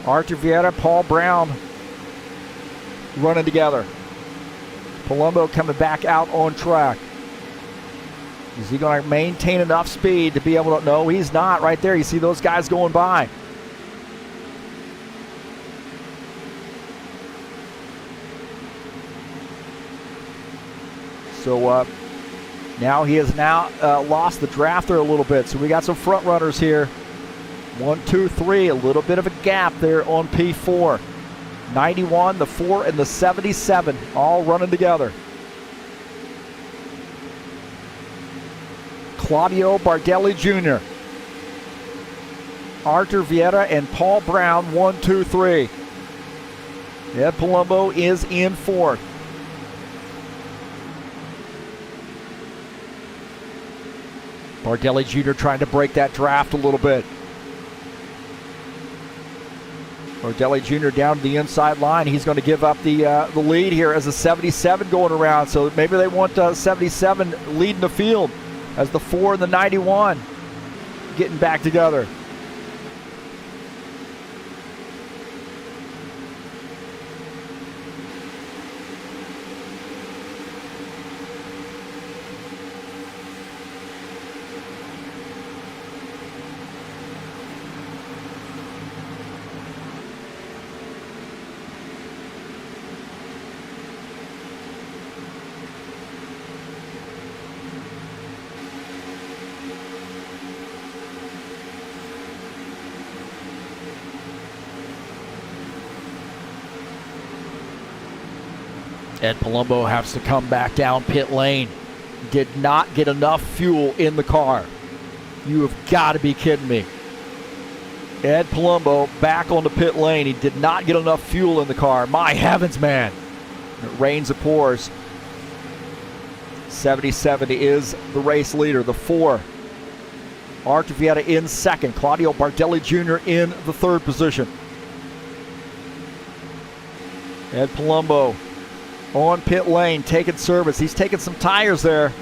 Artur Vieira, Paul Brown running together. Palumbo coming back out on track. Is he going to maintain enough speed to be able to? No, he's not. Right there, you see those guys going by. So now he has lost the drafter a little bit. So we got some front runners here. 1, 2, 3, a little bit of a gap there on P4. 91, the 4, and the 77 all running together. Claudio Bardelli Jr., Artur Vieira, and Paul Brown, 1, 2, 3. Ed Palumbo is in 4th. Bardelli Jr. trying to break that draft a little bit. Bardelli Jr. down to the inside line. He's going to give up the lead here as a 77 going around. So maybe they want 77 leading the field as the 4 and the 91 getting back together. Ed Palumbo has to come back down pit lane. Did not get enough fuel in the car. You have got to be kidding me. Ed Palumbo back on the pit lane. He did not get enough fuel in the car. My heavens, man. It rains, it pours. 77 is the race leader. The 4, Artur Vieira in 2nd. Claudio Bardelli Jr. in the 3rd position. Ed Palumbo on pit lane, taking service. He's taking some tires there,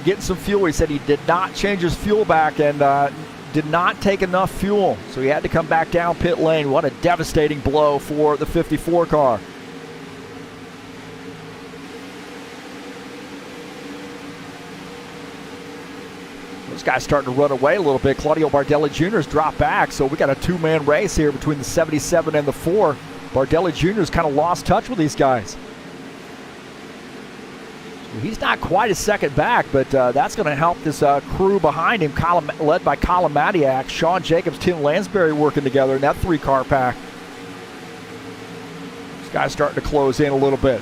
getting some fuel. He said he did not change his fuel back and did not take enough fuel, so he had to come back down pit lane. What a devastating blow for the 54 car. Those guys starting to run away a little bit. Claudio Bardelli Jr.'s dropped back, so we got a 2-man race here between the 77 and the 4. Bardelli Jr.'s kind of lost touch with these guys. He's not quite a second back, but that's going to help this crew behind him, led by Colin Matiak, Sean Jacobs, Tim Lansbury working together in that 3-car pack. This guy's starting to close in a little bit.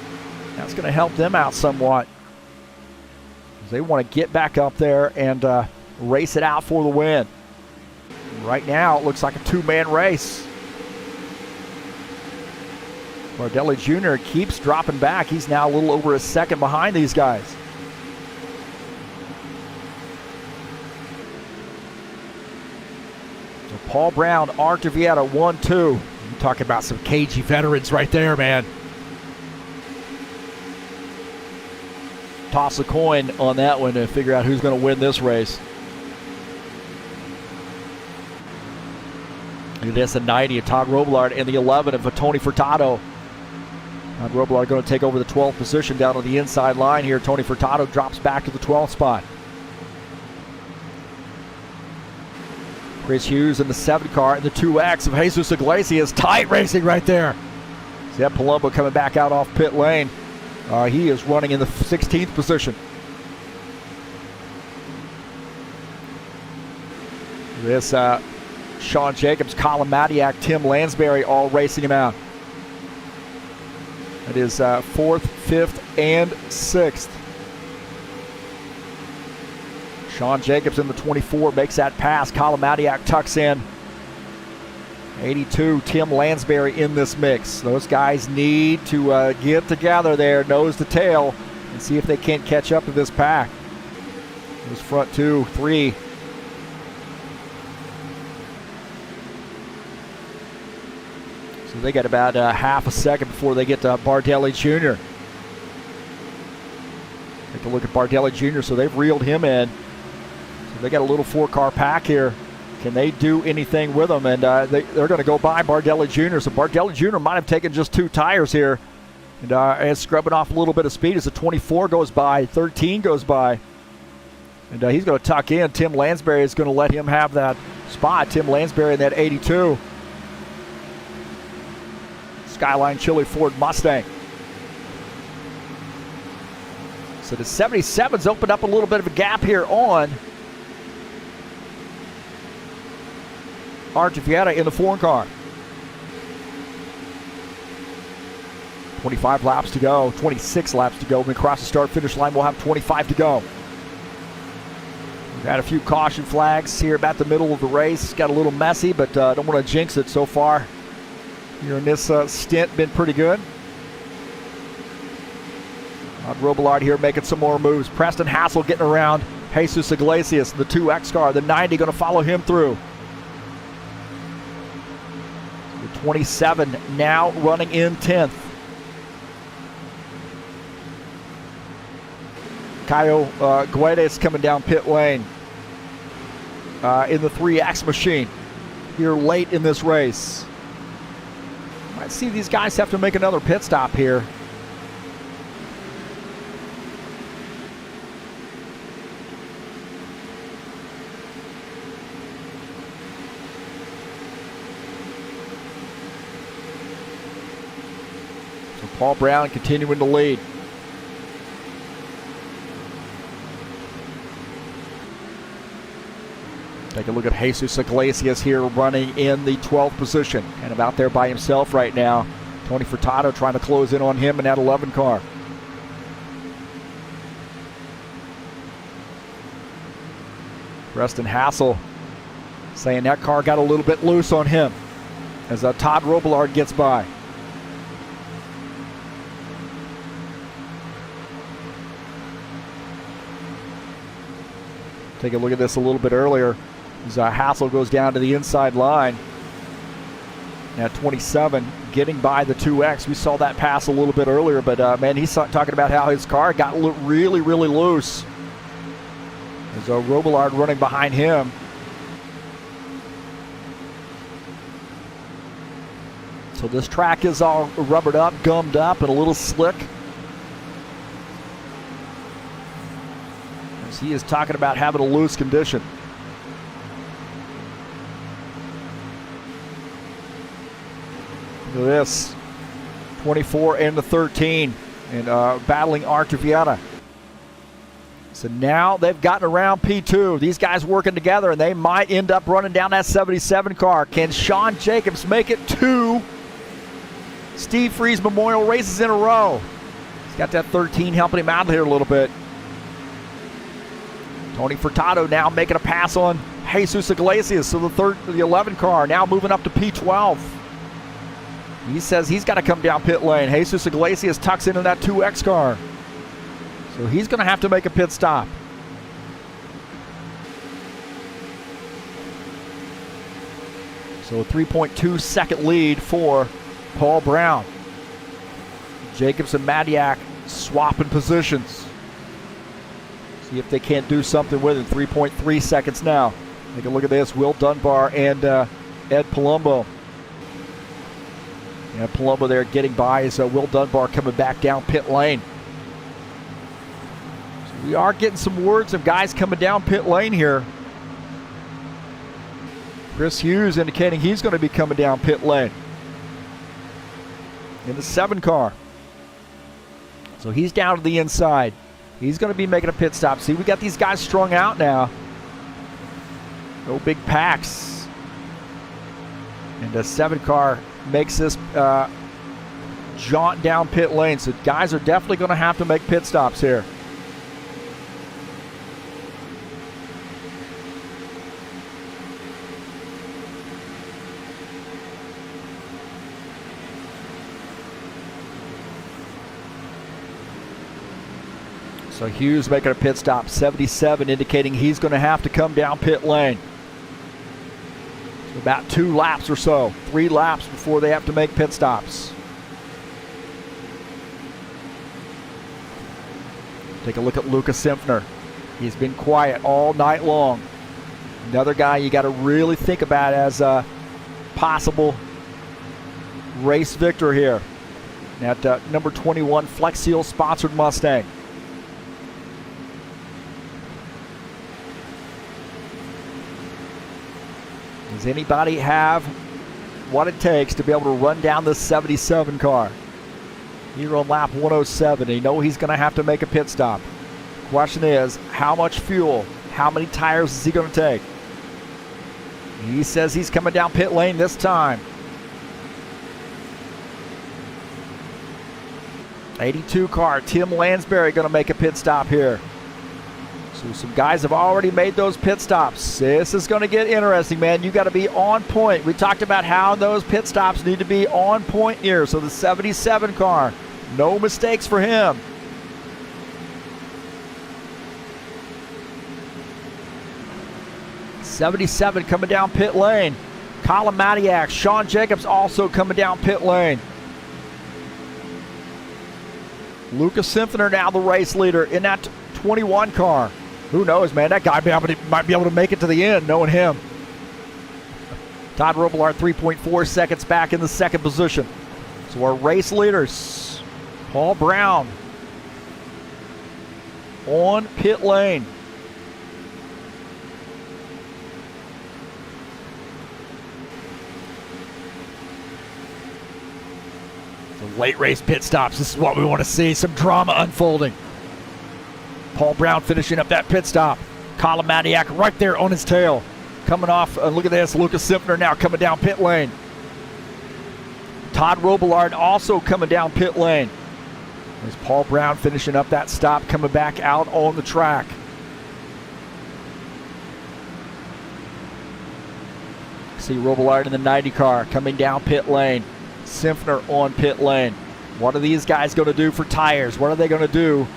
That's going to help them out somewhat. They want to get back up there and race it out for the win. Right now, it looks like a two-man race. Bardelli Jr. keeps dropping back. He's now a little over a second behind these guys. So Paul Brown, Artavieta, 1-2. You're talking about some cagey veterans right there, man. Toss a coin on that one to figure out who's going to win this race. Look at this, the 90 of Todd Robillard and the 11 of Tony Furtado. Todd Robillard going to take over the 12th position down on the inside line here. Tony Furtado drops back to the 12th spot. Chris Hughes in the 7 car and the 2X of Jesus Iglesias. Tight racing right there. Zeb Palumbo coming back out off pit lane. He is running in the 16th position. This Sean Jacobs, Colin Madiak, Tim Lansbury all racing him out. It is 4th, 5th, and 6th. Sean Jacobs in the 24 makes that pass. Colin Madiak tucks in. 82, Tim Lansbury in this mix. Those guys need to get together there, nose to tail, and see if they can't catch up to this pack. Those front 2, 3. So they got about half a second before they get to Bardelli Jr. Take a look at Bardelli Jr. So they've reeled him in. So they got a little 4-car pack here. Can they do anything with them? And they're going to go by Bardelli Jr. So Bardelli Jr. might have taken just 2 tires here. And scrubbing off a little bit of speed as the 24 goes by, 13 goes by. And he's going to tuck in. Tim Lansbury is going to let him have that spot. Tim Lansbury in that 82. Skyline Chili Ford Mustang. So the 77's opened up a little bit of a gap here on Artavieta in the 4 car. 25 laps to go, 26 laps to go. When we cross the start-finish line, we'll have 25 to go. We've had a few caution flags here about the middle of the race. Got a little messy, but don't want to jinx it so far. Here in this stint, been pretty good. Robillard here making some more moves. Preston Hassel getting around Jesus Iglesias, the 2X car. The 90 going to follow him through. 27 now running in 10th. Caio Guedes coming down pit lane in the 3X machine here late in this race. Might see these guys have to make another pit stop here. Paul Brown continuing to lead. Take a look at Jesus Iglesias here running in the 12th position. And about there by himself right now. Tony Furtado trying to close in on him in that 11 car. Preston Hassel saying that car got a little bit loose on him as Todd Robillard gets by. Take a look at this a little bit earlier as Hassel goes down to the inside line at 27, getting by the 2X. We saw that pass a little bit earlier, but man, he's talking about how his car got really, really loose. As Robillard running behind him. So this track is all rubbered up, gummed up, and a little slick. He is talking about having a loose condition. Look at this. 24 and the 13. And battling Artavieta. So now they've gotten around P2. These guys working together, and they might end up running down that 77 car. Can Sean Jacobs make it 2 Steve Freeze Memorial races in a row? He's got that 13 helping him out here a little bit. Tony Furtado now making a pass on Jesus Iglesias. So the 11 car now moving up to P12. He says he's got to come down pit lane. Jesus Iglesias tucks into that 2X car. So he's going to have to make a pit stop. So a 3.2 second lead for Paul Brown. Jacobs and Madiak swapping positions. See if they can't do something with it. 3.3 seconds now. Take a look at this. Will Dunbar and Ed Palumbo. Yeah, Palumbo there getting by as Will Dunbar coming back down pit lane. So we are getting some words of guys coming down pit lane here. Chris Hughes indicating he's going to be coming down pit lane in the 7 car. So he's down to the inside. He's going to be making a pit stop. See, we got these guys strung out now. No big packs. And the 7 car makes this jaunt down pit lane. So guys are definitely going to have to make pit stops here. So Hughes making a pit stop, 77, indicating he's going to have to come down pit lane. So about 2 laps or so, 3 laps before they have to make pit stops. Take a look at Lucas Simpner. He's been quiet all night long. Another guy you got to really think about as a possible race victor here. At number 21 Flex Seal sponsored Mustang. Does anybody have what it takes to be able to run down this 77 car? Here on lap 107, you know he's going to have to make a pit stop. Question is, how much fuel, how many tires is he going to take? He says he's coming down pit lane this time. 82 car, Tim Lansbury going to make a pit stop here. So some guys have already made those pit stops. This is going to get interesting, man. You got to be on point. We talked about how those pit stops need to be on point here. So the 77 car, no mistakes for him. '77 coming down pit lane. Colin Madiak, Sean Jacobs also coming down pit lane. Lucas Simpner now the race leader in that 21 car. Who knows, man? That guy might be able to make it to the end, knowing him. Todd Robillard 3.4 seconds back in the 2nd position. So our race leaders, Paul Brown on pit lane. The late race pit stops. This is what we want to see. Some drama unfolding. Paul Brown finishing up that pit stop. Colin Madiak right there on his tail. Coming off, look at this, Lucas Simpner now coming down pit lane. Todd Robillard also coming down pit lane. There's Paul Brown finishing up that stop, coming back out on the track. See Robillard in the 90 car coming down pit lane. Simpner on pit lane. What are these guys going to do for tires? What are they going to do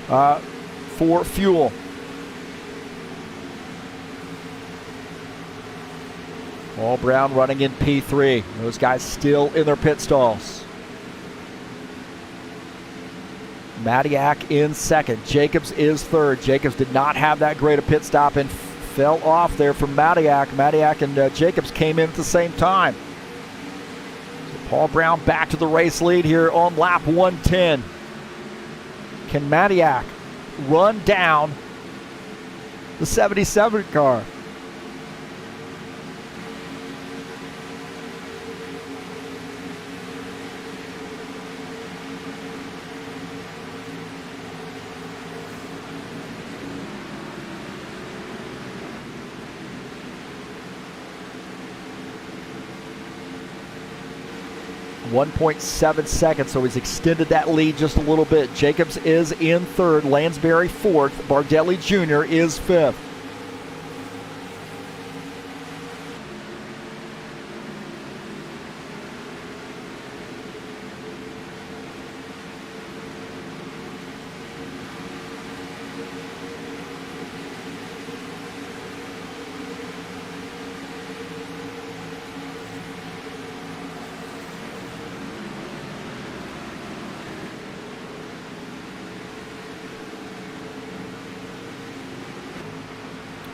for fuel? Paul Brown running in P3. Those guys still in their pit stalls. Madiak in 2nd. Jacobs is 3rd. Jacobs did not have that great a pit stop and fell off there from Madiak. Madiak and Jacobs came in at the same time. So Paul Brown back to the race lead here on lap 110. Can Madiak run down the 77 car? 1.7 seconds, so he's extended that lead just a little bit. Jacobs is in third, Lansbury fourth, Bardelli Jr. is fifth.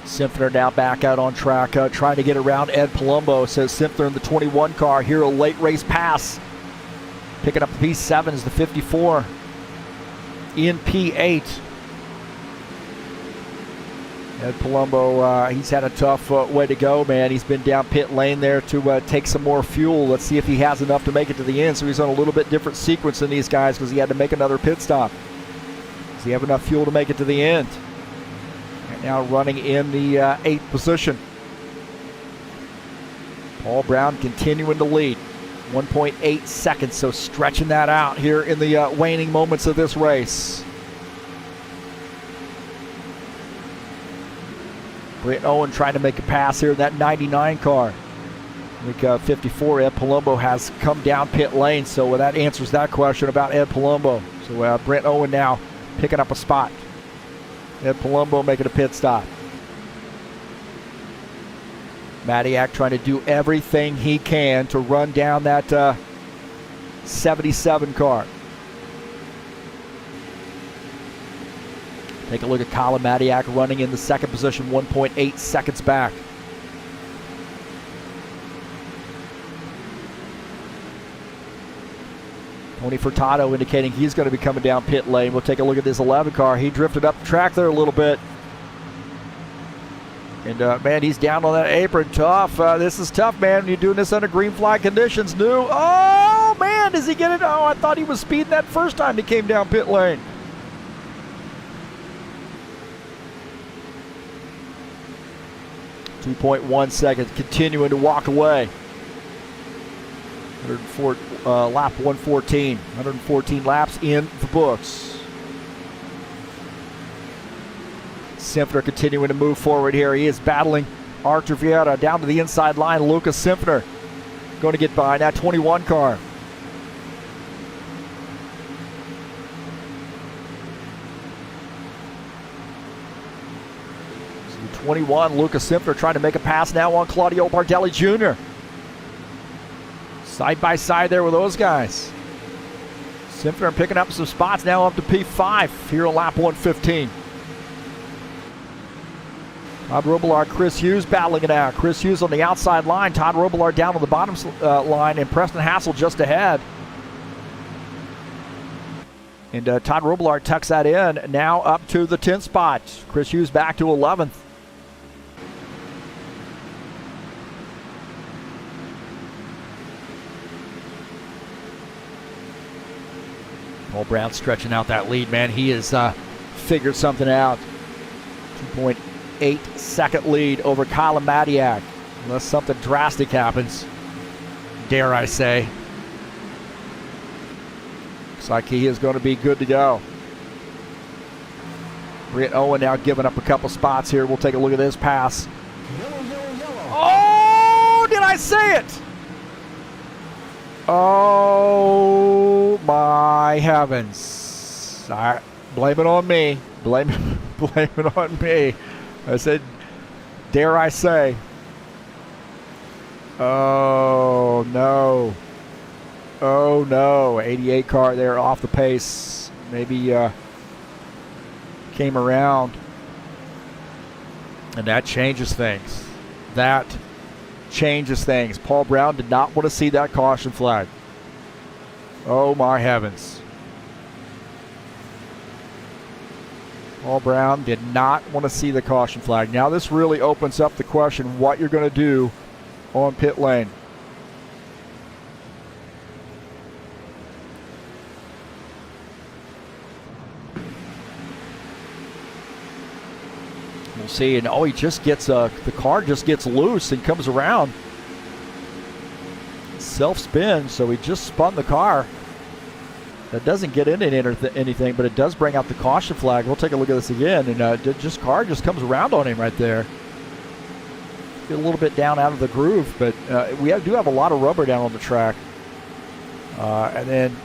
Simpner now back out on track, trying to get around Ed Palumbo. Says Simpner in the 21 car. Here a late race pass. Picking up the P7 is the 54 in P8. Ed Palumbo, he's had a tough way to go, man. He's been down pit lane there to take some more fuel. Let's see if he has enough to make it to the end. So he's on a little bit different sequence than these guys because he had to make another pit stop. Does he have enough fuel to make it to the end? Now running in the 8th position. Paul Brown continuing to lead. 1.8 seconds, so stretching that out here in the waning moments of this race. Brent Owen trying to make a pass here in that 99 car. I think 54, Ed Palumbo has come down pit lane, so that answers that question about Ed Palumbo. So Brent Owen now picking up a spot. Ed Palumbo making a pit stop. Madiak trying to do everything he can to run down that 77 car. Take a look at Colin Madiak running in the 2nd position, 1.8 seconds back. Tony Furtado indicating he's going to be coming down pit lane. We'll take a look at this 11 car. He drifted up the track there a little bit. And, man, he's down on that apron. Tough. This is tough, man. You're doing this under green flag conditions. New. Oh, man, does he get it? Oh, I thought he was speeding that first time he came down pit lane. .1 seconds. Continuing to walk away. 104, lap 114. 114 laps in the books. Simpner continuing to move forward here. He is battling Artur Vieira down to the inside line. Lucas Simpner going to get by that 21 car. So 21, Lucas Simpner trying to make a pass now on Claudio Bardelli Jr. Side by side there with those guys. Simpner picking up some spots now up to P5 here on lap 115. Todd Robillard, Chris Hughes battling it out. Chris Hughes on the outside line. Todd Robillard down on the bottom line, and Preston Hassel just ahead. And Todd Robillard tucks that in, now up to the 10th spot. Chris Hughes back to 11th. Paul Brown stretching out that lead, man. He has figured something out. 2.8 second lead over Colin Madiak. Unless something drastic happens, dare I say. Looks like he is going to be good to go. Brent Owen now giving up a couple spots here. We'll take a look at this pass. Yellow, yellow, yellow. Oh, did I say it? Oh my heavens. Blame it on me. Blame it on me. I said, dare I say. Oh no. Oh no. 88 car there off the pace. Maybe came around. And that changes things. That changes things. Paul Brown did not want to see that caution flag. Oh my heavens. Paul Brown did not want to see the caution flag. Now this really opens up the question what you're going to do on pit lane. We'll see. And oh, he just gets the car just gets loose and comes around. self-spin, so he just spun the car. That doesn't get into anything, but it does bring out the caution flag. We'll take a look at this again, and car just comes around on him right there. Get a little bit down out of the groove, but we do have a lot of rubber down on the track. And then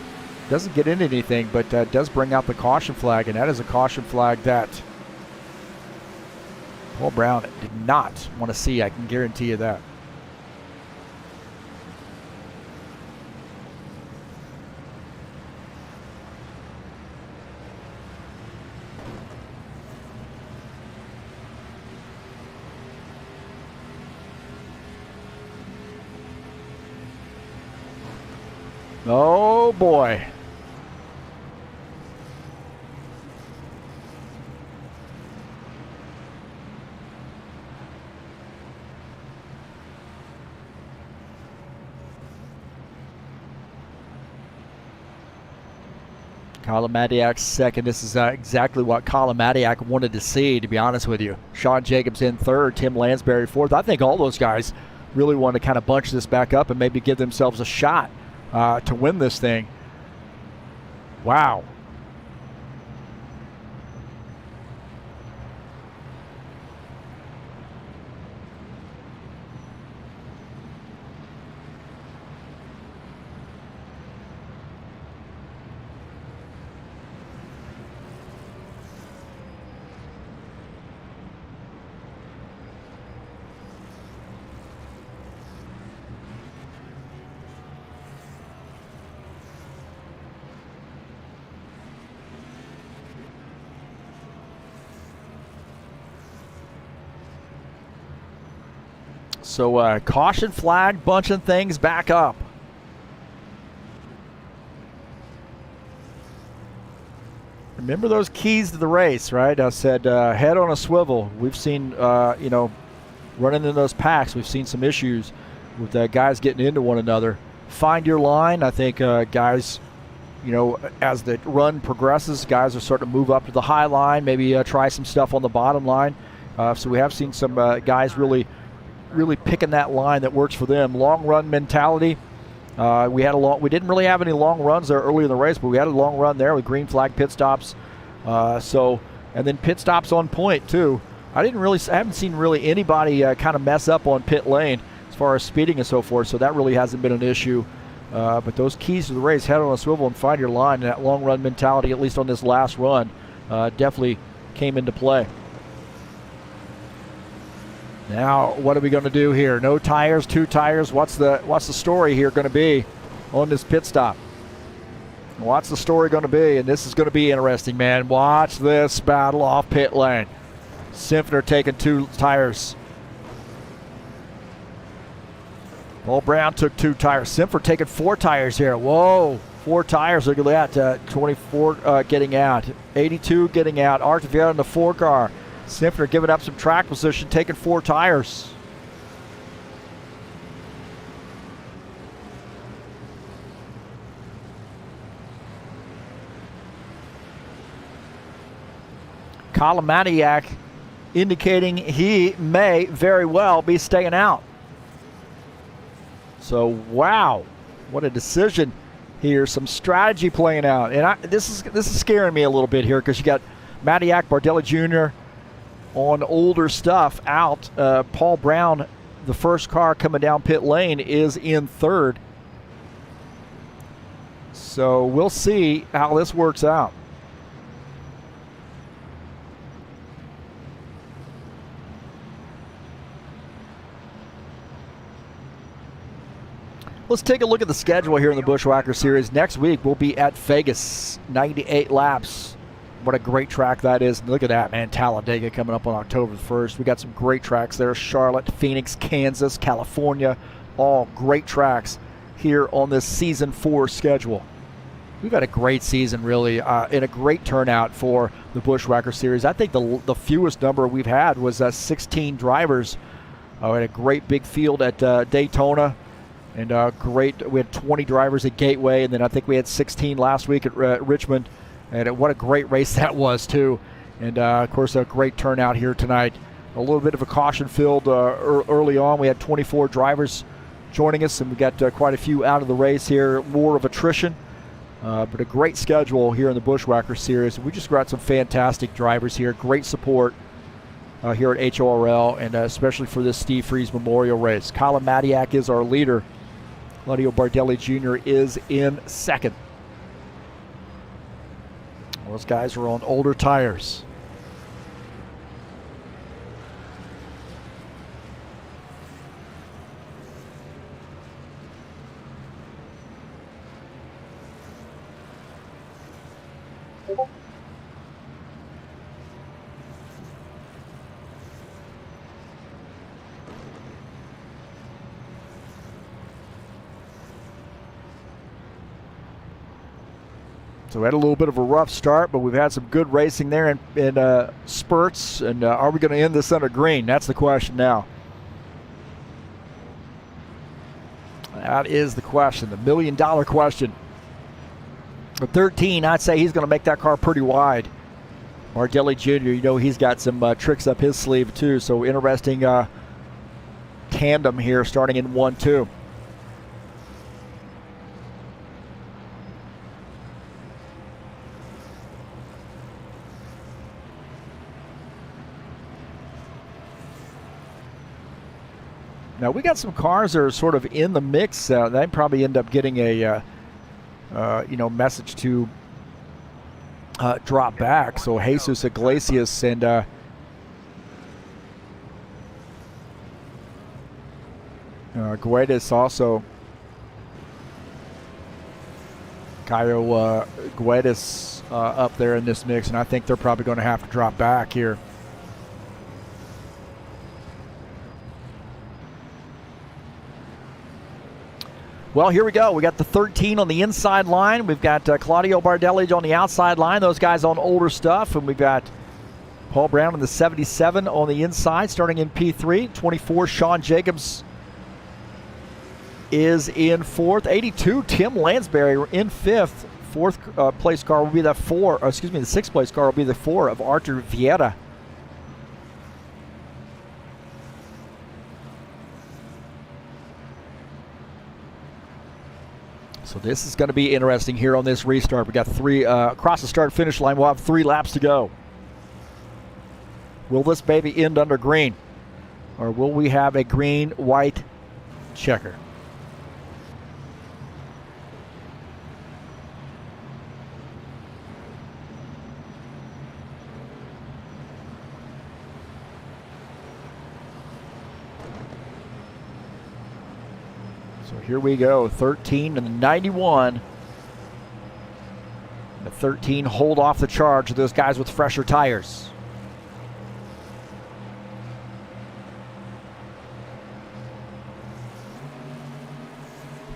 doesn't get into anything, but does bring out the caution flag, and that is a caution flag that Paul Brown did not want to see. I can guarantee you that. Oh boy. Kalamadiak's second. This is exactly what Kalamadiak wanted to see, to be honest with you. Sean Jacobs in third, Tim Lansbury fourth. I think all those guys really want to kind of bunch this back up and maybe give themselves a shot to win this thing. Wow. So caution flag bunching things back up. Remember those keys to the race, right? I said head on a swivel. We've seen, running in those packs, we've seen some issues with guys getting into one another. Find your line. I think guys, as the run progresses, guys are starting to move up to the high line, maybe try some stuff on the bottom line. So we have seen some guys really picking that line that works for them. Long run mentality. We didn't really have any long runs there early in the race, but we had a long run there with green flag pit stops. And then pit stops on point too. I haven't seen really anybody kind of mess up on pit lane as far as speeding and so forth. So that really hasn't been an issue. But those keys to the race, head on a swivel and find your line, and that long run mentality, at least on this last run, definitely came into play. Now, what are we going to do here? No tires, 2 tires. What's the story here going to be on this pit stop? What's the story going to be? And this is going to be interesting, man. Watch this battle off pit lane. Simpner taking 2 tires. Paul Brown took 2 tires. Simpner taking 4 tires here. Whoa, 4 tires. Look at that. 24 getting out. 82 getting out. Artevier in the 4 car. Simpner giving up some track position, taking 4 tires. Kalamadiak indicating he may very well be staying out. So, wow, what a decision here. Some strategy playing out. And this is scaring me a little bit here because you got Madiak, Bardelli Jr., on older stuff out. Paul Brown, the first car coming down pit lane, is in third. So we'll see how this works out. Let's take a look at the schedule here in the Bushwhacker Series. Next week we'll be at Vegas, 98 laps. What a great track that is. Look at that, man. Talladega coming up on October 1st. We got some great tracks there. Charlotte, Phoenix, Kansas, California. All great tracks here on this Season 4 schedule. We've had a great season, really, and a great turnout for the Bushwhacker Series. I think the fewest number we've had was 16 drivers. We had a great big field at Daytona. And we had 20 drivers at Gateway, and then I think we had 16 last week at Richmond. And what a great race that was, too. And, of course, a great turnout here tonight. A little bit of a caution field early on. We had 24 drivers joining us, and we got quite a few out of the race here. More of attrition, but a great schedule here in the Bushwhacker Series. We just got some fantastic drivers here. Great support here at HORL, and especially for this Steve Freeze Memorial race. Colin Matiak is our leader. Claudio Bardelli Jr. is in second. Those guys are on older tires. So we had a little bit of a rough start, but we've had some good racing there in spurts. And are we going to end this under green? That's the question now. That is the question, the million-dollar question. At 13, I'd say he's going to make that car pretty wide. Bardelli Jr., you know, he's got some tricks up his sleeve too. So interesting tandem here starting in 1-2. Now we got some cars that are sort of in the mix. They probably end up getting a message to drop back. So Jesus Iglesias and Guedes also. Caio Guedes up there in this mix, and I think they're probably going to have to drop back here. Well, here we go. We got the 13 on the inside line. We've got Claudio Bardelli on the outside line. Those guys on older stuff. And we've got Paul Brown in the 77 on the inside, starting in P3. 24, Sean Jacobs is in fourth. 82, Tim Lansbury in fifth. Fourth place car will be the the sixth place car will be the 4 of Artur Vieira. So this is going to be interesting here on this restart. We got 3 across the start-finish line. We'll have 3 laps to go. Will this baby end under green, or will we have a green-white checker? So here we go, 13 and the 91. The 13 hold off the charge of those guys with fresher tires.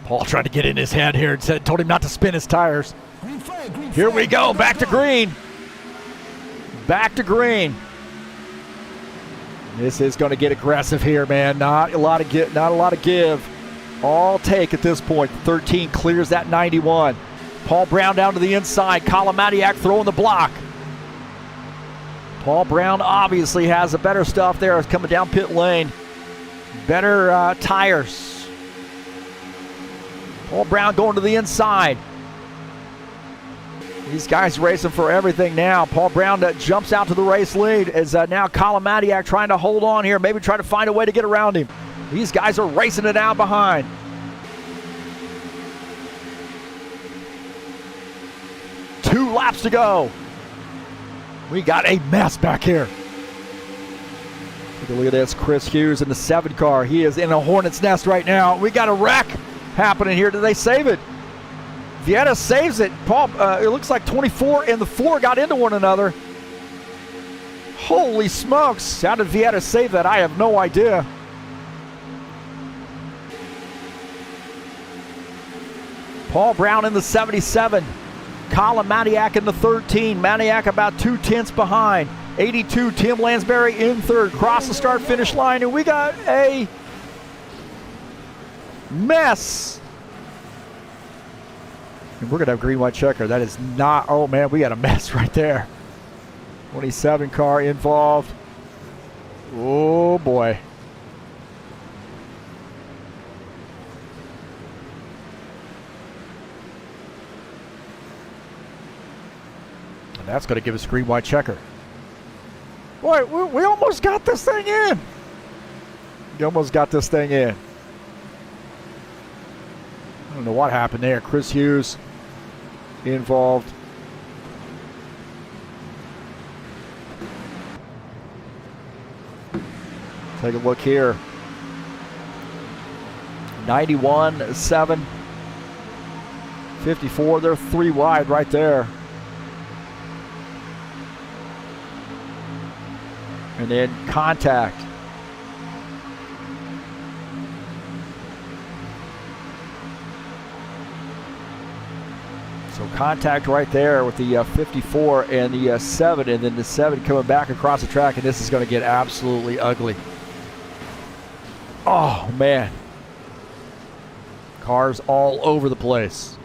Paul tried to get in his head here and told him not to spin his tires. Green flag, green Here flag. we go, back to green. Back to green. This is going to get aggressive here, man. Not a lot of give. All take at this point. 13 clears that 91. Paul Brown down to the inside. Colin Matiak throwing the block. Paul Brown obviously has the better stuff there. It's coming down pit lane. Better tires. Paul Brown going to the inside. These guys racing for everything now. Paul Brown jumps out to the race lead as now Colin Matiak trying to hold on here. Maybe try to find a way to get around him. These guys are racing it out behind. Two laps to go. We got a mess back here. Take a look at this. Chris Hughes in the 7 car. He is in a hornet's nest right now. We got a wreck happening here. Did they save it? Vieira saves it. Paul, it looks like 24 and the 4 got into one another. Holy smokes. How did Vieira save that? I have no idea. Paul Brown in the 77. Colin Matiak in the 13. Matiak about 2 tenths behind. 82, Tim Lansbury in third. Cross the start-finish line, and we got a mess. And we're going to have green-white checker. That is not, oh man, we got a mess right there. 27 car involved. Oh boy. And that's going to give us a green white checker. Boy, we almost got this thing in. We almost got this thing in. I don't know what happened there. Chris Hughes involved. Take a look here. 91-7. 54. They're 3 wide right there. And then contact. So contact right there with the 54 and the 7, and then the 7 coming back across the track, and this is going to get absolutely ugly. Oh, man. Cars all over the place.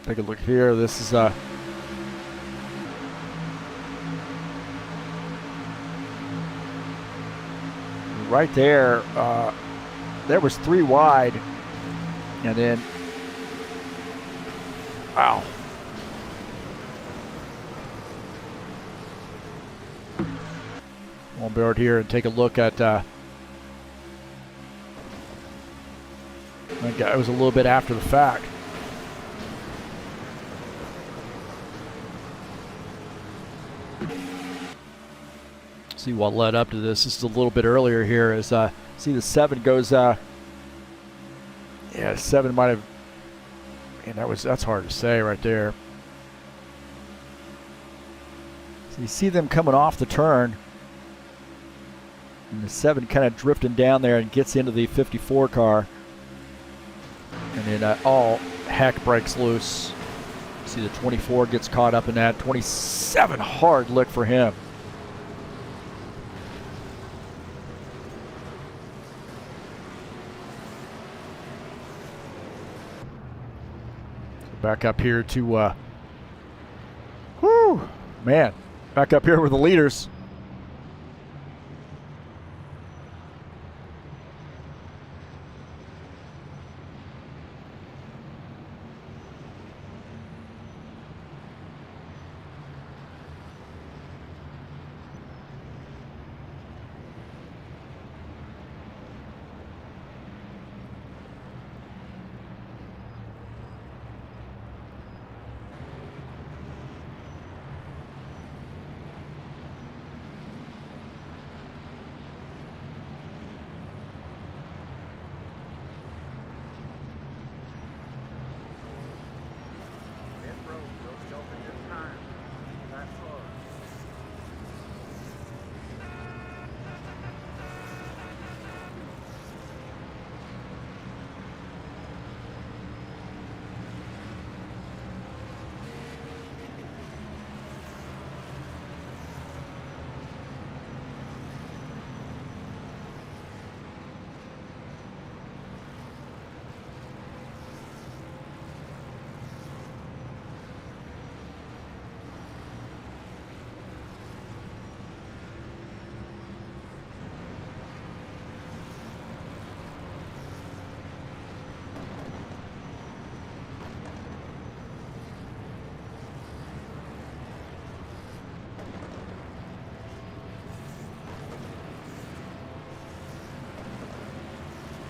Take a look here. This is right there. There was 3 wide, and then wow. On board here and take a look at. It was a little bit after the fact. See what led up to this. This is a little bit earlier here. As see the 7 goes. Yeah, 7 might have. And that's hard to say right there. So you see them coming off the turn, and the 7 kind of drifting down there and gets into the 54 car, and then all heck breaks loose. See the 24 gets caught up in that. 27 hard lick for him. Back up here to, man, back up here with the leaders.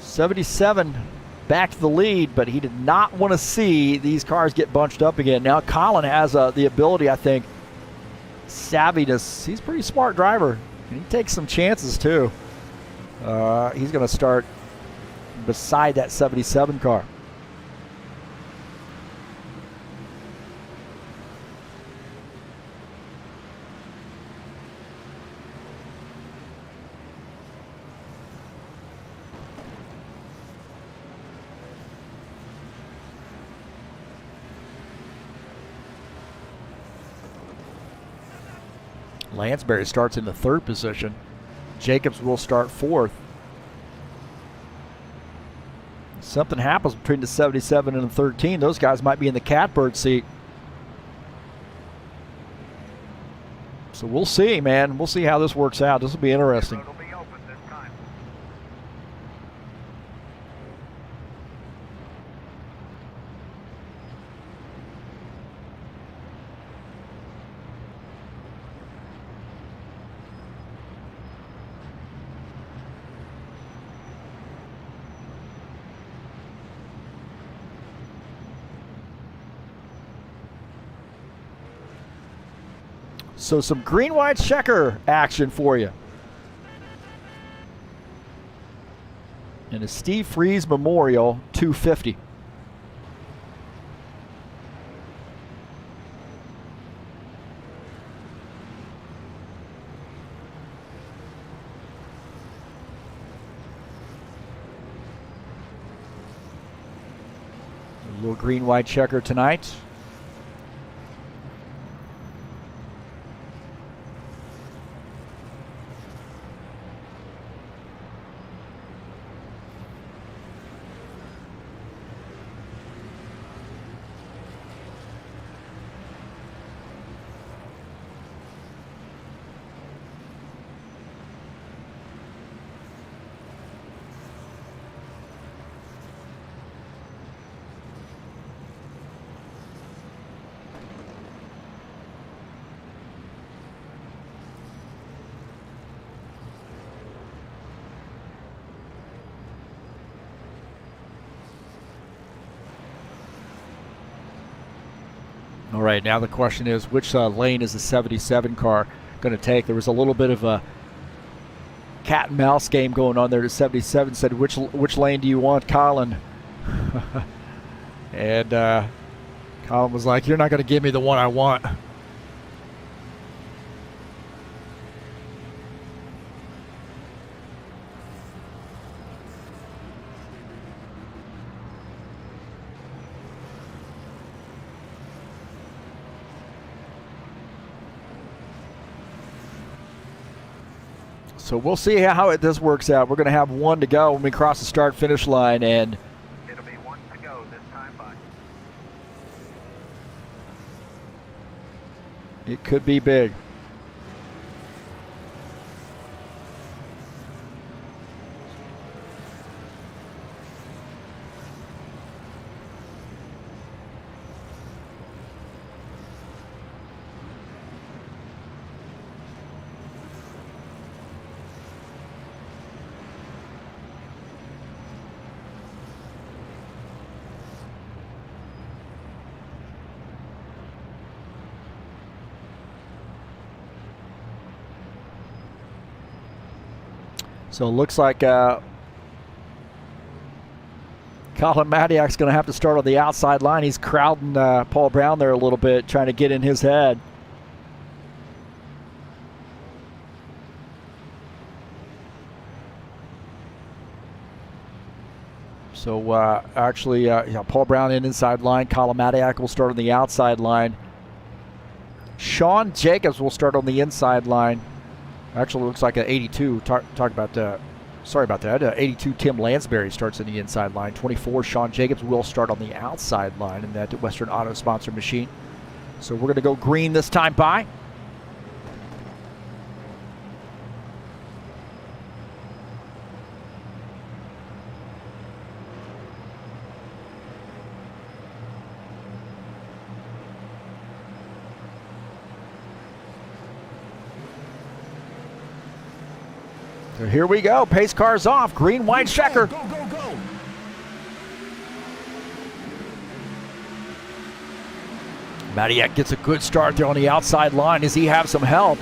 '77 back to the lead, but he did not want to see these cars get bunched up again. Now Colin has the ability, I think, savviness. He's a pretty smart driver, and he takes some chances too. He's going to start beside that '77 car. Lansbury starts in the 3rd position. Jacobs will start 4th. Something happens between the '77 and the 13. Those guys might be in the catbird seat. So we'll see, man. We'll see how this works out. This will be interesting. It'll be open this time. So some green-white checker action for you. And a Steve Freeze Memorial 250. A little green-white checker tonight. All right, now the question is, which lane is the 77 car going to take? There was a little bit of a cat and mouse game going on there. The 77 said, which lane do you want, Colin? And Colin was like, you're not going to give me the one I want. So we'll see how this works out. We're going to have one to go when we cross the start-finish line, and It'll be one to go this time by. it could be big. So it looks like Colin Madiak's going to have to start on the outside line. He's crowding Paul Brown there a little bit, trying to get in his head. So actually, Paul Brown in inside line. Colin Madiak will start on the outside line. Sean Jacobs will start on the inside line. Actually, looks like an 82. Sorry about that. 82 Tim Lansbury starts in the inside line. 24 Sean Jacobs will start on the outside line in that Western Auto Sponsor machine. So we're going to go green this time by. So here we go. Pace car's off. Green, white checker. Go, go, go. Madiak gets a good start there on the outside line. Does he have some help?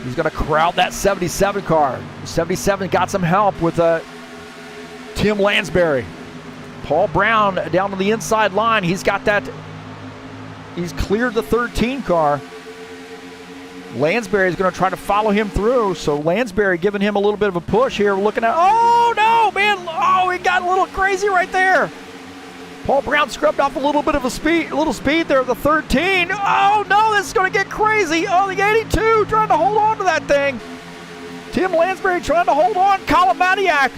He's going to crowd that 77 car. 77 got some help with Tim Lansbury. Paul Brown down to the inside line. He's got that. He's cleared the 13 car. Lansbury is going to try to follow him through. So Lansbury giving him a little bit of a push here. We're looking at, oh no, man. Oh, he got a little crazy right there. Paul Brown scrubbed off a little bit of a little speed there, the 13. Oh no, this is going to get crazy. Oh, the 82 trying to hold on to that thing. Tim Lansbury trying to hold on. Colin Madiak.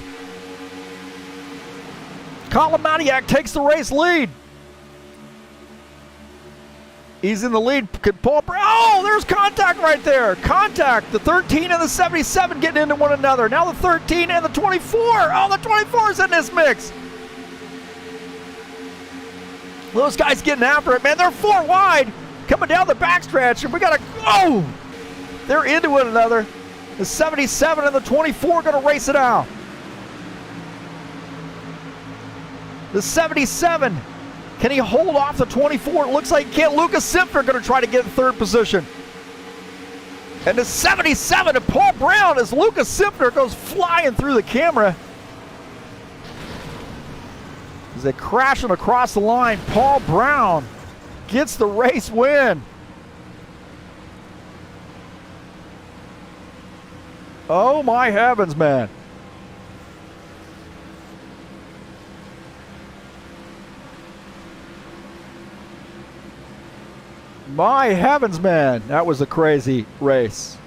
Colin Madiak takes the race lead. He's in the lead. Could Paul Brown? Oh, there's contact right there. Contact. The 13 and the 77 getting into one another. Now the 13 and the 24. Oh, the 24 is in this mix. Those guys getting after it, man. They're 4 wide coming down the backstretch, and we got to go. They're into one another. The 77 and the 24 going to race it out. The 77. Can he hold off the 24? It looks like he can't. Lucas Simpner going to try to get in third position. And the 77 of Paul Brown as Lucas Simpner goes flying through the camera. As they crashing across the line, Paul Brown gets the race win. Oh my heavens, man. My heavens, man. That was a crazy race.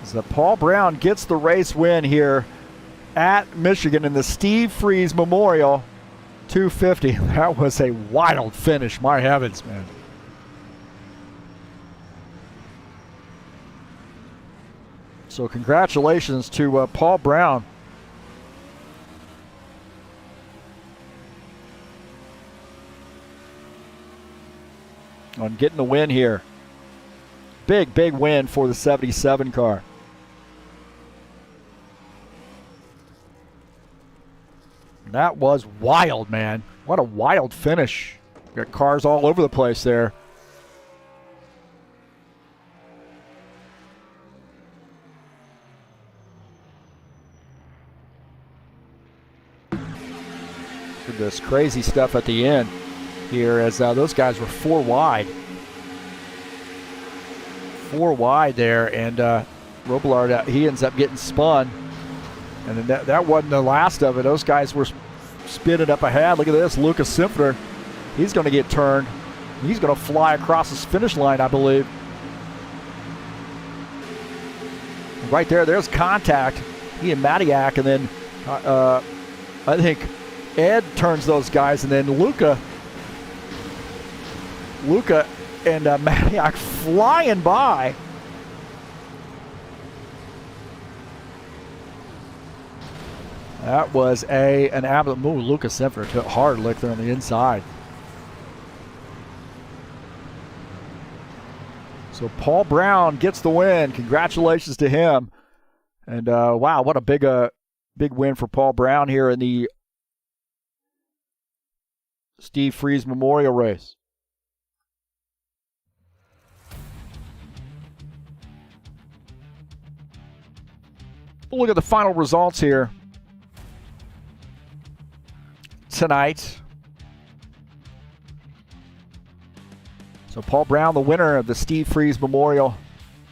So Paul Brown gets the race win here at Michigan in the Steve Freeze Memorial 250. That was a wild finish. My heavens, man. So congratulations to Paul Brown. On getting the win here. Big, big win for the 77 car. That was wild, man. What a wild finish. Got cars all over the place there. This crazy stuff at the end here as those guys were 4 wide. 4 wide there, and Robillard, he ends up getting spun. And then that wasn't the last of it. Those guys were spinning up ahead. Look at this, Lucas Simpner. He's going to get turned. He's going to fly across this finish line, I believe. Right there, there's contact. He and Matiak, and then I think Ed turns those guys, and then Luca and Matiak flying by. That was an absolute move. Lucas Simpner took a hard lick there on the inside. So Paul Brown gets the win. Congratulations to him. And wow, what a big win for Paul Brown here in the Steve Freeze Memorial Race. We'll look at the final results here tonight. So Paul Brown, the winner of the Steve Freeze Memorial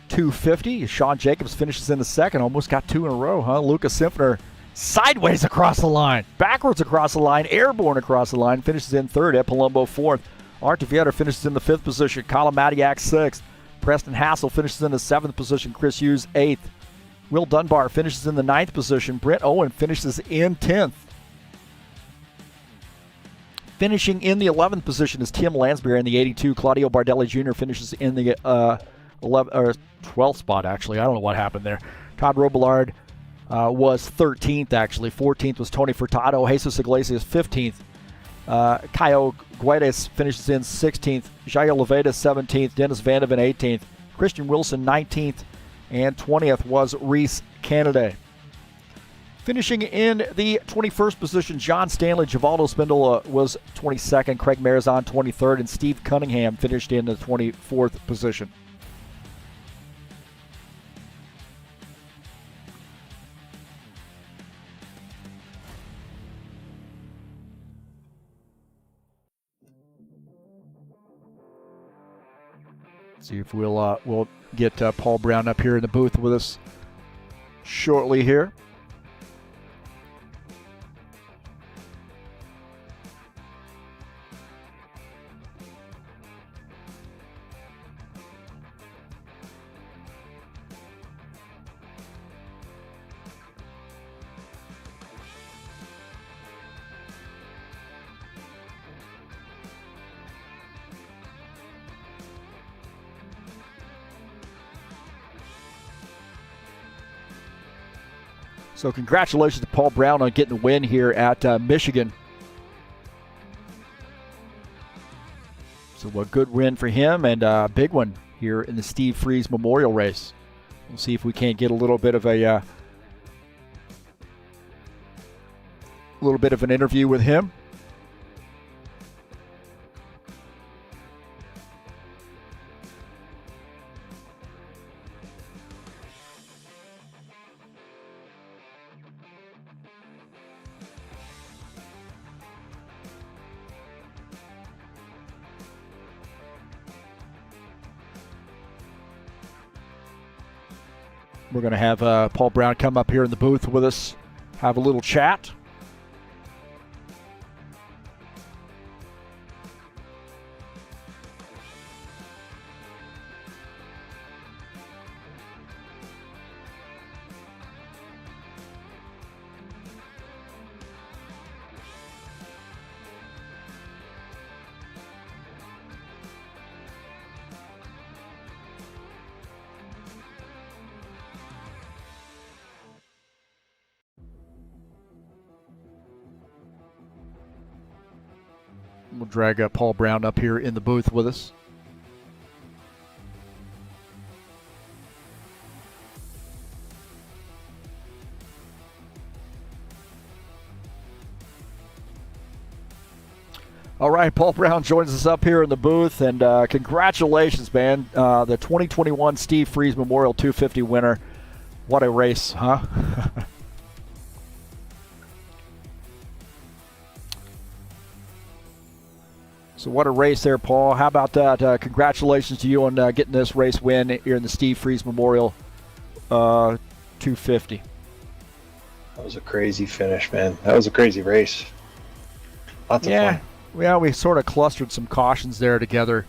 250. Sean Jacobs finishes in the second. Almost got 2 in a row, huh? Lucas Simpner sideways across the line, backwards across the line, airborne across the line, finishes in third. Ed Palumbo fourth. Art DeVieter finishes in the 5th position. Colin Matiak 6th. Preston Hassel finishes in the 7th position. Chris Hughes 8th. Will Dunbar finishes in the 9th position. Brent Owen finishes in 10th. Finishing in the 11th position is Tim Lansbury in the 82. Claudio Bardelli Jr. finishes in the 12th spot, actually. I don't know what happened there. Todd Robillard was 13th, actually. 14th was Tony Furtado. Jesus Iglesias, 15th. Caio Guedes finishes in 16th. Jair Leveda, 17th. Dennis Vandeven, 18th. Christian Wilson, 19th. And 20th was Reese Canaday. Finishing in the 21st position, John Stanley. Givaldo Spindola was 22nd. Craig Marizon, 23rd. And Steve Cunningham finished in the 24th position. See if we'll get Paul Brown up here in the booth with us shortly here. So congratulations to Paul Brown on getting the win here at Michigan. So a good win for him, and a big one here in the Steve Freeze Memorial Race. We'll see if we can't get a little bit of an interview with him. We're going to have Paul Brown come up here in the booth with us, have a little chat. We'll drag Paul Brown up here in the booth with us. All right, Paul Brown joins us up here in the booth, and congratulations, man. The 2021 Steve Freeze Memorial 250 winner. What a race, huh? So what a race there, Paul. How about that? Congratulations to you on getting this race win here in the Steve Freeze Memorial 250. That was a crazy finish, man. That was a crazy race. Lots of fun. Yeah, we sort of clustered some cautions there together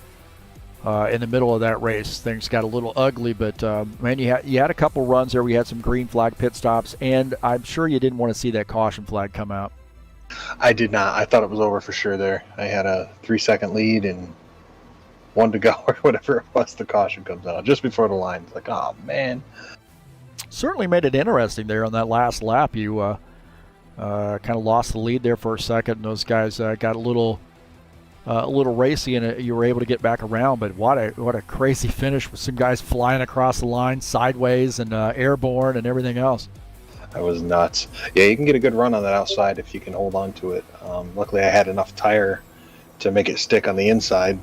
in the middle of that race. Things got a little ugly, but man, you had a couple runs there. We had some green flag pit stops, and I'm sure you didn't want to see that caution flag come out. I did not. I thought it was over for sure there. I had a 3-second lead and 1 to go or whatever it was. The caution comes out just before the line. It's like, oh, man. Certainly made it interesting there on that last lap. You kind of lost the lead there for a second, and those guys got a little racy, and you were able to get back around. But what a crazy finish with some guys flying across the line sideways and airborne and everything else. That was nuts. Yeah, you can get a good run on that outside if you can hold on to it. Luckily, I had enough tire to make it stick on the inside,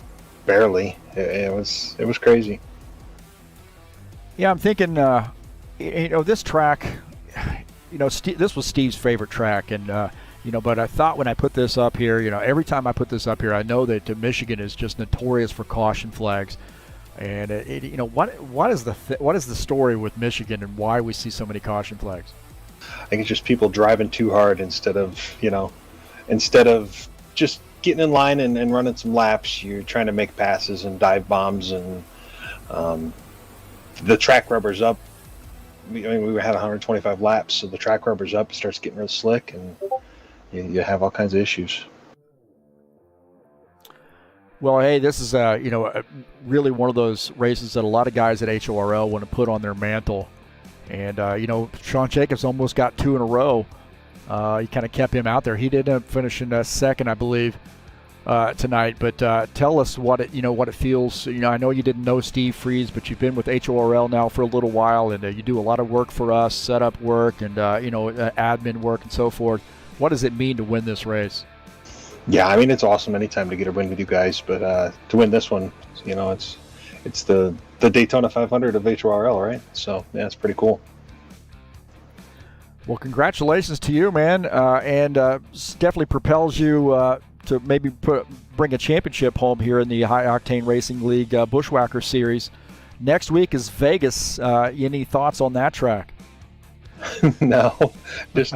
barely. It was crazy. Yeah, I'm thinking, this track, this was Steve's favorite track, and but I thought when I put this up here, every time I put this up here, I know that Michigan is just notorious for caution flags, and what is the story with Michigan and why we see so many caution flags? I think it's just people driving too hard instead of just getting in line and running some laps. You're trying to make passes and dive bombs, and the track rubber's up. We had 125 laps, so the track rubber's up. It starts getting real slick, and you have all kinds of issues. Well, hey, this is really one of those races that a lot of guys at HORL want to put on their mantle. And, Sean Jacobs almost got 2 in a row. He kind of kept him out there. He did end up finishing second, I believe, tonight. But tell us what it feels. I know you didn't know Steve Freeze, but you've been with HORL now for a little while, and you do a lot of work for us, setup work, and admin work and so forth. What does it mean to win this race? Yeah, I mean, it's awesome anytime to get a win with you guys, but to win this one, it's the Daytona 500 of HORL, right? So, yeah, it's pretty cool. Well, congratulations to you, man, and definitely propels you to maybe bring a championship home here in the High Octane Racing League Bushwhacker Series. Next week is Vegas. Any thoughts on that track? No, just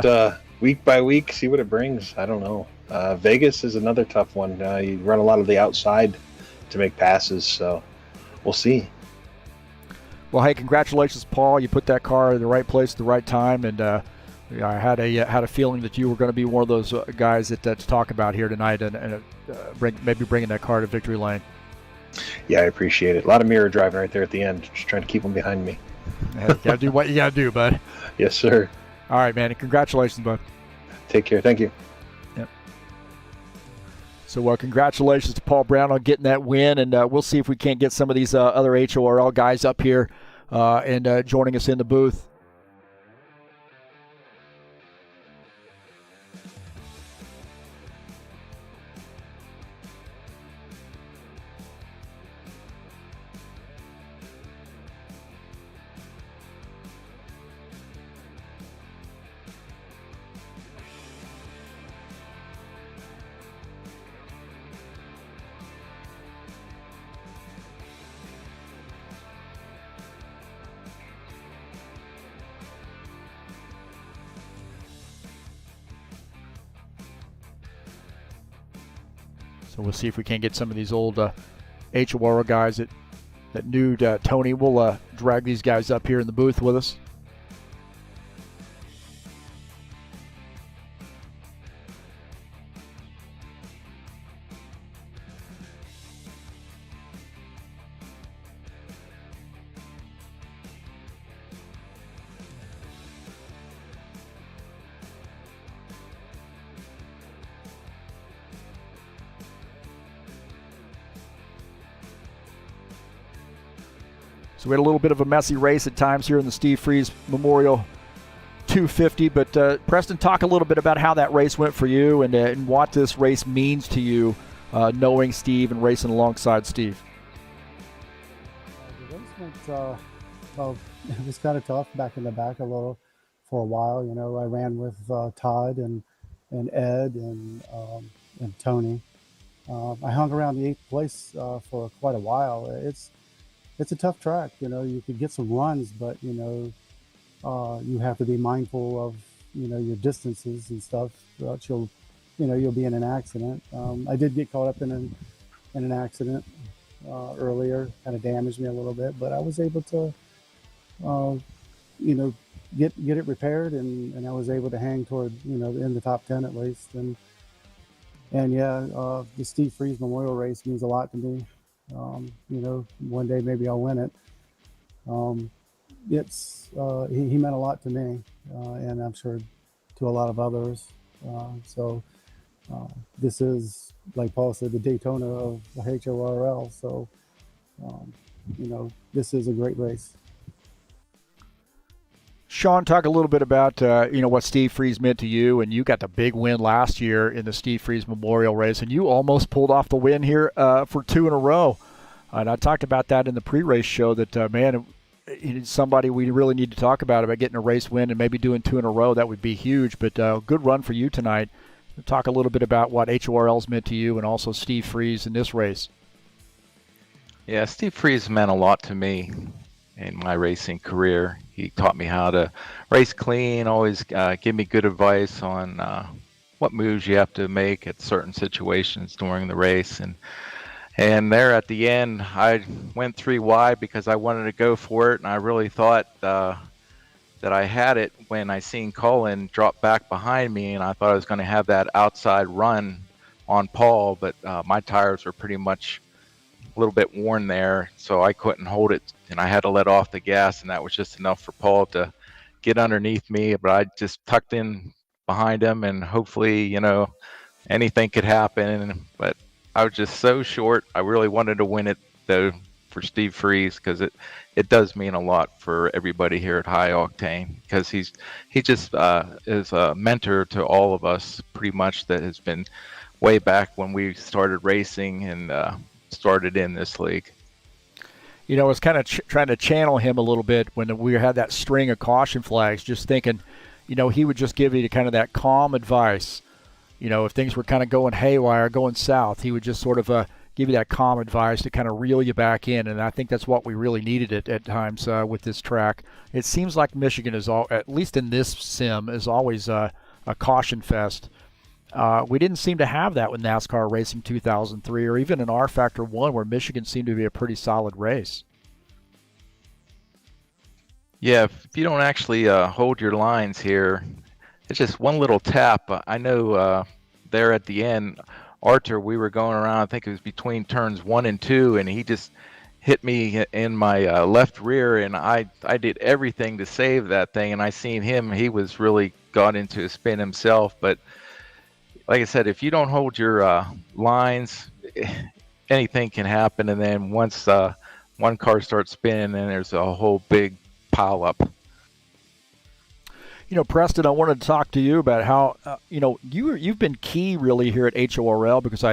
week by week, see what it brings. I don't know. Vegas is another tough one. You run a lot of the outside to make passes, so we'll see. Well, hey, congratulations, Paul. You put that car in the right place at the right time, and I had a feeling that you were going to be one of those guys that to talk about here tonight, and maybe bringing that car to victory lane. Yeah, I appreciate it. A lot of mirror driving right there at the end, just trying to keep them behind me. You got to do what you got to do, bud. Yes, sir. All right, man. Congratulations, bud. Take care. Thank you. So congratulations to Paul Brown on getting that win, and we'll see if we can't get some of these other HORL guys up here and joining us in the booth. So we'll see if we can't get some of these old HORL guys that knew Tony. We'll drag these guys up here in the booth with us. So we had a little bit of a messy race at times here in the Steve Freeze Memorial 250. But Preston, talk a little bit about how that race went for you and what this race means to you, knowing Steve and racing alongside Steve. The race went, well, it was kind of tough back in the back a little for a while. You know, I ran with Todd and Ed and Tony. I hung around the 8th place for quite a while. It's a tough track, you know. You could get some runs, but you know, you have to be mindful of, you know, your distances and stuff. Else you'll be in an accident. I did get caught up in an accident earlier, kind of damaged me a little bit, but I was able to, you know, get it repaired, and I was able to hang toward, you know, in the top 10 at least. And yeah, the Steve Freeze Memorial Race means a lot to me. You know, one day maybe I'll win it. He meant a lot to me, and I'm sure to a lot of others. So this is, like Paul said, the Daytona of the HORL. So, you know, this is a great race. Sean, talk a little bit about you know, what Steve Freeze meant to you, and you got the big win last year in the Steve Freeze Memorial Race, and you almost pulled off the win here for 2 in a row. And I talked about that in the pre-race show that, man, it's somebody we really need to talk about getting a race win and maybe doing 2 in a row. That would be huge, but good run for you tonight. Talk a little bit about what HORL's meant to you and also Steve Freeze in this race. Yeah, Steve Freeze meant a lot to me in my racing career. He taught me how to race clean, always give me good advice on what moves you have to make at certain situations during the race. And there at the end, I went 3 wide because I wanted to go for it, and I really thought that I had it when I seen Colin drop back behind me, and I thought I was going to have that outside run on Paul, but my tires were pretty much a little bit worn there, so I couldn't hold it, and I had to let off the gas, and that was just enough for Paul to get underneath me. But I just tucked in behind him, and hopefully, you know, anything could happen. But I was just so short. I really wanted to win it though for Steve Freeze, because it does mean a lot for everybody here at High Octane, because he just is a mentor to all of us pretty much, that has been way back when we started racing and started in this league. You know, I was kind of trying to channel him a little bit when we had that string of caution flags, just thinking, you know, he would just give you kind of that calm advice. You know, if things were kind of going haywire, going south, he would just sort of give you that calm advice to kind of reel you back in. And I think that's what we really needed at times with this track. It seems like Michigan is, at least in this sim, is always a caution fest. We didn't seem to have that with NASCAR Racing 2003 or even in rFactor 1, where Michigan seemed to be a pretty solid race. Yeah, if you don't actually hold your lines here, it's just one little tap. I know there at the end, Arthur, we were going around, I think it was between turns 1 and 2, and he just hit me in my left rear, and I did everything to save that thing. And I seen him; he was really got into a spin himself. But like I said, if you don't hold your lines, anything can happen. And then once one car starts spinning, then there's a whole big pile up. You know, Preston, I wanted to talk to you about how you've been key really here at HORL, because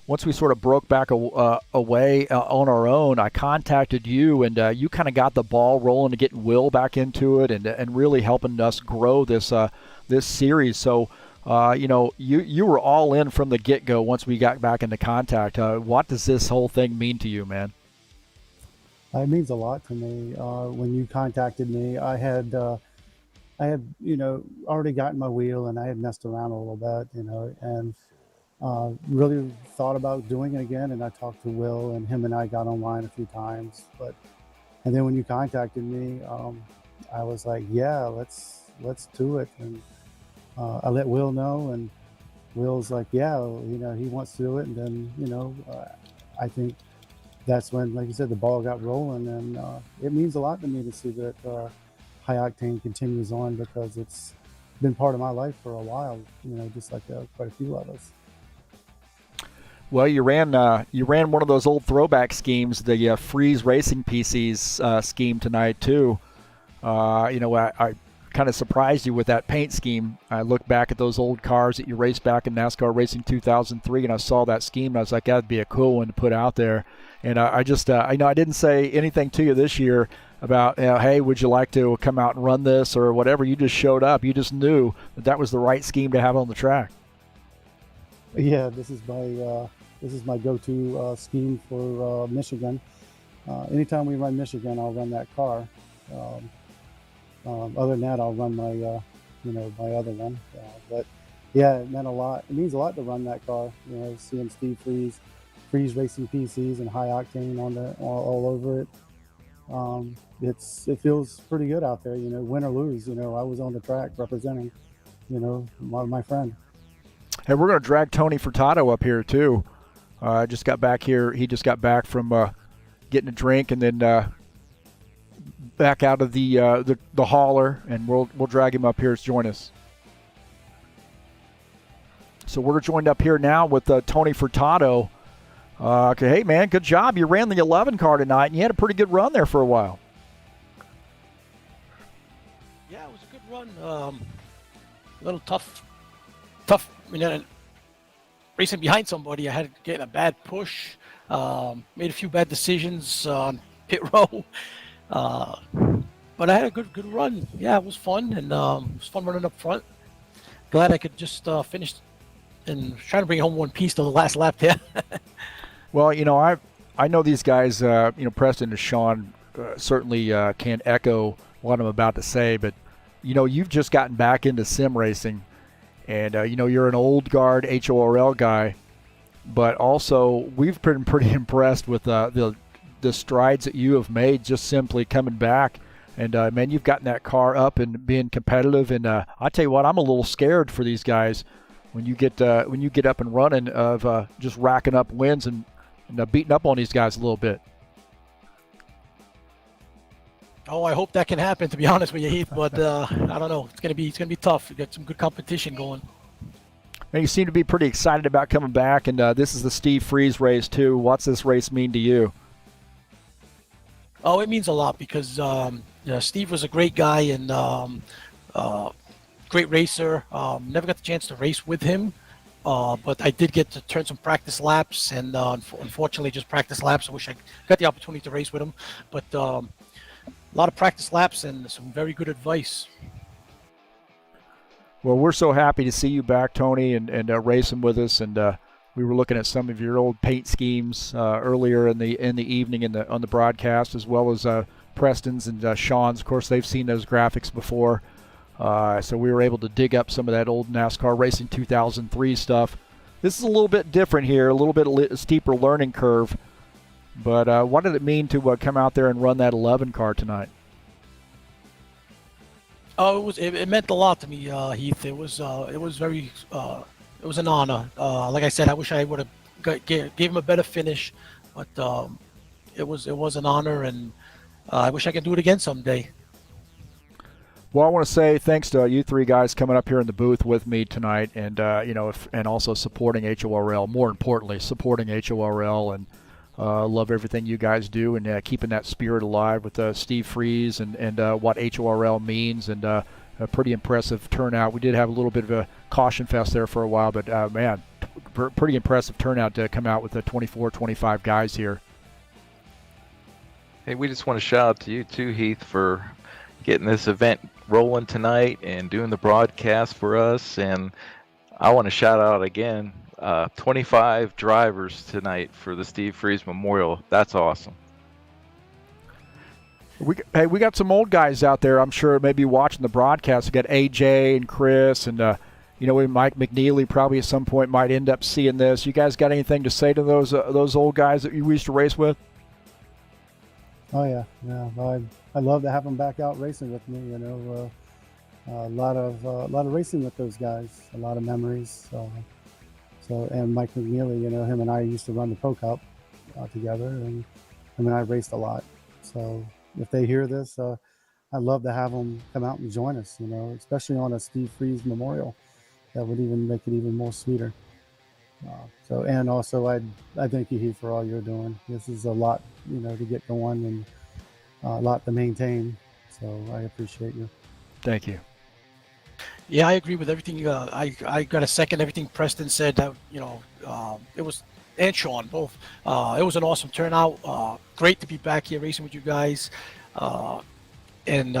once we sort of broke back away on our own, I contacted you, and you kind of got the ball rolling to getting Will back into it, and really helping us grow this series. So, you were all in from the get-go once we got back into contact. What does this whole thing mean to you, man? It means a lot to me. When you contacted me, I had already gotten my wheel, and I had messed around a little bit, and really thought about doing it again. And I talked to Will, and him and I got online a few times. And then when you contacted me, I was like, yeah, let's do it. And I let Will know, and Will's like, yeah, he wants to do it. And then, I think that's when, like you said, the ball got rolling, and it means a lot to me to see that High Octane continues on, because it's been part of my life for a while, just like quite a few of us. Well, you ran one of those old throwback schemes, the Freeze Racing PCs scheme tonight too. I kind of surprised you with that paint scheme. I looked back at those old cars that you raced back in NASCAR Racing 2003, and I saw that scheme, and I was like, that'd be a cool one to put out there. And I didn't say anything to you this year about, hey, would you like to come out and run this or whatever. You just showed up. You just knew that was the right scheme to have on the track. Yeah, this is my go-to scheme for Michigan. Anytime we run Michigan, I'll run that car. Other than that, I'll run my my other one. But yeah, it meant a lot. It means a lot to run that car. Seeing Steve Freeze Racing PCs and High Octane all over it. It feels pretty good out there. Win or lose. I was on the track representing, my friend. Hey, we're going to drag Tony Furtado up here too. Just got back here. He just got back from getting a drink, and then back out of the hauler, and we'll drag him up here to join us. So we're joined up here now with Tony Furtado. Okay, hey man, good job. You ran the 11 car tonight, and you had a pretty good run there for a while. Yeah, it was a good run. A little tough. Racing behind somebody, I had to get a bad push. Made a few bad decisions on pit row. But I had a good run. Yeah, it was fun, and it was fun running up front. Glad I could just finish and trying to bring home one piece to the last lap there. Well, I know these guys, Preston and Sean certainly can echo what I'm about to say, but, you've just gotten back into sim racing, and, you're an old guard HORL guy, but also we've been pretty impressed with the strides that you have made just simply coming back. And, man, you've gotten that car up and being competitive, and I tell you what, I'm a little scared for these guys when you get up and running of just racking up wins and beating up on these guys a little bit. Oh, I hope that can happen, to be honest with you, Heath. But I don't know. It's gonna be tough. We got some good competition going. And you seem to be pretty excited about coming back. And this is the Steve Freeze race too. What's this race mean to you? Oh, it means a lot because Steve was a great guy and great racer. Never got the chance to race with him. But I did get to turn some practice laps, and unfortunately just practice laps. I wish I got the opportunity to race with him, but a lot of practice laps and some very good advice. Well, we're so happy to see you back, Tony, and racing with us. And we were looking at some of your old paint schemes earlier in the evening on the broadcast, as well as Preston's and Sean's. Of course, they've seen those graphics before. So we were able to dig up some of that old NASCAR Racing 2003 stuff. This is a little bit different here, a little bit steeper learning curve. But what did it mean to come out there and run that 11 car tonight? Oh, it meant a lot to me, Heath. It was very it was an honor. Like I said, I wish I would have gave him a better finish, but It was an honor, and I wish I could do it again someday. Well, I want to say thanks to you three guys coming up here in the booth with me tonight, and and also supporting HORL. More importantly, supporting HORL, and love everything you guys do, and keeping that spirit alive with Steve Freeze and what HORL means, and a pretty impressive turnout. We did have a little bit of a caution fest there for a while, but man, pretty impressive turnout to come out with the 24, 25 guys here. Hey, we just want to shout out to you too, Heath, for getting this event rolling tonight and doing the broadcast for us. And I want to shout out again, 25 drivers tonight for the Steve Freeze Memorial. That's awesome. We got some old guys out there, I'm sure, maybe watching the broadcast. We got AJ and Chris, and Mike McNeely probably at some point might end up seeing this. You guys got anything to say to those old guys that you used to race with? Oh yeah. Well, I love to have them back out racing with me. A lot of racing with those guys. A lot of memories. And Mike McNeely, him and I used to run the Pro Cup together, and him and I raced a lot. So if they hear this, I'd love to have them come out and join us. Especially on a Steve Freeze Memorial, that would even make it even more sweeter. And also I thank you, Heath, for all you're doing. This is a lot, to get going, and a lot to maintain. So I appreciate you. Thank you. Yeah, I agree with everything. I got to second everything Preston said. That it was, and Sean both. It was an awesome turnout. Great to be back here racing with you guys, and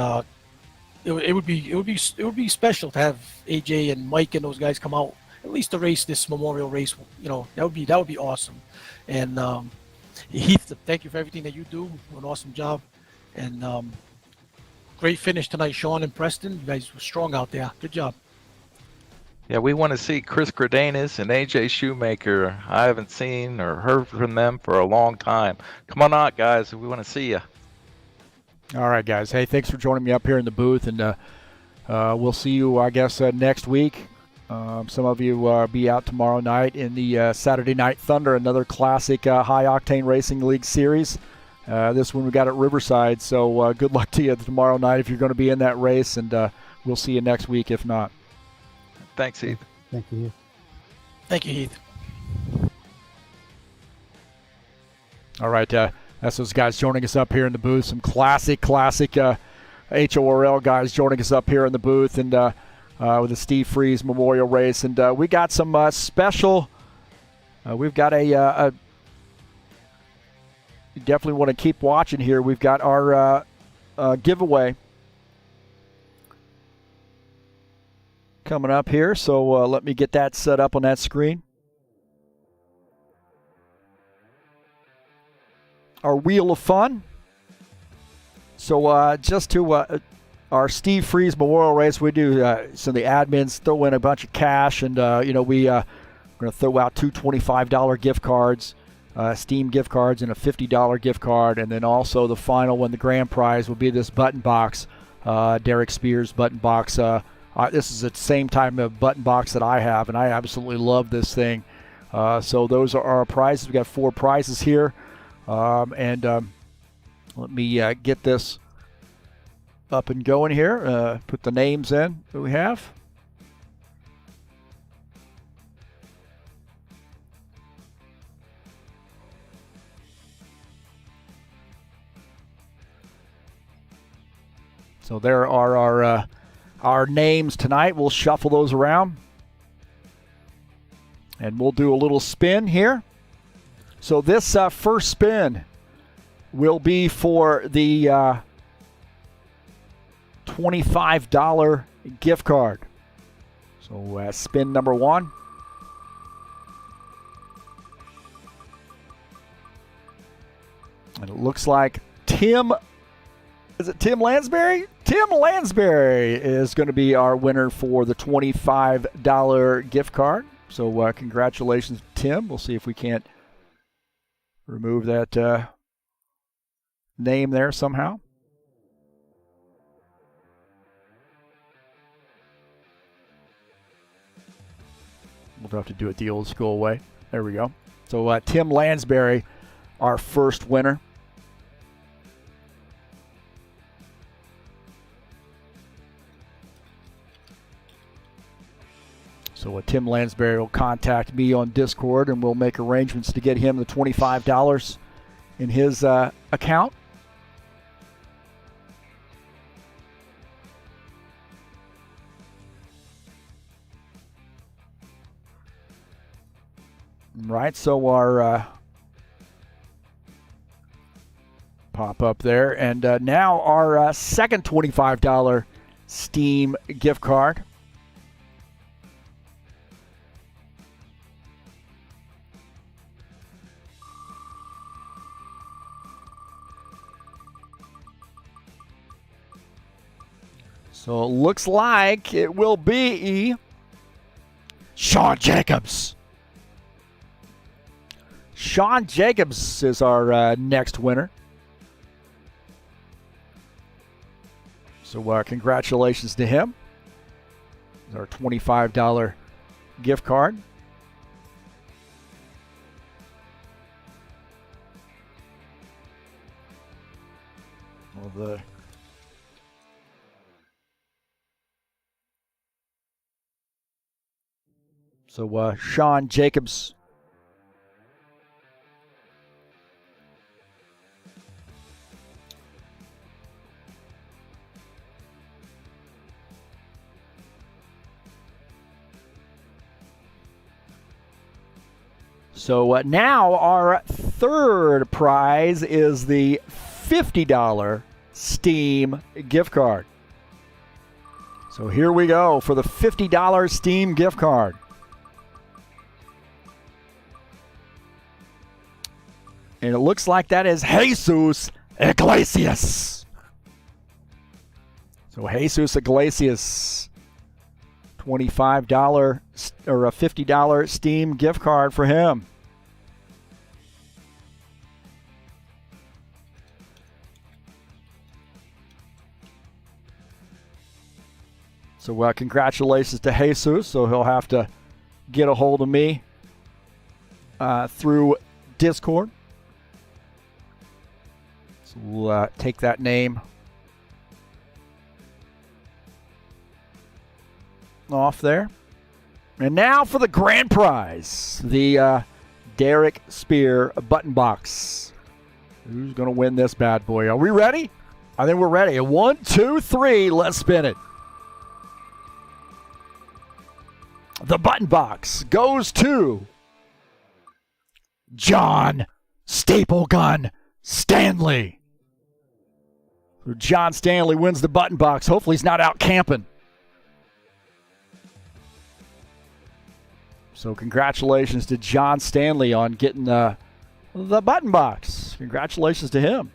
it would be special to have AJ and Mike and those guys come out at least to race this memorial race. That would be awesome. And Heath, thank you for everything that you do. An awesome job, and great finish tonight, Sean and Preston. You guys were strong out there. Good job. Yeah, we want to see Chris Gradanis and AJ Shoemaker. I haven't seen or heard from them for a long time. Come on out, guys. We want to see you. All right, guys. Hey, thanks for joining me up here in the booth, and we'll see you, I guess, next week. Some of you be out tomorrow night in the Saturday Night Thunder, another classic high-octane racing league series. This one we got at Riverside, so good luck to you tomorrow night if you're going to be in that race, and we'll see you next week if not. Thanks, Heath. Thank you, Heath. Thank you, Heath. All right, that's those guys joining us up here in the booth. Some classic HORL guys joining us up here in the booth, and with the Steve Freeze Memorial Race. And we got some special, we've got a you definitely want to keep watching here. We've got our giveaway coming up here, so let me get that set up on that screen. Our Wheel of Fun. So just to our Steve Freeze Memorial Race, we do some of the admins throw in a bunch of cash, and we're going to throw out two $25 gift cards, Steam gift cards, and a $50 gift card, and then also the final one, the grand prize, will be this button box, Derek Spears button box. This is the same type of button box that I have, and I absolutely love this thing. So those are our prizes. We got 4 prizes here, and let me get this up and going here. Put the names in that we have. So there are our names tonight. We'll shuffle those around, and we'll do a little spin here. So this first spin will be for the $25 gift card. So spin number 1. And it looks like Tim, is it Tim Lansbury? Tim Lansbury is going to be our winner for the $25 gift card. So congratulations, Tim. We'll see if we can't remove that name there somehow. We'll have to do it the old school way. There we go. So Tim Lansbury, our first winner. So Tim Lansbury will contact me on Discord, and we'll make arrangements to get him the $25 in his account. Right, so our pop up there, and now our second $25 Steam gift card. So it looks like it will be Sean Jacobs. Sean Jacobs is our next winner. So congratulations to him. Our $25 gift card. Well, So Sean Jacobs. So now our third prize is the $50 Steam gift card. So here we go for the $50 Steam gift card. And it looks like that is Jesus Iglesias. So Jesus Iglesias, $25 or a $50 Steam gift card for him. So congratulations to Jesus. So he'll have to get a hold of me through Discord. So we'll take that name off there. And now for the grand prize, the Derek Spear button box. Who's going to win this bad boy? Are we ready? I think we're ready. 1, 2, 3. Let's spin it. The button box goes to John Staple Gun Stanley. John Stanley wins the button box. Hopefully he's not out camping. So congratulations to John Stanley on getting the button box. Congratulations to him.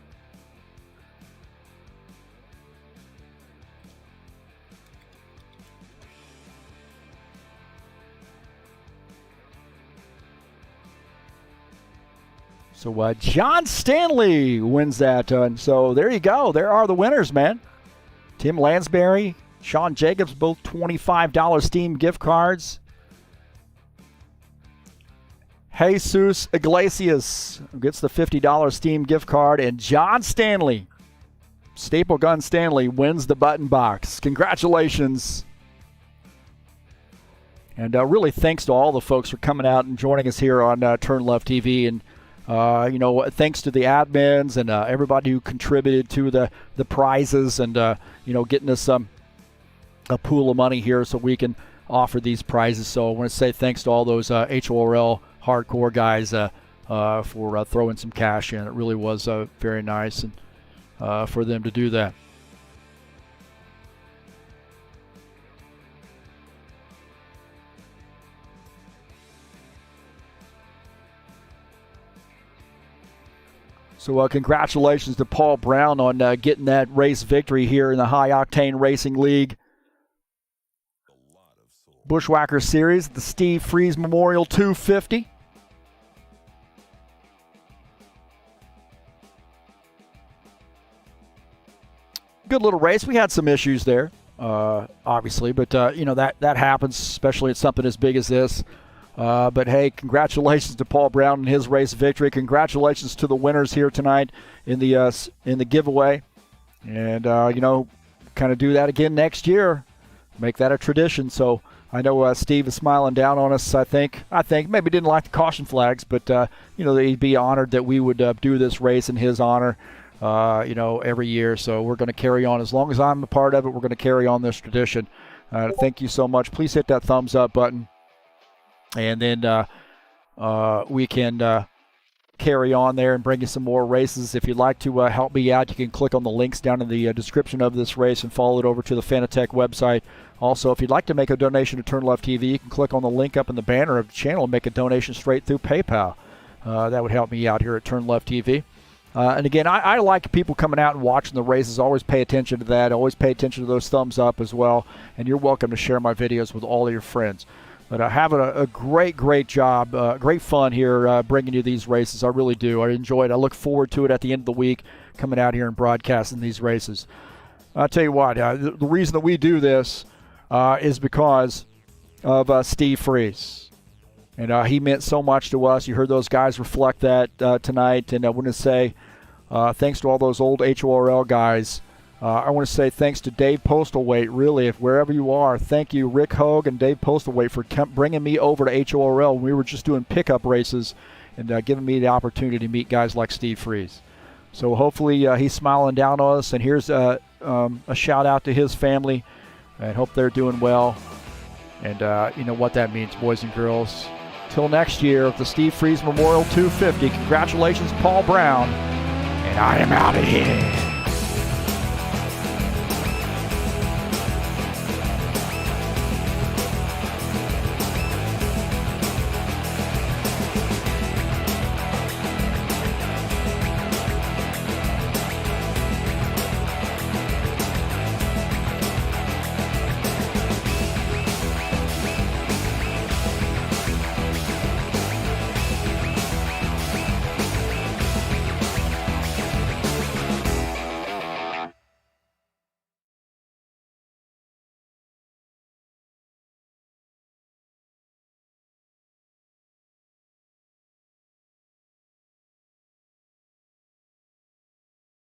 So John Stanley wins that. So there you go. There are the winners, man. Tim Lansbury, Sean Jacobs, both $25 Steam gift cards. Jesus Iglesias gets the $50 Steam gift card. And John Stanley, Staple Gun Stanley, wins the button box. Congratulations. And really thanks to all the folks for coming out and joining us here on TurnLeftTV. And thanks to the admins and everybody who contributed to the prizes and, getting us a pool of money here so we can offer these prizes. So I want to say thanks to all those HORL hardcore guys for throwing some cash in. It really was very nice and for them to do that. So congratulations to Paul Brown on getting that race victory here in the High Octane Racing League Bushwhacker Series, the Steve Freeze Memorial 250. Good little race. We had some issues there, obviously, but that happens, especially at something as big as this. But hey, congratulations to Paul Brown and his race victory. Congratulations to the winners here tonight in the giveaway, and kind of do that again next year. make that a tradition. So I know Steve is smiling down on us. I think maybe didn't like the caution flags, but he'd be honored that we would do this race in his honor. Every year. So we're going to carry on. As long as I'm a part of it, we're going to carry on this tradition. Thank you so much. Please hit that thumbs up button, and then we can carry on there and bring you some more races. If you'd like to help me out, you can click on the links down in the description of this race and follow it over to the Fanatec website. Also, if you'd like to make a donation to TurnLeftTV, you can click on the link up in the banner of the channel and make a donation straight through PayPal. That would help me out here at TurnLeftTV. And again, I like people coming out and watching the races. Always pay attention to that. Always pay attention to those thumbs up as well. And you're welcome to share my videos with all of your friends. But having a great job, great fun here bringing you these races. I really do. I enjoy it. I look forward to it at the end of the week, coming out here and broadcasting these races. I'll tell you what, the reason that we do this is because of Steve Freeze. And he meant so much to us. You heard those guys reflect that tonight. And I want to say thanks to all those old HORL guys. I want to say thanks to Dave Postlethwaite, really, if wherever you are. Thank you, Rick Hogue and Dave Postlethwaite, for bringing me over to HORL when we were just doing pickup races and giving me the opportunity to meet guys like Steve Freeze. So hopefully he's smiling down on us. And here's a shout-out to his family. I hope they're doing well. And you know what that means, boys and girls. Till next year, the Steve Freeze Memorial 250. Congratulations, Paul Brown. And I am out of here.